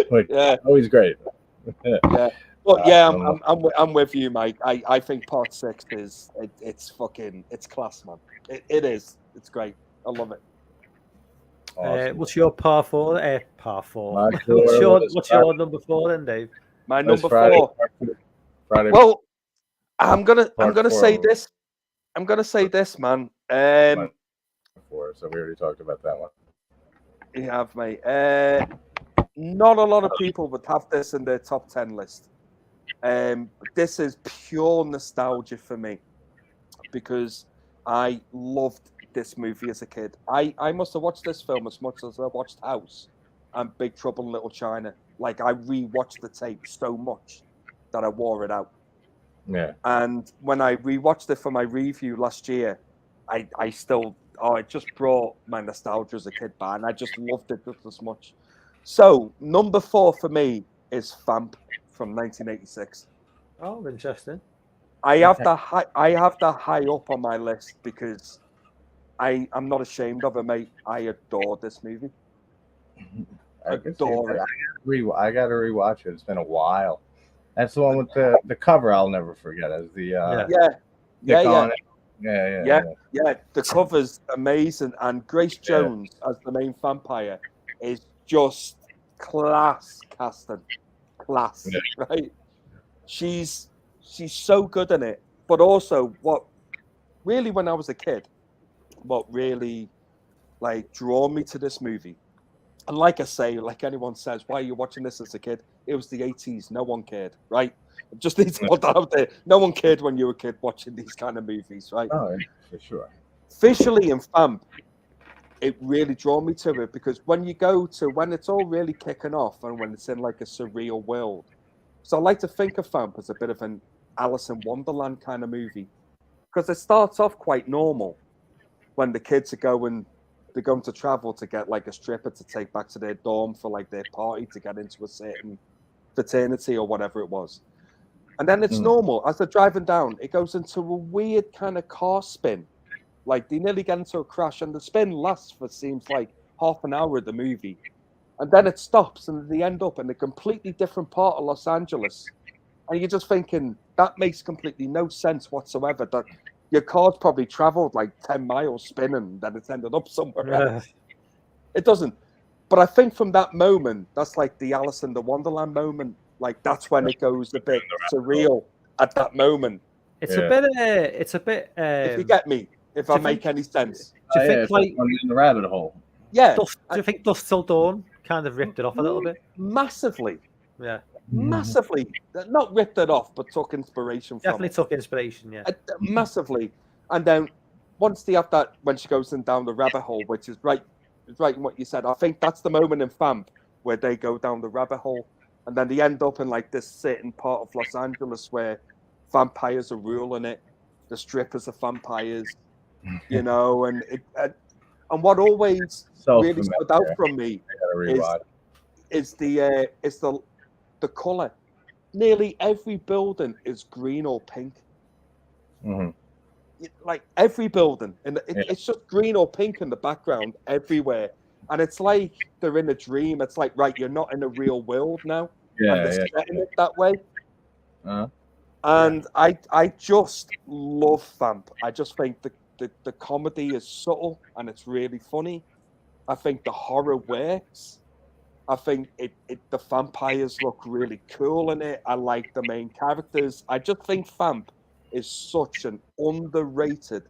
Speaker 3: But always great.
Speaker 2: Yeah. But I'm with you, Mike. I think part 6 is it's class, man. It is. It's great. I love it.
Speaker 3: Awesome.
Speaker 1: What's your par 4? Par 4. What's your number 4 then, Dave?
Speaker 2: My number 4.
Speaker 3: Friday.
Speaker 2: Well, I'm gonna say this. I'm gonna say this, man.
Speaker 3: Before, so we already talked about that one.
Speaker 2: You have, mate. Not a lot of people would have this in their top 10 list. This is pure nostalgia for me. because I loved this movie as a kid. I must have watched this film as much as I watched House and Big Trouble in Little China. Like, I rewatched the tape so much that I wore it out.
Speaker 3: Yeah.
Speaker 2: And when I rewatched it for my review last year, I still, it just brought my nostalgia as a kid back, and I just loved it just as much. So, number 4 for me is Vamp from 1986.
Speaker 1: Oh, interesting.
Speaker 2: I have that high up on my list because I'm not ashamed of it, mate. I adore this movie.
Speaker 3: I can see
Speaker 2: Adore
Speaker 3: that.
Speaker 2: it.
Speaker 3: I gotta rewatch it. It's been a while. That's the one with the cover I'll never forget as the
Speaker 2: Yeah.
Speaker 3: on it. Yeah.
Speaker 2: The cover's amazing, and Grace Jones as the main vampire is just class casting. Class, right? She's so good in it. But also, what really, when I was a kid, what really like drew me to this movie, and like I say, like anyone says, why are you watching this as a kid? It was the 80s. No one cared, right? Just need to put that out there. No one cared when you were a kid watching these kind of movies, right?
Speaker 3: Oh, for sure.
Speaker 2: Visually and Vamp, it really drew me to it because when it's all really kicking off and when it's in like a surreal world. So I like to think of Vamp as a bit of an Alice in Wonderland kind of movie because it starts off quite normal when the kids are going to travel to get like a stripper to take back to their dorm for like their party to get into a certain fraternity or whatever it was. And then it's normal. As they're driving down, it goes into a weird kind of car spin. Like they nearly get into a crash and the spin lasts for seems like half an hour of the movie. And then it stops and they end up in a completely different part of Los Angeles. And you're just thinking, that makes completely no sense whatsoever. That your car's probably traveled like 10 miles spinning, then it's ended up somewhere else. It doesn't. But I think from that moment, that's like the Alice in the Wonderland moment. Like that's when it goes a bit surreal at that moment.
Speaker 1: It's a bit.
Speaker 2: If you get me, if I make any sense.
Speaker 1: Do you think like
Speaker 3: in the rabbit hole?
Speaker 2: Yeah.
Speaker 1: Do you think Dusk Till Dawn kind of ripped it off a little bit?
Speaker 2: Massively.
Speaker 1: Yeah.
Speaker 2: Massively. Not ripped it off, but took inspiration from
Speaker 1: Definitely took inspiration, yeah.
Speaker 2: Massively. And then once they have that, when she goes in down the rabbit hole, which is right in what you said, I think that's the moment in Vamp where they go down the rabbit hole. And then they end up in like this certain part of Los Angeles where vampires are ruling it. The strippers are vampires, you know, and what always really stood out from me is the color. Nearly every building is green or pink.
Speaker 3: Mm-hmm.
Speaker 2: Like every building, and it's just green or pink in the background everywhere. And it's like they're in a dream. It's like, right, you're not in a real world now.
Speaker 3: Yeah,
Speaker 2: and they're setting it that way.
Speaker 3: Uh-huh.
Speaker 2: And I just love Vamp. I just think the comedy is subtle and it's really funny. I think the horror works. I think the vampires look really cool in it. I like the main characters. I just think Vamp is such an underrated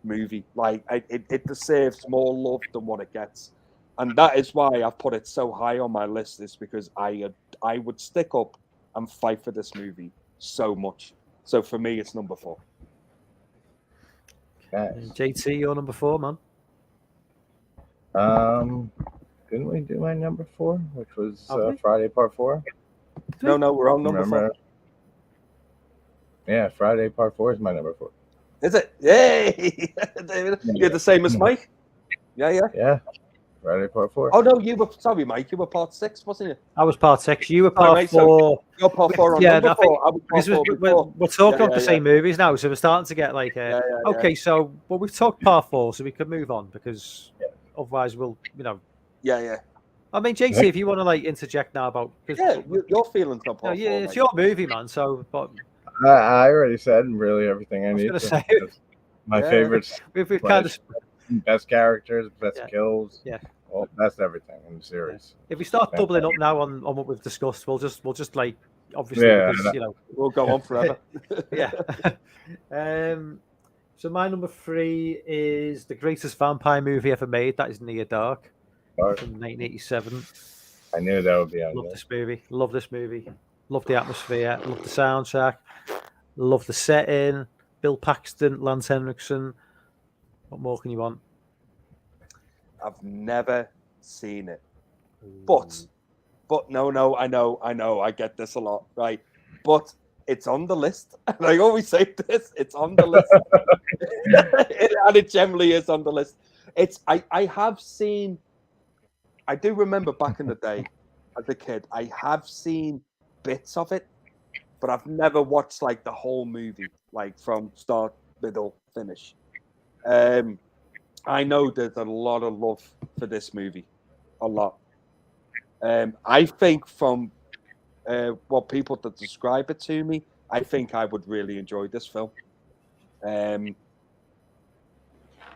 Speaker 2: movie. Like it deserves more love than what it gets, and that is why I've put it so high on my list. Is because I would stick up and fight for this movie so much. So for me, it's number 4.
Speaker 3: Okay.
Speaker 1: JT, you're number 4, man.
Speaker 3: Didn't we do my number 4, which was Friday Part 4?
Speaker 2: No, we're on number 4.
Speaker 3: Yeah, Friday Part 4 is my number 4.
Speaker 2: Is it? Yay! David, you're the same as Mike. Yeah.
Speaker 3: Friday Part 4.
Speaker 2: Oh no, you were sorry, Mike. You were Part 6, wasn't you?
Speaker 1: I was Part 6. You were Part 4.
Speaker 2: So you're Part 4 on number 4. I was Part 4 before.
Speaker 1: We're talking about the same movies now, so we're starting to get like okay. So, well, we've talked Part 4, so we can move on because otherwise we'll,
Speaker 2: Yeah.
Speaker 1: I mean, JC, if you want to like interject now about
Speaker 2: your feelings on Part 4.
Speaker 1: Yeah, it's your movie, man. So, but
Speaker 3: I already said really everything I need to say. My favorites.
Speaker 1: We've kind of
Speaker 3: best characters, best kills.
Speaker 1: Yeah.
Speaker 3: Well, that's everything in the series.
Speaker 1: If we start doubling up now on what we've discussed, we'll just like obviously because,
Speaker 2: we'll go on forever.
Speaker 1: Yeah. So my number 3 is the greatest vampire movie ever made. That is Near Dark from 1987.
Speaker 3: I knew that would be on.
Speaker 1: Love this movie. Love the atmosphere. Love the soundtrack. Love the setting. Bill Paxton, Lance Henriksen. What more can you want?
Speaker 2: I've never seen it, but no, I know, I get this a lot, right? But it's on the list, and I always say this: it's on the list, and it generally is on the list. I have seen. I do remember back in the day, as a kid, I have seen bits of it, but I've never watched like the whole movie, like from start, middle, finish. I know there's a lot of love for this movie, a lot. I think from what people that describe it to me, I think I would really enjoy this film.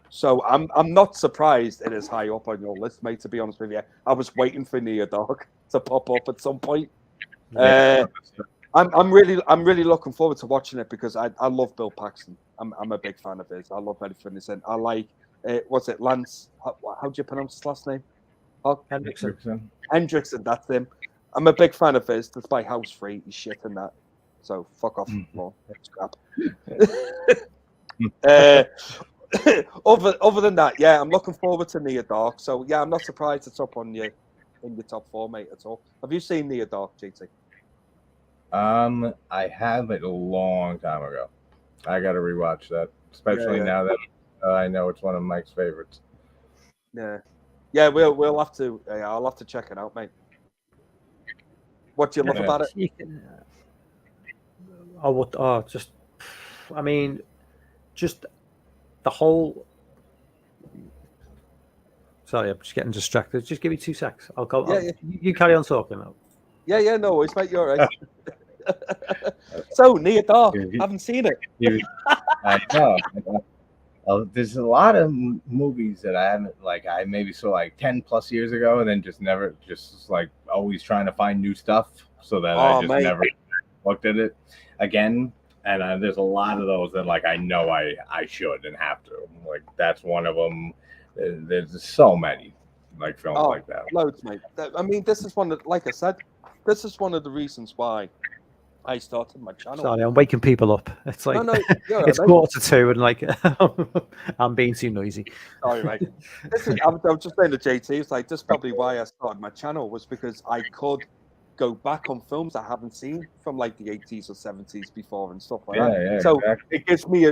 Speaker 2: So I'm not surprised it is high up on your list, mate. To be honest with you, I was waiting for Near Dark to pop up at some point. I'm really looking forward to watching it because I love Bill Paxton. I'm a big fan of his. I love everything he's in. I like what's it, Lance? How do you pronounce his last name?
Speaker 1: Henriksen.
Speaker 2: Hendrickson, that's him. I'm a big fan of his, despite House Free, he's shit in that. So fuck off, more crap. Other than that, yeah, I'm looking forward to Near Dark. So yeah, I'm not surprised it's up on your top 4, mate, at all. Have you seen Near Dark, GT?
Speaker 3: I have it a long time ago. I got to rewatch that, especially now that I know it's one of Mike's favorites.
Speaker 2: Yeah, we'll have to. I'll have to check it out, mate. What do you love about it?
Speaker 1: Just the whole. Sorry, I'm just getting distracted. Just give me 2 secs. I'll go.
Speaker 2: Yeah.
Speaker 1: You carry on talking now.
Speaker 2: Yeah, no worries, mate. You're right. So, Near Dark, haven't seen it.
Speaker 3: I know. There's a lot of movies that I haven't, like, I maybe saw like 10 plus years ago and then just like always trying to find new stuff so that I just never looked at it again. And there's a lot of those that, like, I know I should and have to. Like, that's one of them. There's so many, like, films like that.
Speaker 2: Loads, mate. I mean, this is one that, like I said, this is one of the reasons why I started my channel.
Speaker 1: Sorry, I'm waking people up. It's like it's 1:45 and like I'm being too noisy.
Speaker 2: Sorry, mate. I was just saying to JT, it's like this is probably why I started my channel, was because I could go back on films I haven't seen from like the 80s or 70s before and stuff like that.
Speaker 3: Yeah,
Speaker 2: so
Speaker 3: exactly.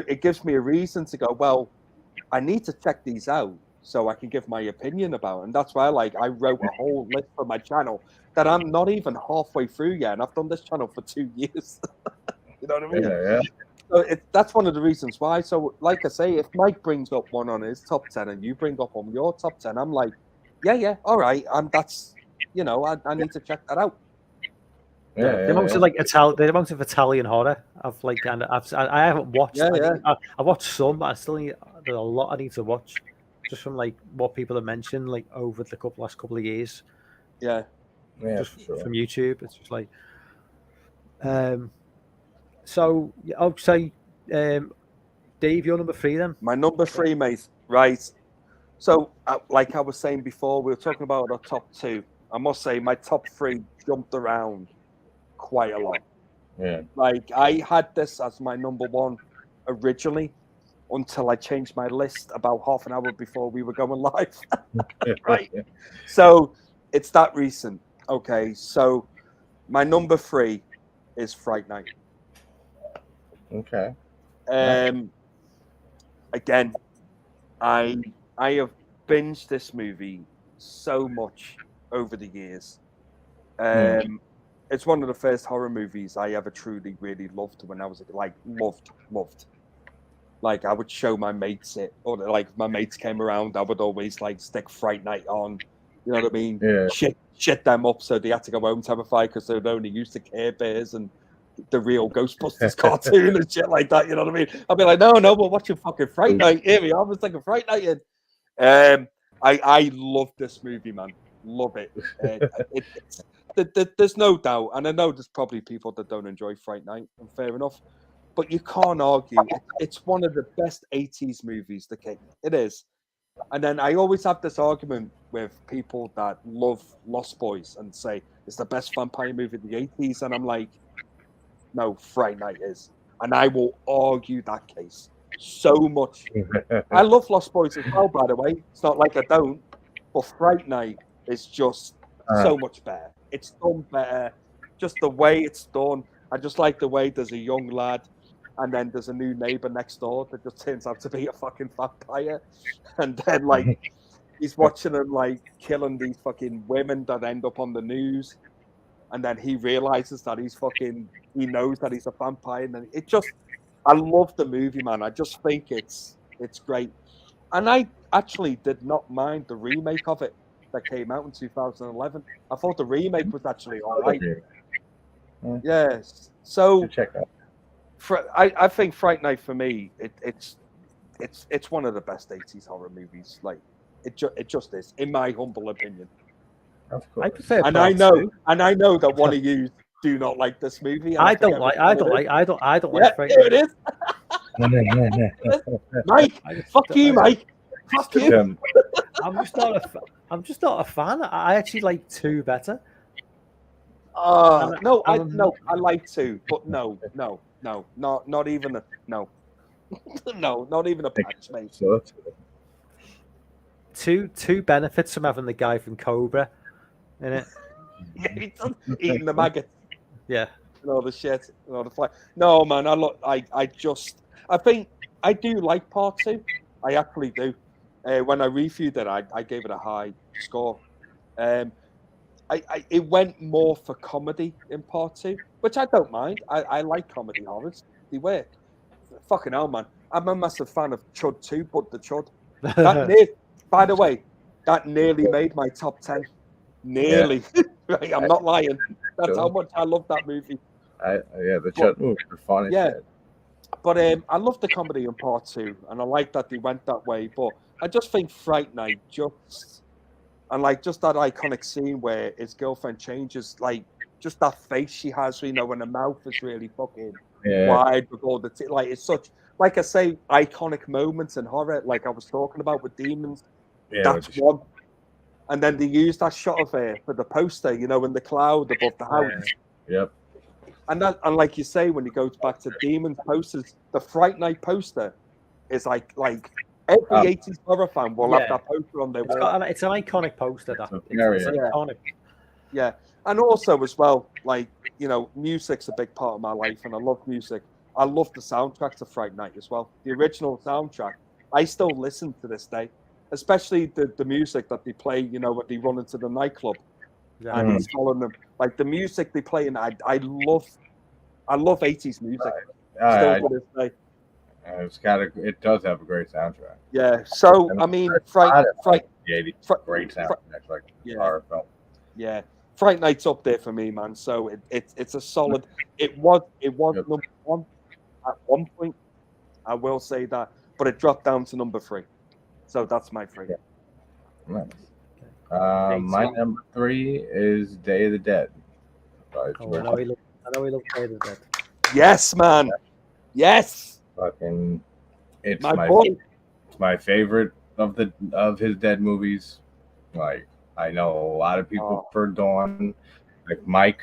Speaker 2: it gives me a reason to go, well, I need to check these out so I can give my opinion about it. And that's why I wrote a whole list for my channel that I'm not even halfway through yet, and I've done this channel for 2 years. You know what I mean?
Speaker 3: Yeah.
Speaker 2: So that's one of the reasons why. So, like I say, if Mike brings up one on his top 10 and you bring up on your top 10, I'm like, yeah, all right, and that's, I need to check that out.
Speaker 1: The amount of the amount of Italian horror I haven't watched. I watched some, but I still need. There's a lot I need to watch, just from like what people have mentioned like over the last couple of years.
Speaker 2: Yeah,
Speaker 1: just from YouTube. It's just like, so I'll say, Dave, you're number 3 then.
Speaker 2: My number 3, mate. Right. So, like I was saying before, we were talking about our top 2. I must say, my top 3 jumped around quite a lot.
Speaker 3: Yeah.
Speaker 2: Like, I had this as my number 1 originally until I changed my list about half an hour before we were going live. Right. So it's that recent. Okay. So my number 3 is Fright Night.
Speaker 3: Okay.
Speaker 2: Again, I have binged this movie so much over the years. It's one of the first horror movies I ever truly, really loved when I was loved. Like, I would show my mates it, or like my mates came around, I would always like stick Fright Night on. You know what I mean?
Speaker 3: Yeah.
Speaker 2: Shit them up so they had to go home terrified because they were only used to Care Bears and the real Ghostbusters cartoon and shit like that. You know what I mean? I'd be like, no, we're watching fucking Fright Night. Here we are. It's like a Fright Night in. I love this movie, man. Love it. There's no doubt, and I know there's probably people that don't enjoy Fright Night, and fair enough, but you can't argue. It's one of the best 80s movies that came. It is. And then I always have this argument with people that love Lost Boys and say it's the best vampire movie of the 80s, and I'm like, no, Fright Night is. and I will argue that case so much. I love Lost Boys as well, by the way. It's not like I don't, but Fright Night is just so much better. It's done better. Just the way it's done. I just like the way there's a young lad, and then there's a new neighbor next door that just turns out to be a fucking vampire, and then like he's watching him like killing these fucking women that end up on the news, and then he realizes that he knows that he's a vampire, and then it just, I love the movie, man. I just think it's great, and I actually did not mind the remake of it that came out in 2011. I thought the remake was actually all right. Yes, so
Speaker 3: Check that.
Speaker 2: I think Fright Night for me, it's one of the best 80s horror movies. Like it just is, in my humble opinion.
Speaker 3: Of course.
Speaker 1: I prefer
Speaker 2: And
Speaker 1: part
Speaker 2: I know,
Speaker 1: two.
Speaker 2: that one of you do not like this movie. and
Speaker 1: I
Speaker 2: forget
Speaker 1: don't like.
Speaker 2: which
Speaker 1: I
Speaker 2: one
Speaker 1: don't
Speaker 2: it
Speaker 1: like.
Speaker 2: is.
Speaker 1: I don't
Speaker 2: Yeah,
Speaker 1: like. Fright
Speaker 2: here
Speaker 1: Night.
Speaker 2: it is, Mike.
Speaker 1: I just-
Speaker 2: Fuck you, Mike. Fuck you.
Speaker 1: I'm just not a. I'm just not a fan. I actually like two better.
Speaker 2: No, I
Speaker 1: I'm-
Speaker 2: like to, but no, not even a no, no, not even a patch, mate.
Speaker 3: So that's
Speaker 1: Two benefits from having the guy from Cobra in it.
Speaker 2: Yeah, he's done eating the maggots
Speaker 1: Yeah.
Speaker 2: and all the shit and all the fly. No, man, I think I do like part two. I actually do. When I reviewed it, I gave it a high score. It went more for comedy in part two, which I don't mind. I like comedy horrors. They work. Fucking hell, man. I'm a massive fan of Chud 2, but the Chud. By the way, that nearly made my top 10. Nearly. Right, I'm not lying. That's how much I love that movie.
Speaker 3: the Chud movies are funny.
Speaker 2: Yeah. But I love the comedy in part two, and I like that they went that way. But I just think Fright Night and like just that iconic scene where his girlfriend changes, like just that face she has, when her mouth is really fucking wide with all the like it's such, like I say, iconic moments in horror, like I was talking about with Demons. That's one. And then they use that shot of her for the poster, in the cloud above the house.
Speaker 3: Yep.
Speaker 2: And like you say, when it goes back to Demons posters, the Fright Night poster is like every 80s horror fan will have that poster on their wall.
Speaker 1: It's an iconic poster.
Speaker 3: It's
Speaker 1: iconic.
Speaker 2: Yeah. And also as well, like, music's a big part of my life, and I love music. I love the soundtrack to Fright Night as well. The original soundtrack, I still listen to this day, especially the music that they play, when they run into the nightclub.
Speaker 1: Yeah.
Speaker 2: And he's following them. Like the music they play, and I love 80s music. Still to this day.
Speaker 3: It does have a great soundtrack.
Speaker 2: Yeah. So I mean, Fright
Speaker 3: The 80s, great soundtrack, like horror film.
Speaker 2: Yeah, Fright Night's up there for me, man. So it's a solid. It was number one at one point. I will say that, but it dropped down to number 3. So that's my 3.
Speaker 3: Nice. My number 3 is Day of the Dead.
Speaker 1: I know he loves Day of the Dead.
Speaker 2: Yes, man. Yes.
Speaker 3: It's
Speaker 2: My
Speaker 3: my favorite of his Dead movies. Like, I know a lot of people prefer Dawn, like Mike.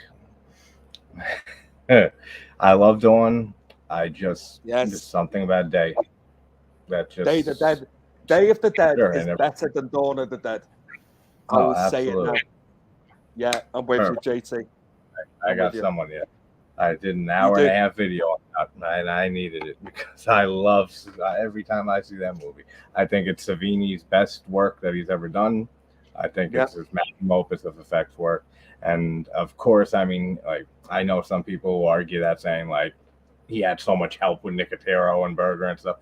Speaker 3: I love Dawn. There's something about Day that just
Speaker 2: Day of the Dead. Day of the Dead
Speaker 3: Sure,
Speaker 2: is better than Dawn of the Dead. I will say it now. Yeah, I'm with you, JT.
Speaker 3: I got someone yet. I did an hour and a half video on that, and I needed it because I love every time I see that movie. I think it's Savini's best work that he's ever done. I think it's his magnum opus of effects work. And of course, I mean, like, I know some people will argue that, saying like he had so much help with Nicotero and Berger and stuff.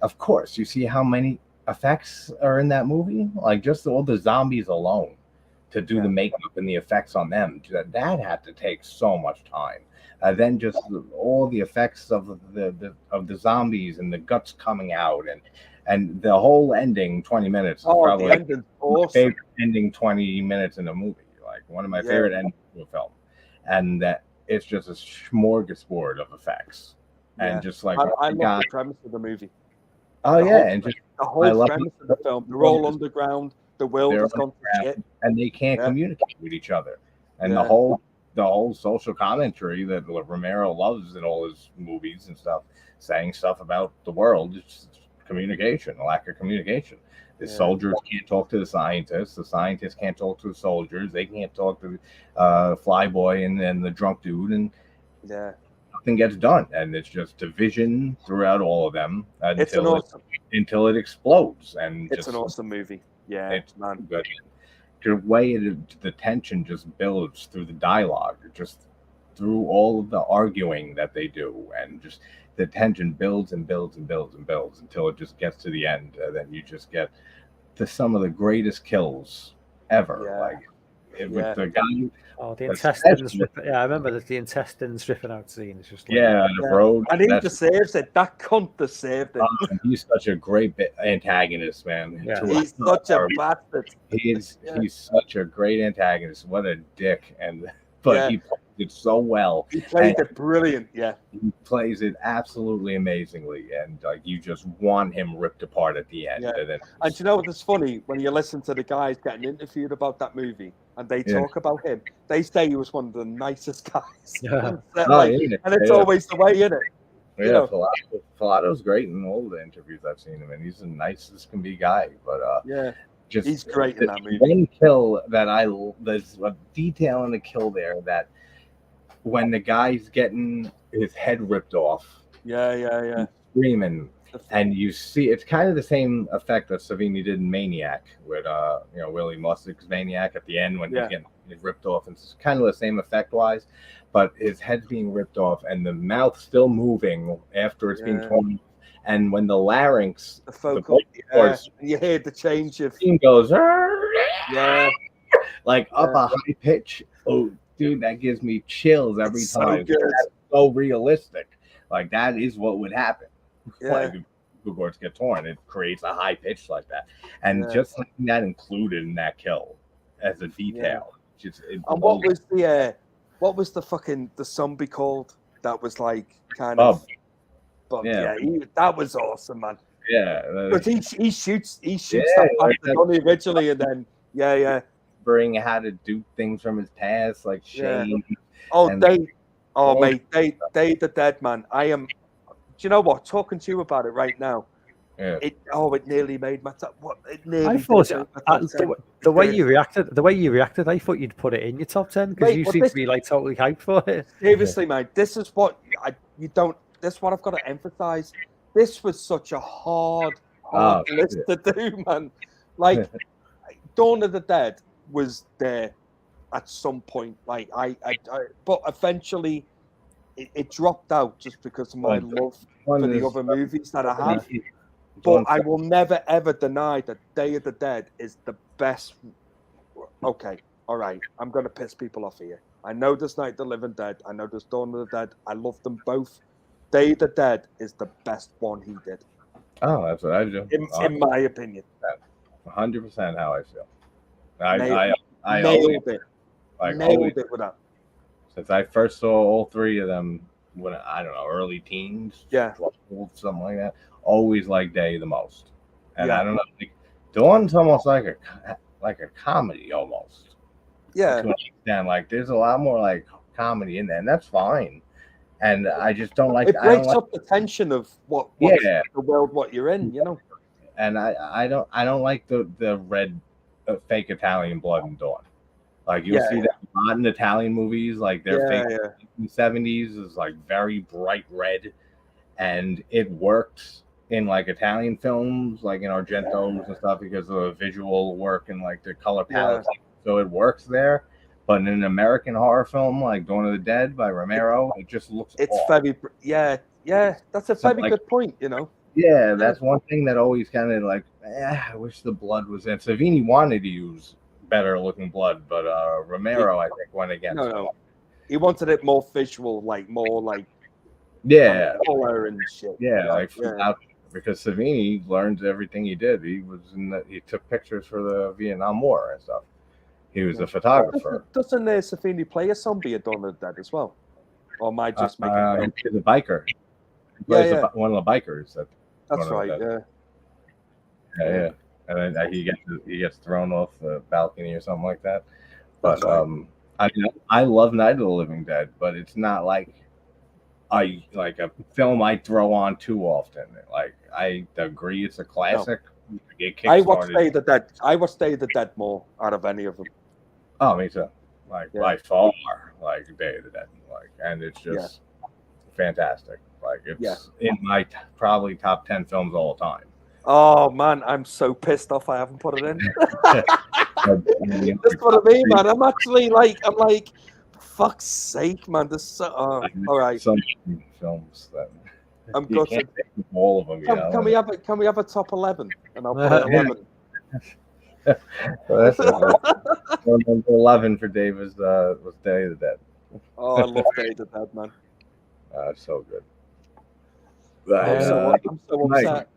Speaker 3: Of course, you see how many effects are in that movie? Like, just all the zombies alone, to do the makeup and the effects on them, that had to take so much time. Then just all the effects of the zombies and the guts coming out, and the whole ending 20 minutes is probably
Speaker 2: the ending's awesome.
Speaker 3: my favorite ending 20 minutes in a movie. Like, one of my favorite endings of a film. And that it's just a smorgasbord of effects. And just like
Speaker 2: I love the premise of the movie.
Speaker 3: And just
Speaker 2: the whole premise of the film. They're all underground. The world has gone to shit.
Speaker 3: And they can't communicate with each other. And the whole the whole social commentary that Romero loves in all his movies and stuff, saying stuff about the world. It's communication, a lack of communication. The soldiers can't talk to the scientists can't talk to the soldiers, they can't talk to Flyboy and then the drunk dude, and nothing gets done, and it's just division throughout all of them until it explodes. And
Speaker 2: it's an awesome movie. Yeah,
Speaker 3: it's not good. The way the tension just builds through the dialogue, just through all of the arguing that they do, and just the tension builds and builds and builds and builds until it just gets to the end, and then you just get to some of the greatest kills ever. With the guy.
Speaker 1: Oh, the intestines! I remember that the intestines ripping out scene. It's just
Speaker 3: the road,
Speaker 2: and he just saves it. That cunt just saved it.
Speaker 3: He's such a great antagonist, man.
Speaker 2: Yeah. He's such a bastard.
Speaker 3: He's such a great antagonist. What a dick! But he plays it so well.
Speaker 2: He played it brilliant. Yeah,
Speaker 3: he plays it absolutely amazingly, and you just want him ripped apart at the end.
Speaker 2: Yeah. And you know what's funny? When you listen to the guys getting interviewed about that movie, and they talk about him, they say he was one of the nicest guys.
Speaker 1: Yeah.
Speaker 2: And it's always the way, isn't it?
Speaker 3: Yeah, Filato's great in all the interviews I've seen him in. He's the nicest can be guy, but
Speaker 2: he's great in that movie.
Speaker 3: One kill that there's a detail in the kill there that when the guy's getting his head ripped off, screaming, and you see it's kind of the same effect that Savini did in Maniac with Willie Mustick's Maniac at the end when he's getting ripped off. It's kind of the same effect wise, but his head's being ripped off and the mouth still moving after it's being torn. And when the larynx,
Speaker 2: the vocal cords, you hear the change of
Speaker 3: goes,
Speaker 2: like
Speaker 3: up a high pitch. Oh, dude, that gives me chills every time. That's so realistic. Like that is what would happen. When vocal cords get torn, it creates a high pitch like that. And just having that included in that kill as a detail.
Speaker 2: And what was the zombie called? That was like kind of. But that was awesome, man.
Speaker 3: Yeah,
Speaker 2: but he shoots that bastard on originally, and then
Speaker 3: bring how to do things from his past, like Shane.
Speaker 2: Mate, Day the Dead, man. I am. Do you know what? Talking to you about it right now.
Speaker 3: Yeah.
Speaker 2: It nearly made my top.
Speaker 1: I thought the way you reacted, I thought you'd put it in your top 10 because you seem to be like totally hyped for it.
Speaker 2: Seriously, man, this is what This is what I've got to emphasize. This was such a hard list to do, man. Like, Dawn of the Dead was there at some point. Like, but eventually it dropped out just because of my love for the other movies that I have. But I will never ever deny that Day of the Dead is the best. Okay, all right. I'm gonna piss people off here. I know there's Night of the Living Dead. I know there's Dawn of the Dead. I love them both. Day of the Dead is the best one he did.
Speaker 3: Oh, that's what I do.
Speaker 2: In my opinion.
Speaker 3: 100% how I feel. I
Speaker 2: nailed it.
Speaker 3: Like
Speaker 2: nailed it with that.
Speaker 3: Since I first saw all three of them when I don't know, early teens, something like that. Always like Day the most, and I don't know. Like, Dawn's almost like a comedy almost.
Speaker 2: Yeah.
Speaker 3: To an extent, like there's a lot more like comedy in there, and that's fine. And I just don't like.
Speaker 2: It breaks up the tension of what the world, what you're in, you know.
Speaker 3: And I don't like the red fake Italian blood in Dawn. Like you'll see that a lot in Italian movies, like their fake in the 70s is like very bright red, and it works in like Italian films, like in Argento's and stuff, because of the visual work and like the color palette. So it works there. But in an American horror film like Dawn of the Dead by Romero, it just looks off.
Speaker 2: Very that's a very good point, you know.
Speaker 3: Yeah, that's one thing that always kind of like, I wish the blood was in. Savini wanted to use better looking blood, but Romero, I think, went against it.
Speaker 2: No. He wanted it more visual, like more like color and shit.
Speaker 3: Because Savini learned everything he did. He took pictures for the Vietnam War and stuff. He was a photographer.
Speaker 2: Doesn't Savini play a zombie at Dawn of the Dead as well? Or am I just making it?
Speaker 3: He's a biker. He plays one of the bikers.
Speaker 2: That's right.
Speaker 3: And then he gets thrown off the balcony or something like that. But I mean, I love Night of the Living Dead, but it's not like a film I throw on too often. Like, I agree, it's a classic.
Speaker 2: I watch Day of the Dead. I watch Day of the Dead more out of any of them.
Speaker 3: Oh, me too. Like, by far, like Day of the Dead. Like, and it's just fantastic. Like, it's in my probably top 10 films all the time.
Speaker 2: Oh man, I'm so pissed off I haven't put it in. That's what I mean, man. I'm like, fuck's sake, man. There's so all right.
Speaker 3: Some films that
Speaker 2: I'm
Speaker 3: you can't take all of them.
Speaker 2: Can we have a top 11? And I'll put 11.
Speaker 3: Well, that's number 11 for Dave was Day of the Dead.
Speaker 2: Oh, I love Day of the Dead, man.
Speaker 3: So good.
Speaker 2: I'm so upset.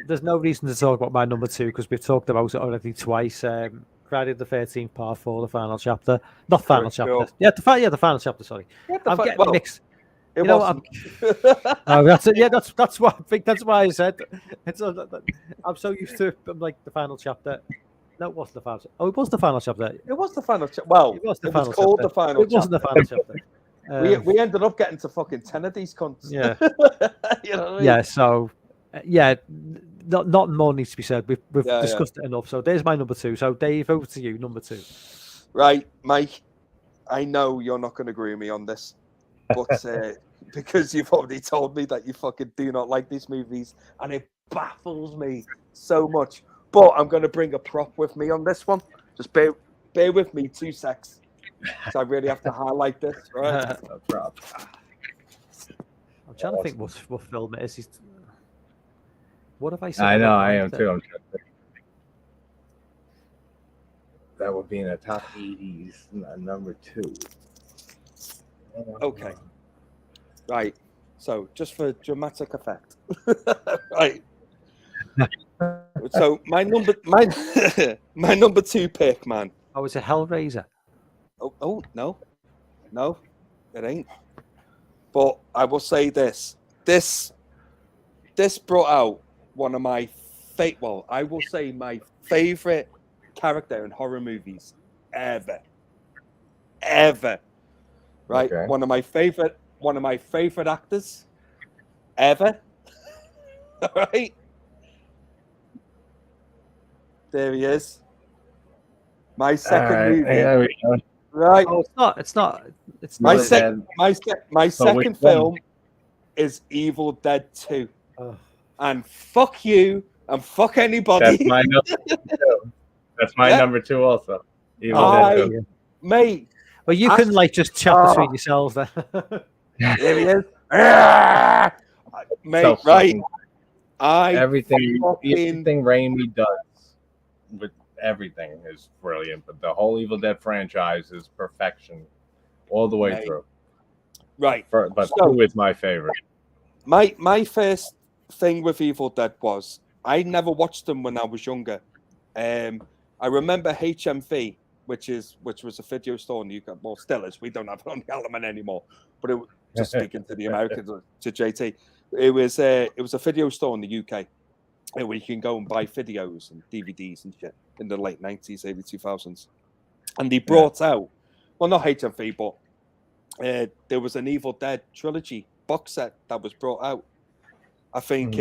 Speaker 1: There's no reason to talk about my number 2 because we've talked about it already twice. Friday the 13th, Part 4, the final chapter. Not final chapter. Sure. Yeah, the final chapter. Sorry, I'm getting mixed.
Speaker 2: It wasn't.
Speaker 1: Oh, that's it. Yeah, that's what I think. That's why I said. I'm so used to like the final chapter. No, it wasn't the final. Oh, it was the final chapter.
Speaker 2: It was the final chapter. Well, it was called the final.
Speaker 1: It wasn't the final chapter.
Speaker 2: We ended up getting to fucking 10 of these cunts.
Speaker 1: Yeah.
Speaker 2: You know what I mean?
Speaker 1: Yeah. So, not more needs to be said. We've discussed it enough. So there's my number 2. So Dave, over to you, number 2.
Speaker 2: Right, Mike. I know you're not going to agree with me on this, but because you've already told me that you fucking do not like these movies, and it baffles me so much. But I'm going to bring a prop with me on this one. Just bear with me 2 secs. So I really have to highlight this, right?
Speaker 1: I'm trying to think what film it is. What have I said?
Speaker 3: I know, I am too. I'm trying to think. That would be in the top 80s, number 2.
Speaker 2: Okay. Right. So just for dramatic effect. Right. So my number 2 pick, man.
Speaker 1: Oh, it's a Hellraiser.
Speaker 2: Oh no, it ain't. But I will say this brought out one of my I will say my favorite character in horror movies ever. Right, okay. One of my favorite actors ever. All right, there he is. My second movie.
Speaker 3: There we go.
Speaker 2: Right.
Speaker 1: Oh, it's not.
Speaker 2: My second film is Evil Dead 2. Oh. And fuck you and fuck anybody.
Speaker 3: That's my number 2. That's my number 2 also. Evil Dead 2.
Speaker 2: Mate.
Speaker 1: Well, you can just chat between yourselves then.
Speaker 2: There he is. Mate, right.
Speaker 3: Everything Raimi does with everything is brilliant, but the whole Evil Dead franchise is perfection all the way through.
Speaker 2: Right.
Speaker 3: But 2 is my favorite.
Speaker 2: My first thing with Evil Dead was I never watched them when I was younger. I remember HMV, which was a video store in the UK. Well, still is. We don't have it on the Element anymore. But it, just speaking to the Americans, to JT, it was a video store in the UK where you can go and buy videos and DVDs and shit in the late 90s, early 2000s. And they brought out, well, not HMV, but there was an Evil Dead trilogy box set that was brought out. I think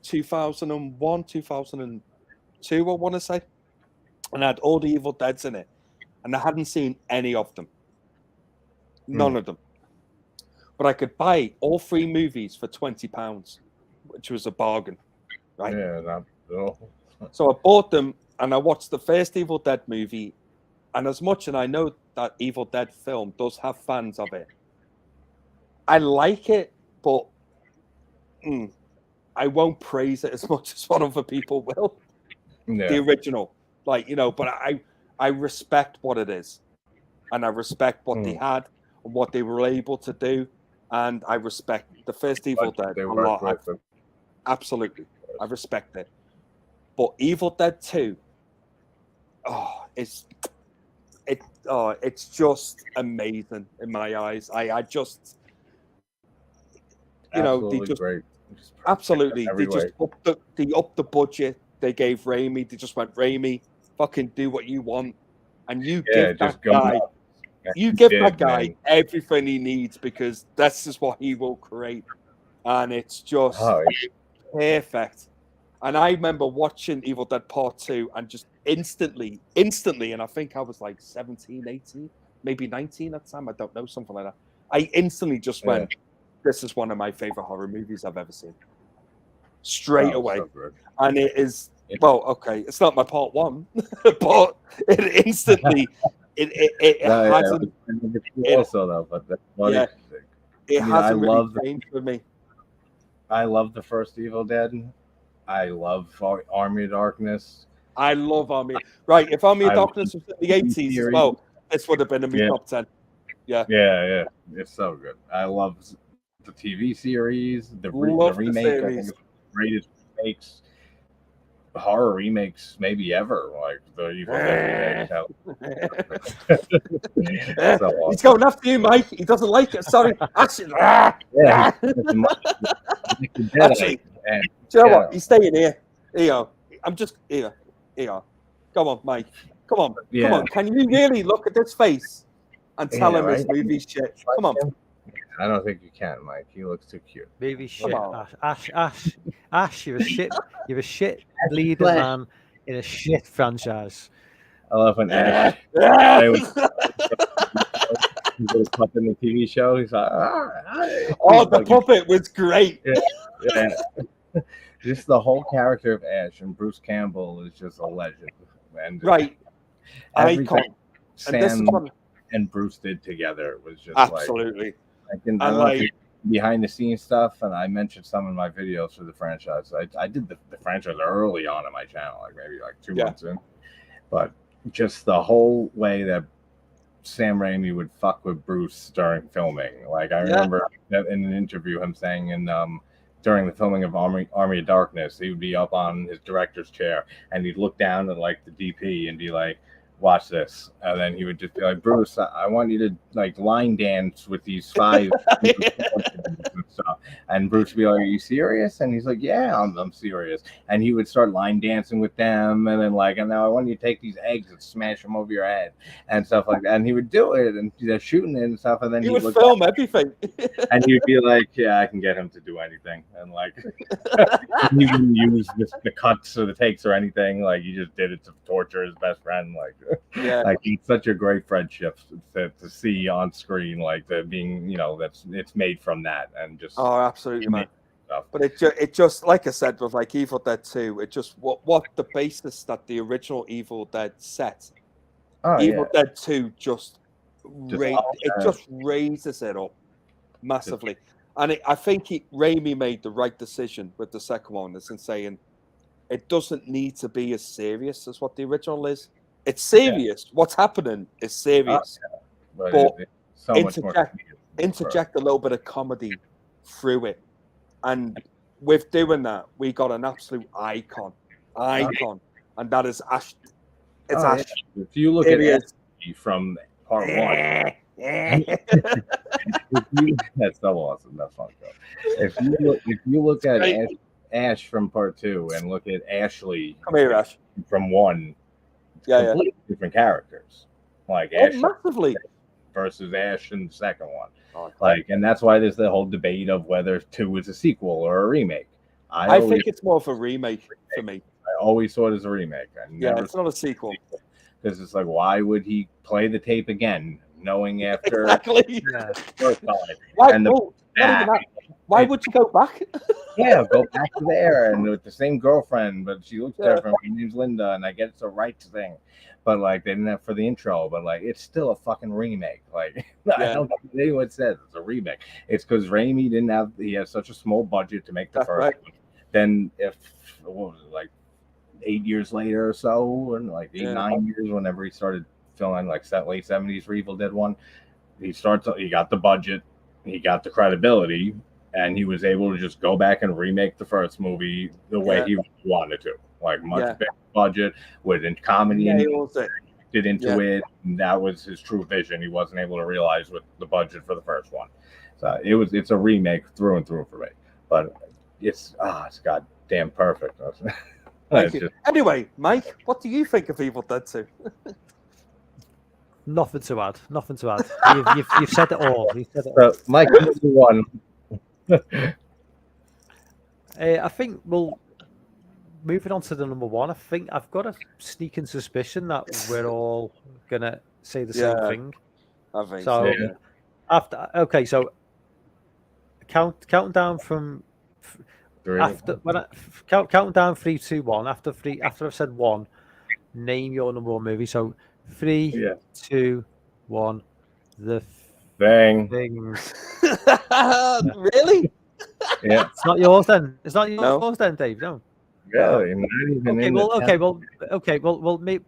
Speaker 2: 2001, 2002, I want to say. And had all the Evil Deads in it. And I hadn't seen any of them. None of them. But I could buy all 3 movies for £20, which was a bargain. Right?
Speaker 3: Yeah,
Speaker 2: So I bought them and I watched the first Evil Dead movie. And as much as I know that Evil Dead film does have fans of it, I like it, but I won't praise it as much as what other people will. Yeah. The original, but I respect what it is, and I respect what they had and what they were able to do, and I respect the first Evil Dead a lot. Absolutely, I respect it. But Evil Dead 2, it's just amazing in my eyes. I just,
Speaker 3: great.
Speaker 2: Absolutely, they just upped the budget. They gave Raimi. They just went, Raimi, fucking do what you want. and you
Speaker 3: Yeah,
Speaker 2: give
Speaker 3: just
Speaker 2: that
Speaker 3: go
Speaker 2: guy,
Speaker 3: nuts.
Speaker 2: you
Speaker 3: He
Speaker 2: give
Speaker 3: did,
Speaker 2: that guy
Speaker 3: man.
Speaker 2: everything he needs, because that's just what he will create, and it's just
Speaker 3: Oh,
Speaker 2: perfect. And I remember watching Evil Dead Part 2 and just instantly, and I think I was like 17, 18, maybe 19 at the time. I don't know, something like that. I instantly just
Speaker 3: Yeah.
Speaker 2: went, this is one of my favorite horror movies I've ever seen. Straight
Speaker 3: oh,
Speaker 2: away.
Speaker 3: so good.
Speaker 2: And it is,
Speaker 3: Yeah.
Speaker 2: well, okay, it's not my part 1, but it instantly, it
Speaker 3: No, yeah,
Speaker 2: hasn't,
Speaker 3: I think it's
Speaker 2: it-
Speaker 3: also though, but that's funny.
Speaker 2: yeah, it
Speaker 3: I mean, I
Speaker 2: hasn't really
Speaker 3: love
Speaker 2: changed for me.
Speaker 3: I love the first Evil Dead. I love Army of Darkness.
Speaker 2: I love Army. Right, if Army of
Speaker 3: I
Speaker 2: Darkness was in the 80s as
Speaker 3: series.
Speaker 2: well, this would have been in my
Speaker 3: Yeah.
Speaker 2: top 10. Yeah.
Speaker 3: Yeah, it's so good. I love the TV series, the
Speaker 2: Love the
Speaker 3: remake. I think
Speaker 2: series.
Speaker 3: it's the greatest remakes, horror remakes maybe ever. Like the Evil Dead remake. So awesome.
Speaker 2: He's going after you, Mike. He doesn't like it. Sorry. Actually,
Speaker 3: Yeah,
Speaker 2: actually,
Speaker 3: and
Speaker 2: do you know
Speaker 3: yeah.
Speaker 2: what? He's staying here. Here you go. I'm just here. Here you go. Come on, Mike. Come on. Come
Speaker 3: Yeah.
Speaker 2: on. Can you really look at this face and tell
Speaker 3: Yeah,
Speaker 2: him his
Speaker 3: right?
Speaker 2: movie's shit? Come on.
Speaker 3: I don't think you can, Mike. He looks too cute.
Speaker 1: Movie shit.
Speaker 2: on.
Speaker 1: Ash, you're a shit bleeding man in a shit franchise.
Speaker 3: I love when Ash was puppet in the TV show. He's like,
Speaker 2: Oh, the puppet was great.
Speaker 3: Yeah. Just the whole character of Ash and Bruce Campbell is just a legend. And
Speaker 2: Right.
Speaker 3: everything
Speaker 2: Icon. And this is
Speaker 3: Sam
Speaker 2: one.
Speaker 3: and Bruce did together was just
Speaker 2: Absolutely.
Speaker 3: I don't know if it's behind the scenes stuff, and I mentioned some in my videos for the franchise. I did the franchise early on in my channel, like maybe like 2 months in. But just the whole way that Sam Raimi would fuck with Bruce during filming. Like I remember in an interview him saying during the filming of Army of Darkness, he would be up on his director's chair and he'd look down at like the DP and be like, watch this. And then he would just be like, Bruce, I want you to like line dance with these 5 and stuff. And Bruce would be like, are you serious? And he's like, yeah, I'm serious. And he would start line dancing with them. And then like, and now I want you to take these eggs and smash them over your head and stuff like that. And he would do it and they're shooting it and stuff. And then
Speaker 2: he would film everything.
Speaker 3: and he'd be like, yeah, I can get him to do anything. And like, he wouldn't use the cuts or the takes or anything. Like, he just did it to torture his best friend. Like, like it's such a great friendship to see on screen, like the being, you know, it's made from that and just
Speaker 2: absolutely, man.
Speaker 3: Stuff.
Speaker 2: But it just like I said with like Evil Dead 2, it just what the basis that the original Evil Dead set. Evil Dead 2 just raises it up massively, and I think Raimi made the right decision with the second one, is in saying it doesn't need to be as serious as what the original is. It's serious. What's happening is serious, but
Speaker 3: so
Speaker 2: interject a little bit of comedy through it, and with doing that, we got an absolute icon, and that is Ash. It's Ash.
Speaker 3: If you look at Ash from part 1, that's so awesome. That's fun. If you look at Ash from part 2 and look at Ashley,
Speaker 2: come here, Ash,
Speaker 3: from 1. Completely different characters, like Ash
Speaker 2: massively
Speaker 3: versus Ash in the second one. Like, and that's why there's the whole debate of whether 2 is a sequel or a remake.
Speaker 2: I think it's more of a remake for me.
Speaker 3: I always saw it as a remake.
Speaker 2: It's not a sequel.
Speaker 3: Because it's like, why would he play the tape again, knowing after
Speaker 2: exactly
Speaker 3: first time?
Speaker 2: Why would you go back?
Speaker 3: Go back to there and with the same girlfriend, but she looks different. Her name's Linda, and I get it's a right thing, but like they didn't have for the intro, but like it's still a fucking remake. Like I don't know anyone says it's a remake. It's because Raimi didn't have he has such a small budget to make the first one. Then if what was it, like 8 years later or so, and like 9 years, whenever he started filming like late 70s for Evil Dead 1, he got the budget, he got the credibility, and he was able to just go back and remake the first movie the way he wanted to, like much bigger budget with comedy and did into it. And that was his true vision. He wasn't able to realize with the budget for the first one. So it's a remake through and through for me. But it's goddamn perfect.
Speaker 2: Thank you. Anyway, Mike, what do you think of Evil Dead 2?
Speaker 1: Nothing to add. Nothing to add. You've said it all. You've said it all.
Speaker 3: So, Mike, number one.
Speaker 1: I think we'll moving on to the number one. I think I've got a sneaking suspicion that we're all gonna say the same thing.
Speaker 2: I think
Speaker 1: So
Speaker 2: so. Yeah.
Speaker 1: So counting down from counting down 3, 2, 1. After I've said one, name your number one movie. So 3, 2, 1. The
Speaker 3: Thing.
Speaker 2: Really?
Speaker 3: Yeah.
Speaker 1: It's not yours then. It's not yours then, Dave. No.
Speaker 3: Really? Not even
Speaker 1: Well, me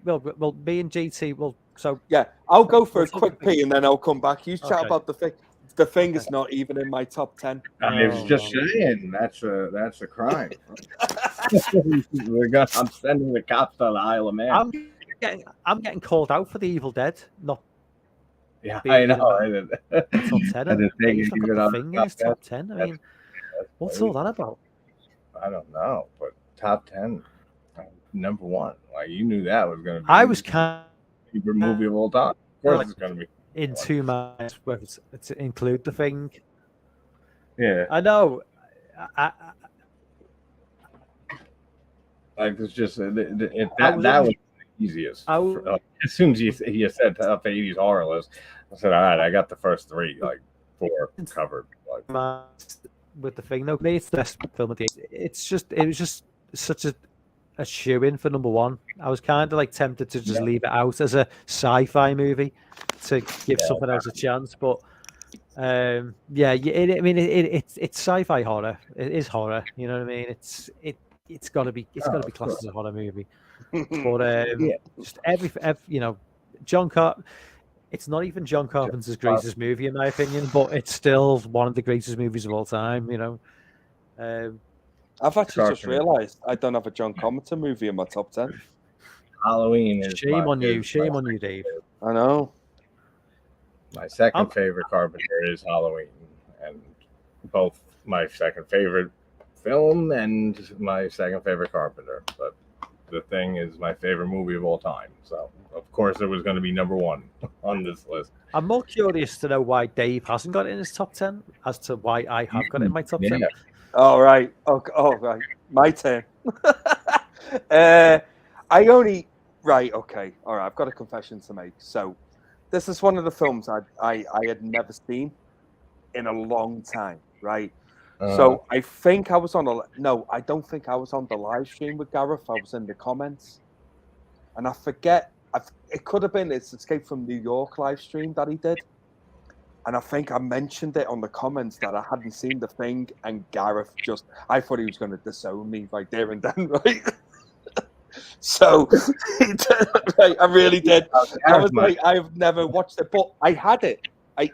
Speaker 1: and GT will. So
Speaker 2: yeah, I'll go for a quick pee and then I'll come back. You chat
Speaker 1: Okay.
Speaker 2: about the thing. The thing is not even in my top 10.
Speaker 3: I was just saying that's a crime. I'm sending the cops to the Isle of Man.
Speaker 1: I'm getting called out for the Evil Dead. Not.
Speaker 3: Yeah, I know.
Speaker 1: Top 10.
Speaker 3: Dave's
Speaker 1: not got the thing in his top 10. I mean, what's all that about?
Speaker 3: I don't know, but top 10, number one. Like you knew that was going to be.
Speaker 1: I was kind
Speaker 3: favorite movie of all time. Of course, it's going to be
Speaker 1: in 2 minds whether to include the thing.
Speaker 3: Yeah,
Speaker 1: I know.
Speaker 3: Like it's just that was the easiest. As soon as you said top 80s horror list, I said, all right, I got the first 3, like 4 covered. Like
Speaker 1: with the thing, no, it's the best film of the 80s. It was just such a shoe-in for number one. I was kind of like tempted to just leave it out as a sci-fi movie to give something else a chance, but it's sci-fi horror. It is horror, you know what I mean? It's got to be classed as a horror movie. But just every John Carpenter. It's not even John Carpenter's greatest movie, in my opinion, but it's still one of the greatest movies of all time. You know.
Speaker 2: I've actually just realised I don't have a John Carpenter movie in my top 10.
Speaker 3: Halloween is
Speaker 1: shame on you, Dave.
Speaker 2: I know.
Speaker 3: My second favorite Carpenter is Halloween, and both my second favorite film and my second favorite Carpenter. But The Thing is my favorite movie of all time, so of course it was going to be number one on this list.
Speaker 1: I'm more curious to know why Dave hasn't got it in his top 10 as to why I have got it in my top 10.
Speaker 2: All right. Oh, right. My turn. Right. Okay. All right. I've got a confession to make. So this is one of the films I had never seen in a long time. Right. So I think I was I don't think I was on the live stream with Gareth. I was in the comments, and I forget. It could have been his Escape from New York live stream that he did, and I think I mentioned it on the comments that I hadn't seen The Thing, and Gareth I thought he was going to disown me right there and then, right? So right, I really did. I was like, I've never watched it, but I had it. I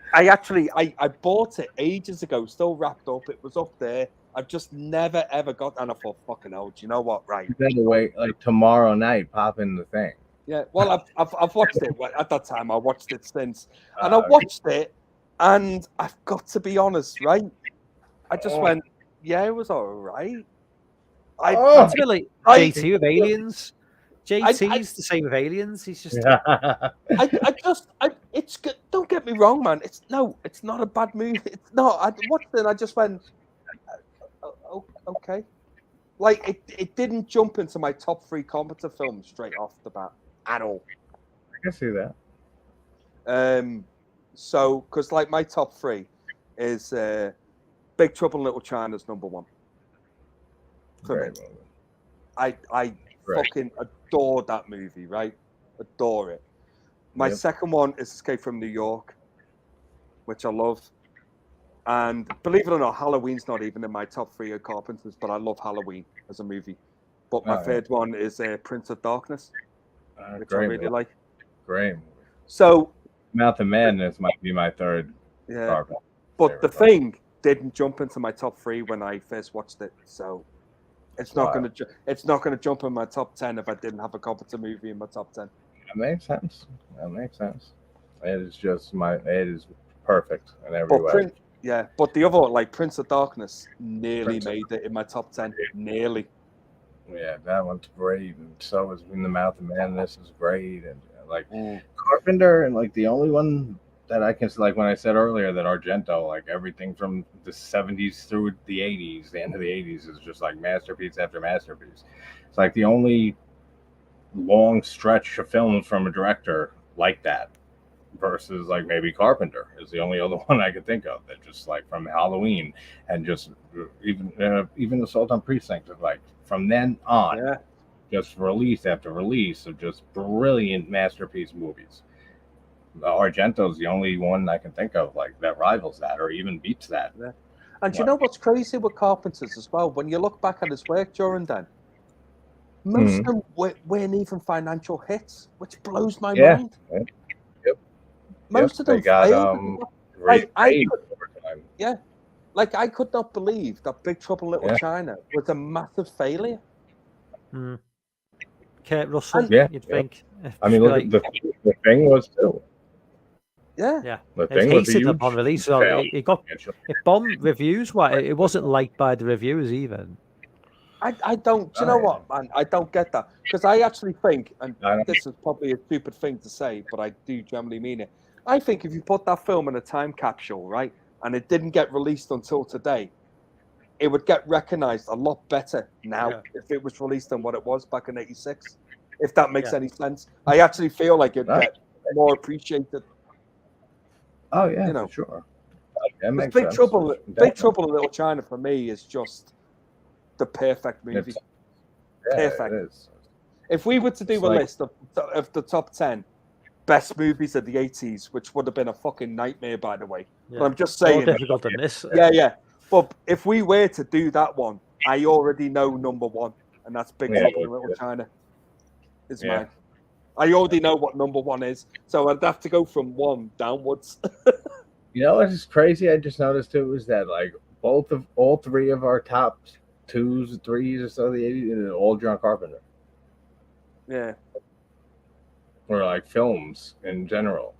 Speaker 2: bought it ages ago, still wrapped up. It was up there. I've just never ever got, and I thought, fucking hell, do you know what? Right.
Speaker 3: You better wait, like tomorrow night, pop in The Thing.
Speaker 2: Yeah. Well, I've watched it at that time. I watched it since, and I watched it, and I've got to be honest, right? I just went, yeah, it was all right.
Speaker 1: It's a bit like JT with Aliens. JT's the same with Aliens. He's just.
Speaker 2: It's good. Don't get me wrong, man. It's not a bad movie. It's not. I watched it and I just went, okay. Like it didn't jump into my top 3 Carpenter films straight off the bat at all.
Speaker 3: I can see that.
Speaker 2: So because like my top 3 is Big Trouble in Little China's number 1. I fucking adore that movie, right? Adore it. My second one is Escape from New York, which I love. And believe it or not, Halloween's not even in my top 3 of Carpenter's, but I love Halloween as a movie. But my third one is Prince of Darkness, which I really like.
Speaker 3: Great.
Speaker 2: So
Speaker 3: Mouth of Madness might be my third.
Speaker 2: Yeah. But The Thing didn't jump into my top 3 when I first watched it, so it's not going to jump in my top 10 if I didn't have a Carpenter movie in my top 10.
Speaker 3: That makes sense. It is just it is perfect in every way.
Speaker 2: But the other one, like Prince of Darkness, nearly made it in my top 10. Nearly.
Speaker 3: Yeah, that one's great, and so is In the Mouth of Madness is great, and Like Carpenter, and like the only one that I can, like when I said earlier that Argento, like everything from the 70s through the 80s, the end of the 80s, is just like masterpiece after masterpiece. It's like the only long stretch of films from a director like that, versus like maybe Carpenter is the only other one I could think of that just like from Halloween and just even Assault on Precinct, like from then on, just release after release of just brilliant masterpiece movies. Argento's the only one I can think of like that rivals that or even beats that.
Speaker 2: Yeah. And you know what's crazy with Carpenter's as well? When you look back at his work during then, most of them weren't even financial hits, which blows my mind.
Speaker 3: Yeah. Yep.
Speaker 2: Most of them
Speaker 3: they got
Speaker 2: failed. Like I could not believe that Big Trouble in Little China was a massive failure.
Speaker 1: Kurt Russell, you'd think.
Speaker 3: I mean, look, the Thing was too.
Speaker 1: Yeah.
Speaker 3: The Thing was a huge
Speaker 1: upon release. So it bombed reviews. It wasn't liked by the reviewers even.
Speaker 2: I don't. Do you know what, man? I don't get that, because I actually think, and this is probably a stupid thing to say, but I do generally mean it. I think if you put that film in a time capsule, right, and it didn't get released until today, it would get recognized a lot better now if it was released than what it was back in '86. If that makes any sense, I actually feel like it'd get more appreciated.
Speaker 3: Oh yeah, you know, for sure.
Speaker 2: Big Trouble in Little China for me is just the perfect movie. Perfect. It is. If we were to do a list of the top 10 best movies of the 80s, which would have been a fucking nightmare, by the way. But I'm just saying.
Speaker 1: More difficult than this.
Speaker 2: Yeah. But if we were to do that one, I already know number one, and that's Big Trouble in Little China. Is mine. I already know what number one is, so I'd have to go from one downwards.
Speaker 3: You know what's crazy? I just noticed too is that like all three of our top 2s, 3s, or so of the 80s, all John Carpenter.
Speaker 2: Yeah.
Speaker 3: Or like films in general.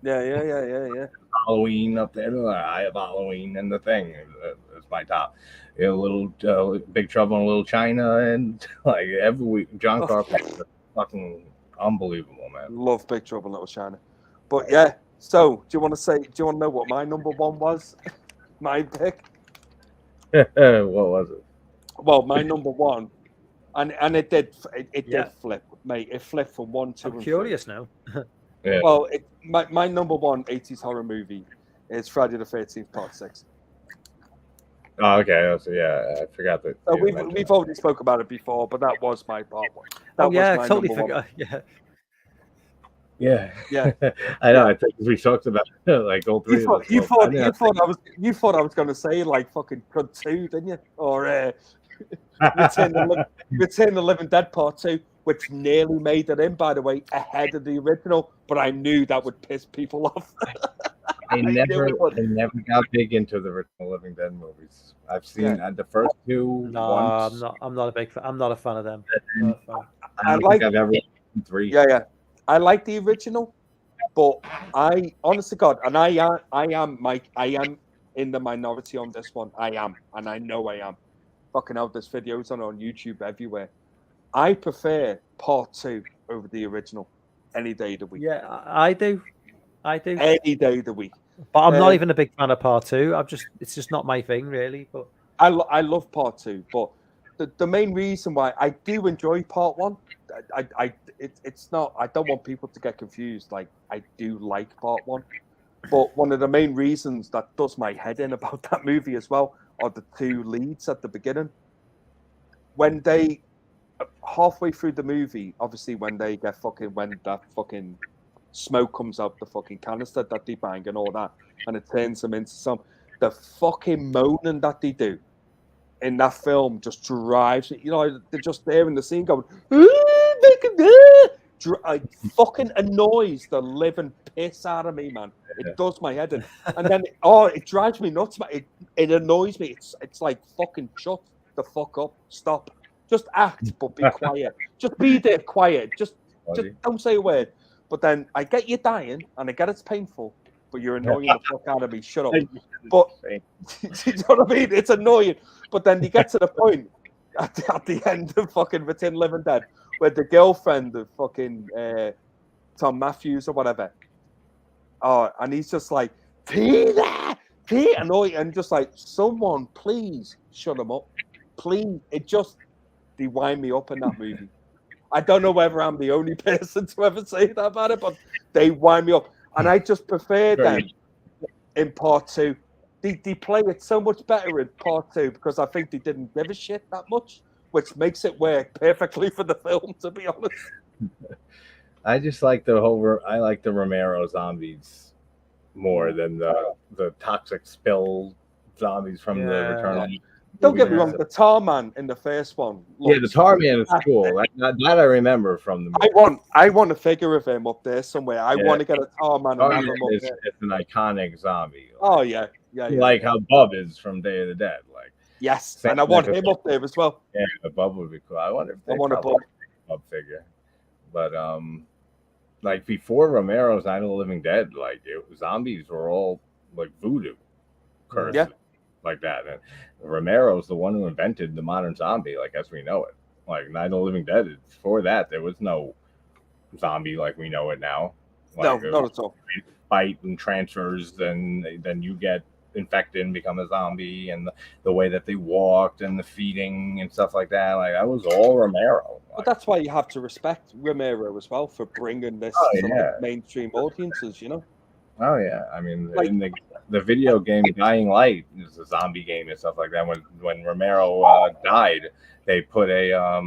Speaker 2: Yeah.
Speaker 3: Halloween up there. I have Halloween and The Thing. It's my top. A little Big Trouble in Little China, and like every week, John Carpenter, fucking unbelievable, man.
Speaker 2: Love Big Trouble in Little China. But yeah, so do you want to know what my number one was? My pick.
Speaker 3: What was it?
Speaker 2: Well, my number one, and it did flip, mate. It flipped from 1, 2,
Speaker 1: I'm curious now.
Speaker 3: Yeah.
Speaker 2: Well, my number one 80s horror movie is Friday the 13th Part 6.
Speaker 3: Oh, okay. So, I forgot that.
Speaker 2: So we've already spoke about it before, but that was my part one.
Speaker 1: I totally forgot.
Speaker 3: Yeah. I know. I think we talked about like all three.
Speaker 2: You thought I was going to say like fucking Crud 2, didn't you? Or Return the Living Dead Part 2, which nearly made it in, by the way, ahead of the original. But I knew that would piss people off.
Speaker 3: I never got big into the original Living Dead movies. I've seen the first two.
Speaker 1: No,
Speaker 3: once.
Speaker 1: I'm not a big fan. I'm not a fan of them.
Speaker 3: I don't think I've ever seen 3.
Speaker 2: Yeah. I like the original, but I, honest to God, and I am Mike. I am in the minority on this one. I am, and I know I am. Fucking hell, there's videos on YouTube everywhere. I prefer Part 2 over the original any day of the week.
Speaker 1: Yeah, I do.
Speaker 2: Any day of the week.
Speaker 1: But I'm not even a big fan of Part 2. It's just not my thing, really. But
Speaker 2: I love Part 2, but the main reason why I do enjoy Part 1, it's not. I don't want people to get confused. Like, I do like Part 1, but one of the main reasons that does my head in about that movie as well are the 2 leads at the beginning. When they halfway through the movie, obviously when that fucking smoke comes out the fucking canister that they bang and all that, and it turns them into the fucking moaning that they do in that film just drives it. You know, they're just there in the scene going, fucking annoys the living piss out of me, man. It does my head in. And then it drives me nuts, man. It annoys me. It's like, fucking shut the fuck up. Stop. Just act, but be quiet. Just be there quiet. Just don't say a word. But then I get you dying, and I get it's painful, but you're annoying the fuck out of me. Shut up. But you know what I mean? It's annoying. But then you get to the point at the end of fucking Return of the Living Dead where the girlfriend of fucking Tom Matthews or whatever. Oh, and he's just like, Peter, and just like, someone please shut him up, please. They wind me up in that movie. I don't know whether I'm the only person to ever say that about it, but they wind me up, and I just prefer them in part 2. They play it so much better in part 2 because I think they didn't give a shit that much, which makes it work perfectly for the film, to be honest.
Speaker 3: I just like the Romero zombies more than the toxic spill zombies from the Return of the
Speaker 2: Don't get me wrong, the Tar Man in the first one.
Speaker 3: The Tar Man is cool. That I remember from the movie.
Speaker 2: I want a figure of him up there somewhere. I want to get a Tar Man and have him up there.
Speaker 3: It's an iconic zombie.
Speaker 2: Oh yeah.
Speaker 3: Like how Bub is from Day of the Dead. Like
Speaker 2: yes, and I want him up there as well.
Speaker 3: Yeah, the Bub would be cool. I wonder if they
Speaker 2: want a
Speaker 3: Bub figure. But like before Romero's Night of the Living Dead, like zombies were all like voodoo curses, like that. And Romero's the one who invented the modern zombie, like as we know it. Like Night of the Living Dead, before that, there was no zombie like we know it now. Like,
Speaker 2: no, not at all.
Speaker 3: Bite and transfers, then you get infected and become a zombie, and the way that they walked and the feeding and stuff like that. Like that was all Romero.
Speaker 2: But that's why you have to respect Romero as well for bringing this to like mainstream audiences, you know?
Speaker 3: Oh yeah, I mean, like, in the video game Dying Light is a zombie game and stuff like that. When Romero died, they put a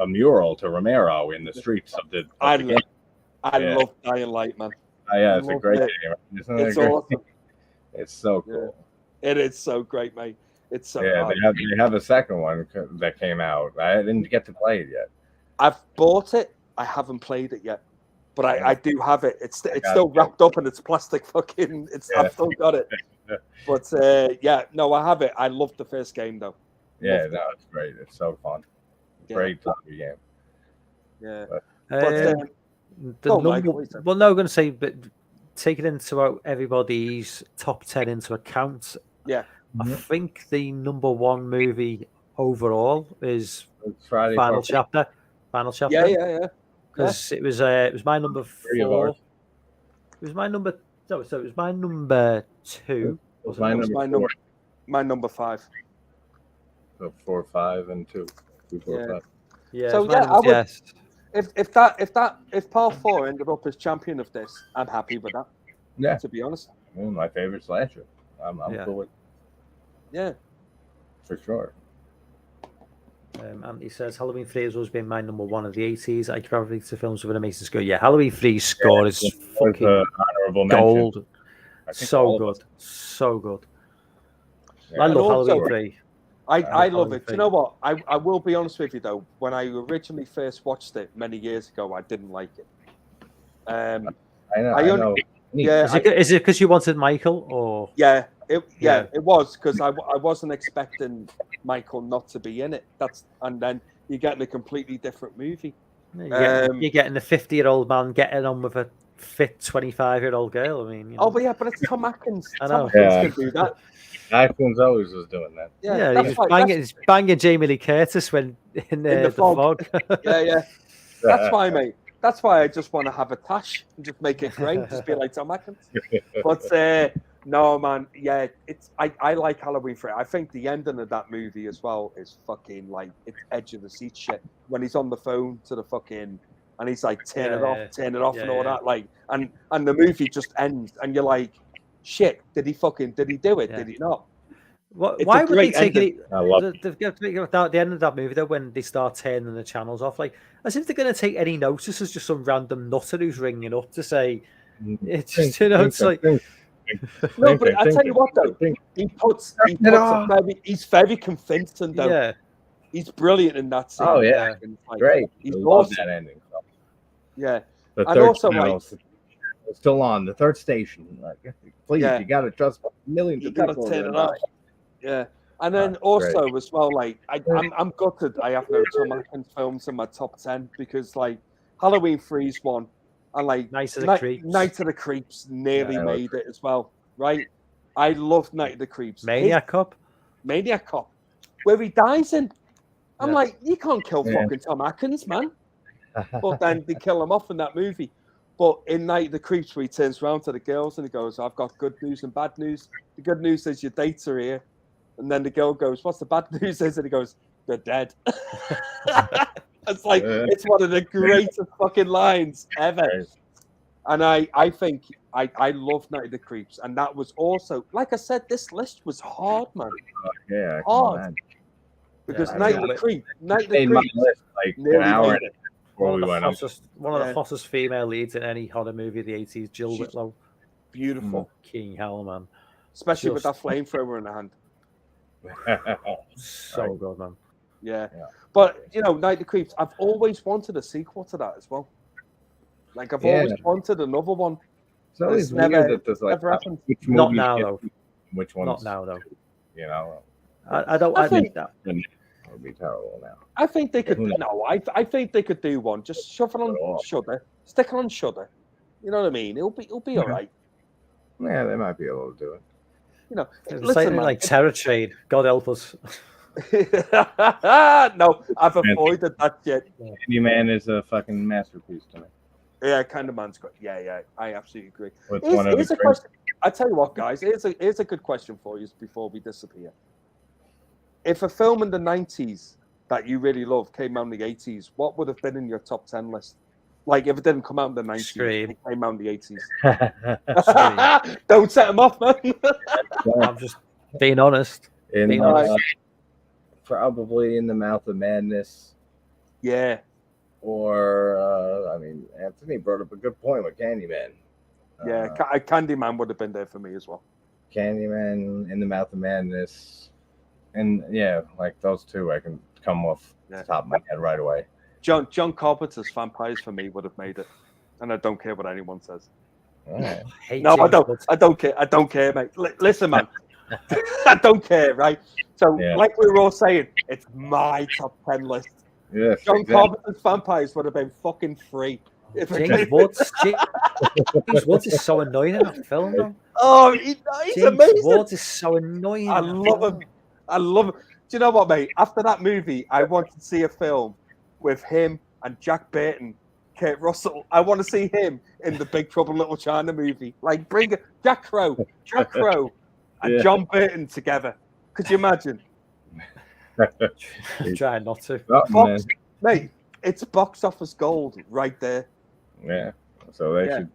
Speaker 3: mural to Romero in the streets of the game.
Speaker 2: I love Dying Light, man.
Speaker 3: Oh, yeah, it's a great game. Isn't
Speaker 2: it's awesome.
Speaker 3: It's so cool.
Speaker 2: Yeah. It is so great, mate. It's so
Speaker 3: they have a second one that came out. I didn't get to play it yet.
Speaker 2: I've bought it. I haven't played it yet, but I do have it. It's still wrapped up in its plastic fucking. I've still got it. But I have it. I love the first game though.
Speaker 3: Yeah, it's great. It's so fun. Great zombie game.
Speaker 2: Yeah.
Speaker 1: I'm going to say, but taking into everybody's top 10 into account, I think the number one movie overall is Final Chapter.
Speaker 2: Yeah.
Speaker 1: Because it was my number 4. It was my number. No, so it was my number 2.
Speaker 3: It was my
Speaker 2: number 5.
Speaker 3: So 4, 5, and 2. 2, 4, 5.
Speaker 2: Yeah. So I would. If Part 4 ended up as champion of this, I'm happy with that.
Speaker 3: Yeah.
Speaker 2: To be honest.
Speaker 3: My favorite slasher. I'm cool with.
Speaker 2: Yeah.
Speaker 3: For sure.
Speaker 1: Anthony says Halloween 3 has always been my number 1 of the 80s. I gravitate to films with an amazing score. Yeah, Halloween 3's score is fucking
Speaker 3: honorable
Speaker 1: gold. So good. So good. Yeah. I love Halloween 3.
Speaker 2: I love it. Do you know what? I will be honest with you though. When I originally first watched it many years ago, I didn't like it.
Speaker 3: I know.
Speaker 1: Is it because you wanted Michael, or?
Speaker 2: Yeah, it was because I wasn't expecting Michael not to be in it. And then you're getting a completely different movie.
Speaker 1: You're getting a 50-year-old man getting on with a fit 25-year-old girl. I mean,
Speaker 2: but it's Tom Atkins.
Speaker 1: I know.
Speaker 2: Tom Atkins can do that.
Speaker 3: Atkins always was doing that.
Speaker 1: Yeah, he was banging Jamie Lee Curtis when in the fog.
Speaker 2: Yeah. That's why, mate. That's why I just want to have a tash and just make it great. Just be like Tom Atkins. But no, man. Yeah, I like Halloween 3. I think the ending of that movie as well is fucking like it's edge of the seat shit. When he's on the phone to the fucking and he's like turn it off and all that. Like and the movie just ends and you're like, shit, did he do it? Did he not?
Speaker 1: Why would they take it? They've got to make it at the end of that movie though, when they start turning the channels off, like as if they're going to take any notice as just some random nutter who's ringing up to say it's just it's like.
Speaker 2: No, but I tell you what though, he's very convincing though.
Speaker 1: Yeah,
Speaker 2: he's brilliant in that scene.
Speaker 3: Oh yeah, great.
Speaker 2: He's
Speaker 3: awesome. That ending. So.
Speaker 2: Yeah,
Speaker 3: the third also channel, still on the third station. Like, please, you got to trust millions of people.
Speaker 2: Turn it off. Yeah, and then also great. As well, like I'm gutted. I have no Tom Atkins films in my top 10 because like Halloween 3's one, and like
Speaker 1: Night of the
Speaker 2: Creeps nearly made it as well. Right, I love Night of the Creeps.
Speaker 1: Maniac Cop,
Speaker 2: where he dies in. I'm like, you can't kill fucking Tom Atkins, man. But then they kill him off in that movie. But in Night of the Creeps, where he turns around to the girls and he goes, "I've got good news and bad news. The good news is your dates are here." And then the girl goes, "What's the bad news?" And he goes, "They're dead." It's like, it's one of the greatest fucking lines ever. And I think I love Night of the Creeps. And that was also, like I said, this list was hard, man.
Speaker 3: Yeah,
Speaker 2: hard. Because Night of the Creeps,
Speaker 3: list like an hour before we went up.
Speaker 1: One of the hottest female leads in any horror movie of the 80s, Jill Whitlow.
Speaker 2: Beautiful.
Speaker 1: King hell, man.
Speaker 2: Especially with that flamethrower in her hand.
Speaker 1: So good, man.
Speaker 2: Yeah. But, you know, Night of the Creeps, I've always wanted a sequel to that as well. Like, I've always wanted another one.
Speaker 3: It's always weird that there's like,
Speaker 1: not now, though.
Speaker 3: Which one's
Speaker 1: not now, though.
Speaker 3: You know,
Speaker 1: I think that
Speaker 3: would be terrible now.
Speaker 2: I think they could. No, I think they could do one. Just shove it on Shudder. Stick it on Shudder. You know what I mean? It'll be all right.
Speaker 3: Yeah, they might be able to do it.
Speaker 2: You know,
Speaker 1: listen, like Terror Train. God help us.
Speaker 2: No, I've avoided that shit.
Speaker 3: Candyman is a fucking masterpiece to me.
Speaker 2: Yeah, Candyman's good. Yeah, I absolutely agree.
Speaker 3: Here's
Speaker 2: a question. I tell you what, guys. Here's a good question for you before we disappear. If a film in the 90s that you really love came out in the 80s, what would have been in your top 10 list? Like, if it didn't come out in the 90s, it came out in the 80s. Don't set them off, man.
Speaker 1: I'm just being honest.
Speaker 3: Probably In the Mouth of Madness.
Speaker 2: Yeah.
Speaker 3: Or, I mean, Anthony brought up a good point with Candyman.
Speaker 2: Yeah, Candyman would have been there for me as well.
Speaker 3: Candyman, In the Mouth of Madness. And, yeah, like those two I can come off the top of my head right away.
Speaker 2: John Carpenter's Vampires for me would have made it. And I don't care what anyone says.
Speaker 3: Right.
Speaker 2: I don't care. I don't care, mate. Listen, man. I don't care, right? So, like we were all saying, it's my top 10 list.
Speaker 3: Yes,
Speaker 2: John Carpenter's Vampires would have been fucking free.
Speaker 1: James Woods is so annoying in that film, though.
Speaker 2: Oh, he's amazing.
Speaker 1: James Woods is so annoying.
Speaker 2: I love him. Do you know what, mate? After that movie, I want to see a film with him and Jack Burton, Kurt Russell. I want to see him in the Big Trouble in Little China movie. Like, bring Jack Crow, and John Burton together. Could you imagine?
Speaker 1: I'm trying not to.
Speaker 2: Mate, it's box office gold right there.
Speaker 3: Yeah. So they should.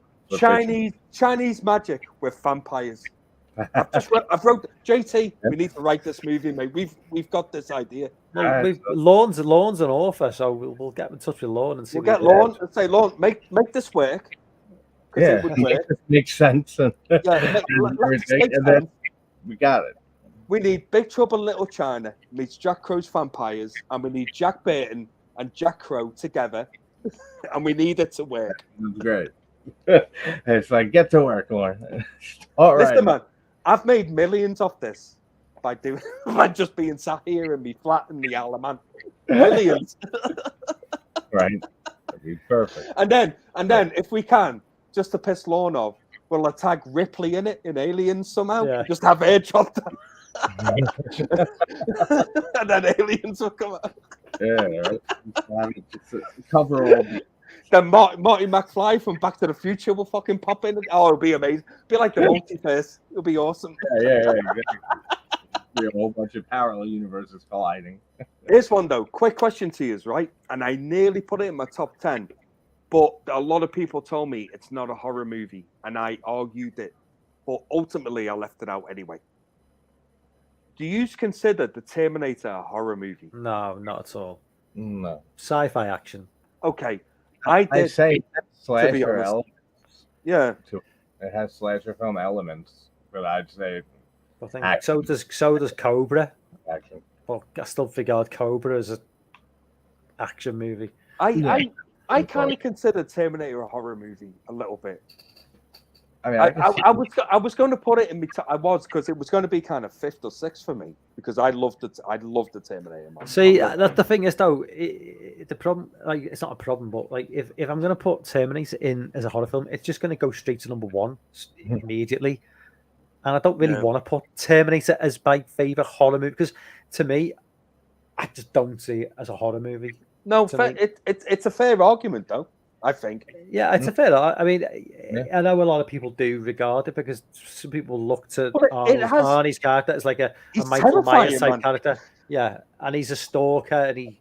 Speaker 2: Chinese magic with vampires. I've wrote JT. We need to write this movie, mate. We've got this idea.
Speaker 1: Well, Lorne's an author, so we'll get in touch with Lorne and see.
Speaker 2: We'll get Lorne and say, Lorne, make this work.
Speaker 3: Yeah, it makes sense. And then we got it.
Speaker 2: We need Big Trouble in Little China meets Jack Crow's Vampires, and we need Jack Burton and Jack Crow together, and we need it to work.
Speaker 3: That's great. It's like, get to work, Lauren. All right.
Speaker 2: Listen, man, I've made millions off this by just being sat here and me flat in the Alaman. Millions.
Speaker 3: Right. That'd be perfect.
Speaker 2: And then if we can, just to piss Lorne off, we'll tag Ripley in it in Aliens somehow. Yeah. Just have her dropped down. And then Aliens will come out.
Speaker 3: Yeah, right. Cover all.
Speaker 2: Then Marty McFly from Back to the Future will fucking pop in. Oh, it'll be amazing. Be like the multiverse. It'll be awesome.
Speaker 3: Yeah. Exactly. Be a whole bunch of parallel universes colliding.
Speaker 2: Here's one though. Quick question to you, right? And I nearly put it in my top 10, but a lot of people told me it's not a horror movie, and I argued it. But ultimately, I left it out anyway. Do you consider The Terminator a horror movie?
Speaker 1: No, not at all.
Speaker 3: No.
Speaker 1: Sci-fi action.
Speaker 2: Okay.
Speaker 3: I say slasher elements.
Speaker 2: Yeah.
Speaker 3: It has slasher film elements, but I'd say
Speaker 1: I think action. So does Cobra.
Speaker 3: Action.
Speaker 1: Well, I still regard Cobra as an action movie.
Speaker 2: I kind of consider Terminator a horror movie a little bit.
Speaker 3: I mean,
Speaker 2: I was going to put it in me. I was, because it was going to be kind of 5th or 6th for me, because I loved the Terminator. Man.
Speaker 1: See, the thing is though, the problem, like, it's not a problem, but like if I'm going to put Terminator in as a horror film, it's just going to go straight to number 1 immediately, and I don't really want to put Terminator as my favorite horror movie, because to me, I just don't see it as a horror movie.
Speaker 2: No, it's a fair argument though. I think.
Speaker 1: Yeah, it's a fair. I mean, I know a lot of people do regard it because some people look to Arnie's character as like a Michael Myers type character. Yeah, and he's a stalker, and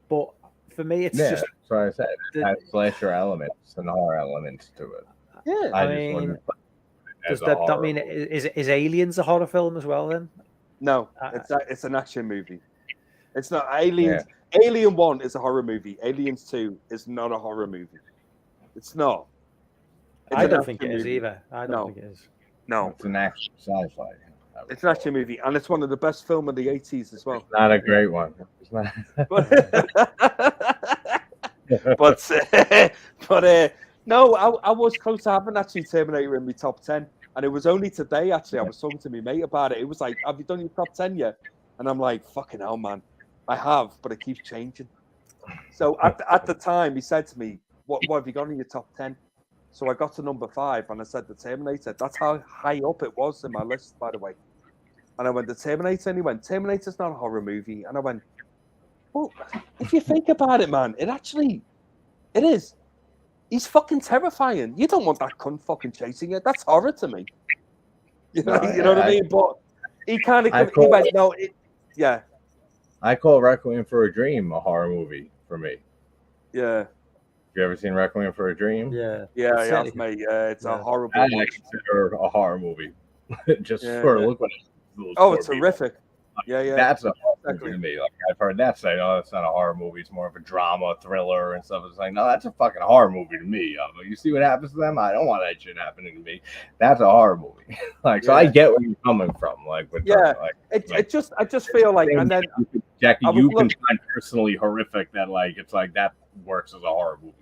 Speaker 1: but for me, it's just.
Speaker 3: That's what I said. It has slasher elements and horror elements to it.
Speaker 2: Yeah,
Speaker 1: I mean, does that mean is Aliens a horror film as well? Then
Speaker 2: no, it's an action movie. It's not Aliens. Yeah. Alien 1 is a horror movie. Aliens 2 is not a horror movie. It's not.
Speaker 1: I don't think it is either. I don't think it is.
Speaker 2: No,
Speaker 3: it's an action sci-fi.
Speaker 2: It's an action movie, and it's one of the best films of the 80s as well.
Speaker 3: It's not a great one. It's not.
Speaker 2: but no, I was close to having actually Terminator in my top 10, and it was only today actually I was talking to my mate about it. It was like, have you done your top 10 yet? And I'm like, fucking hell, man, I have, but it keeps changing. So at the time, he said to me, what have you got in your top 10? So I got to number 5, and I said the Terminator. That's how high up it was in my list, by the way. And I went, the Terminator, and he went, Terminator's not a horror movie. And I went, well, if you think about it, man, it is. He's fucking terrifying. You don't want that cunt fucking chasing you. That's horror to me. You know what I mean? But he kind of, he went, no, yeah.
Speaker 3: I call Requiem for a Dream a horror movie for me.
Speaker 2: Yeah.
Speaker 3: You ever seen Requiem for a Dream?
Speaker 2: Yeah, I have, mate. It's a horrible movie.
Speaker 3: I consider a horror movie. Just for look at it.
Speaker 2: Oh, it's horrific. Yeah.
Speaker 3: That's a horror movie to me. Like, I've heard that say, oh, it's not a horror movie. It's more of a drama, thriller, and stuff. It's like, no, that's a fucking horror movie to me. You see what happens to them? I don't want that shit happening to me. That's a horror movie. So I get where you're coming from. Like, with I
Speaker 2: just feel like, and then
Speaker 3: Jackie, you can find personally horrific that it's like that works as a horror movie.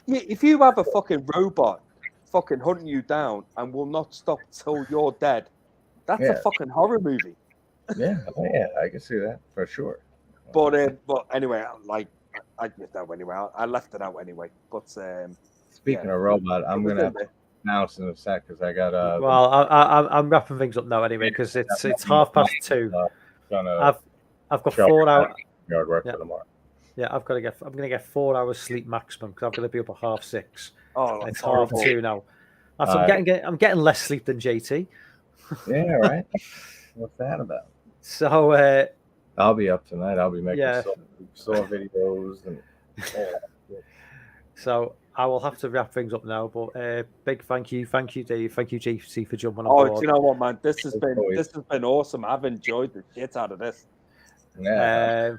Speaker 2: If you have a fucking robot fucking hunting you down and will not stop till you're dead, that's a fucking horror movie.
Speaker 3: Yeah, I can see that for sure.
Speaker 2: But anyway, like I admit that anyway. I left it out anyway. But
Speaker 3: speaking of robot, I'm gonna have to announce in a sec because I got
Speaker 1: Well, I'm wrapping things up now anyway because it's 2:30. I've got 4 hours.
Speaker 3: Yard work for tomorrow.
Speaker 1: Yeah, I'm gonna get 4 hours sleep maximum because I'm gonna be up at 6:30.
Speaker 2: Oh,
Speaker 1: it's 2:30 now. I'm getting less sleep than JT.
Speaker 3: Yeah, right. What's that about?
Speaker 1: So
Speaker 3: I'll be up tonight. I'll be making saw videos and.
Speaker 1: So I will have to wrap things up now. But big thank you, Dave, thank you, JC, for jumping on board.
Speaker 2: Oh, do you know what, man? This has been awesome. I've enjoyed the shit out of this.
Speaker 1: Well,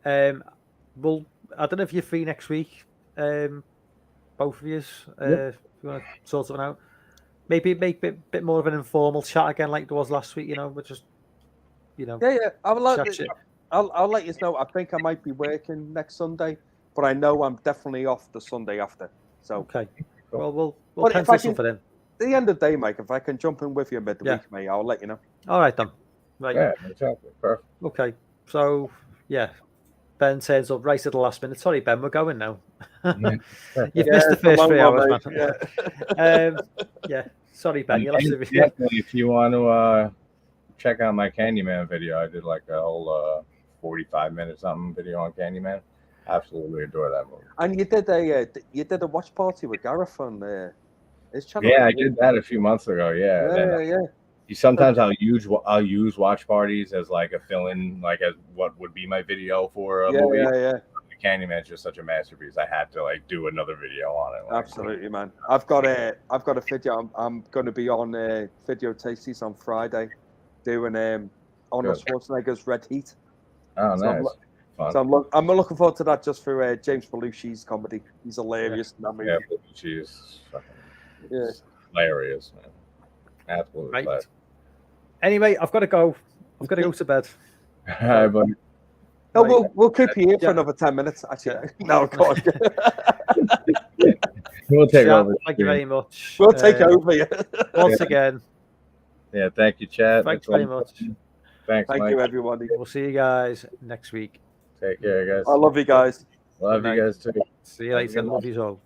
Speaker 1: I don't know if you're free next week, both of you. If you want to sort something out, maybe make a bit more of an informal chat again, like there was last week. But just
Speaker 2: Yeah. I'll let you know. I think I might be working next Sunday, but I know I'm definitely off the Sunday after. So
Speaker 1: okay. Well, we'll pencil something in.
Speaker 2: At the end of the day, Mike, if I can jump in with you midweek, mate, I'll let you know.
Speaker 1: All right then. Right.
Speaker 3: Yeah, exactly. Perfect.
Speaker 1: Okay. So Ben turns up right at the last minute. Sorry, Ben, we're going now. You've missed the first 3 hours, man. Sorry, Ben. You'll have to
Speaker 3: if you want to check out my Candyman video. I did like a whole 45-minute something video on Candyman. Absolutely adore that movie.
Speaker 2: And you did a watch party with Gareth on his channel.
Speaker 3: Yeah, I did that a few months ago. Yeah. Sometimes I'll use watch parties as like a fill-in, like as what would be my video for a movie.
Speaker 2: Yeah.
Speaker 3: Candyman's just such a masterpiece. I had to do another video on it.
Speaker 2: Absolutely, man. I've got a video. I'm going to be on Video Tasties on Friday, doing Arnold Schwarzenegger's Red Heat.
Speaker 3: Oh, nice.
Speaker 2: So I'm looking forward to that just for James Belushi's comedy. He's hilarious in that movie.
Speaker 3: Yeah, Belushi is hilarious, man. Absolutely.
Speaker 1: Right. Anyway, I've got to go. I'm going to go to bed.
Speaker 3: All right, buddy.
Speaker 2: No, we'll keep you here for another 10 minutes. Actually, no, God.
Speaker 3: We'll take over.
Speaker 1: Thank you very much.
Speaker 2: We'll take over.
Speaker 1: Once again.
Speaker 3: Yeah, thank you, Chad.
Speaker 1: Thanks very much.
Speaker 2: Thank you, everyone.
Speaker 1: We'll see you guys next week.
Speaker 3: Take care, guys.
Speaker 2: I love you guys.
Speaker 3: Love you guys too.
Speaker 1: See you later. Love you all.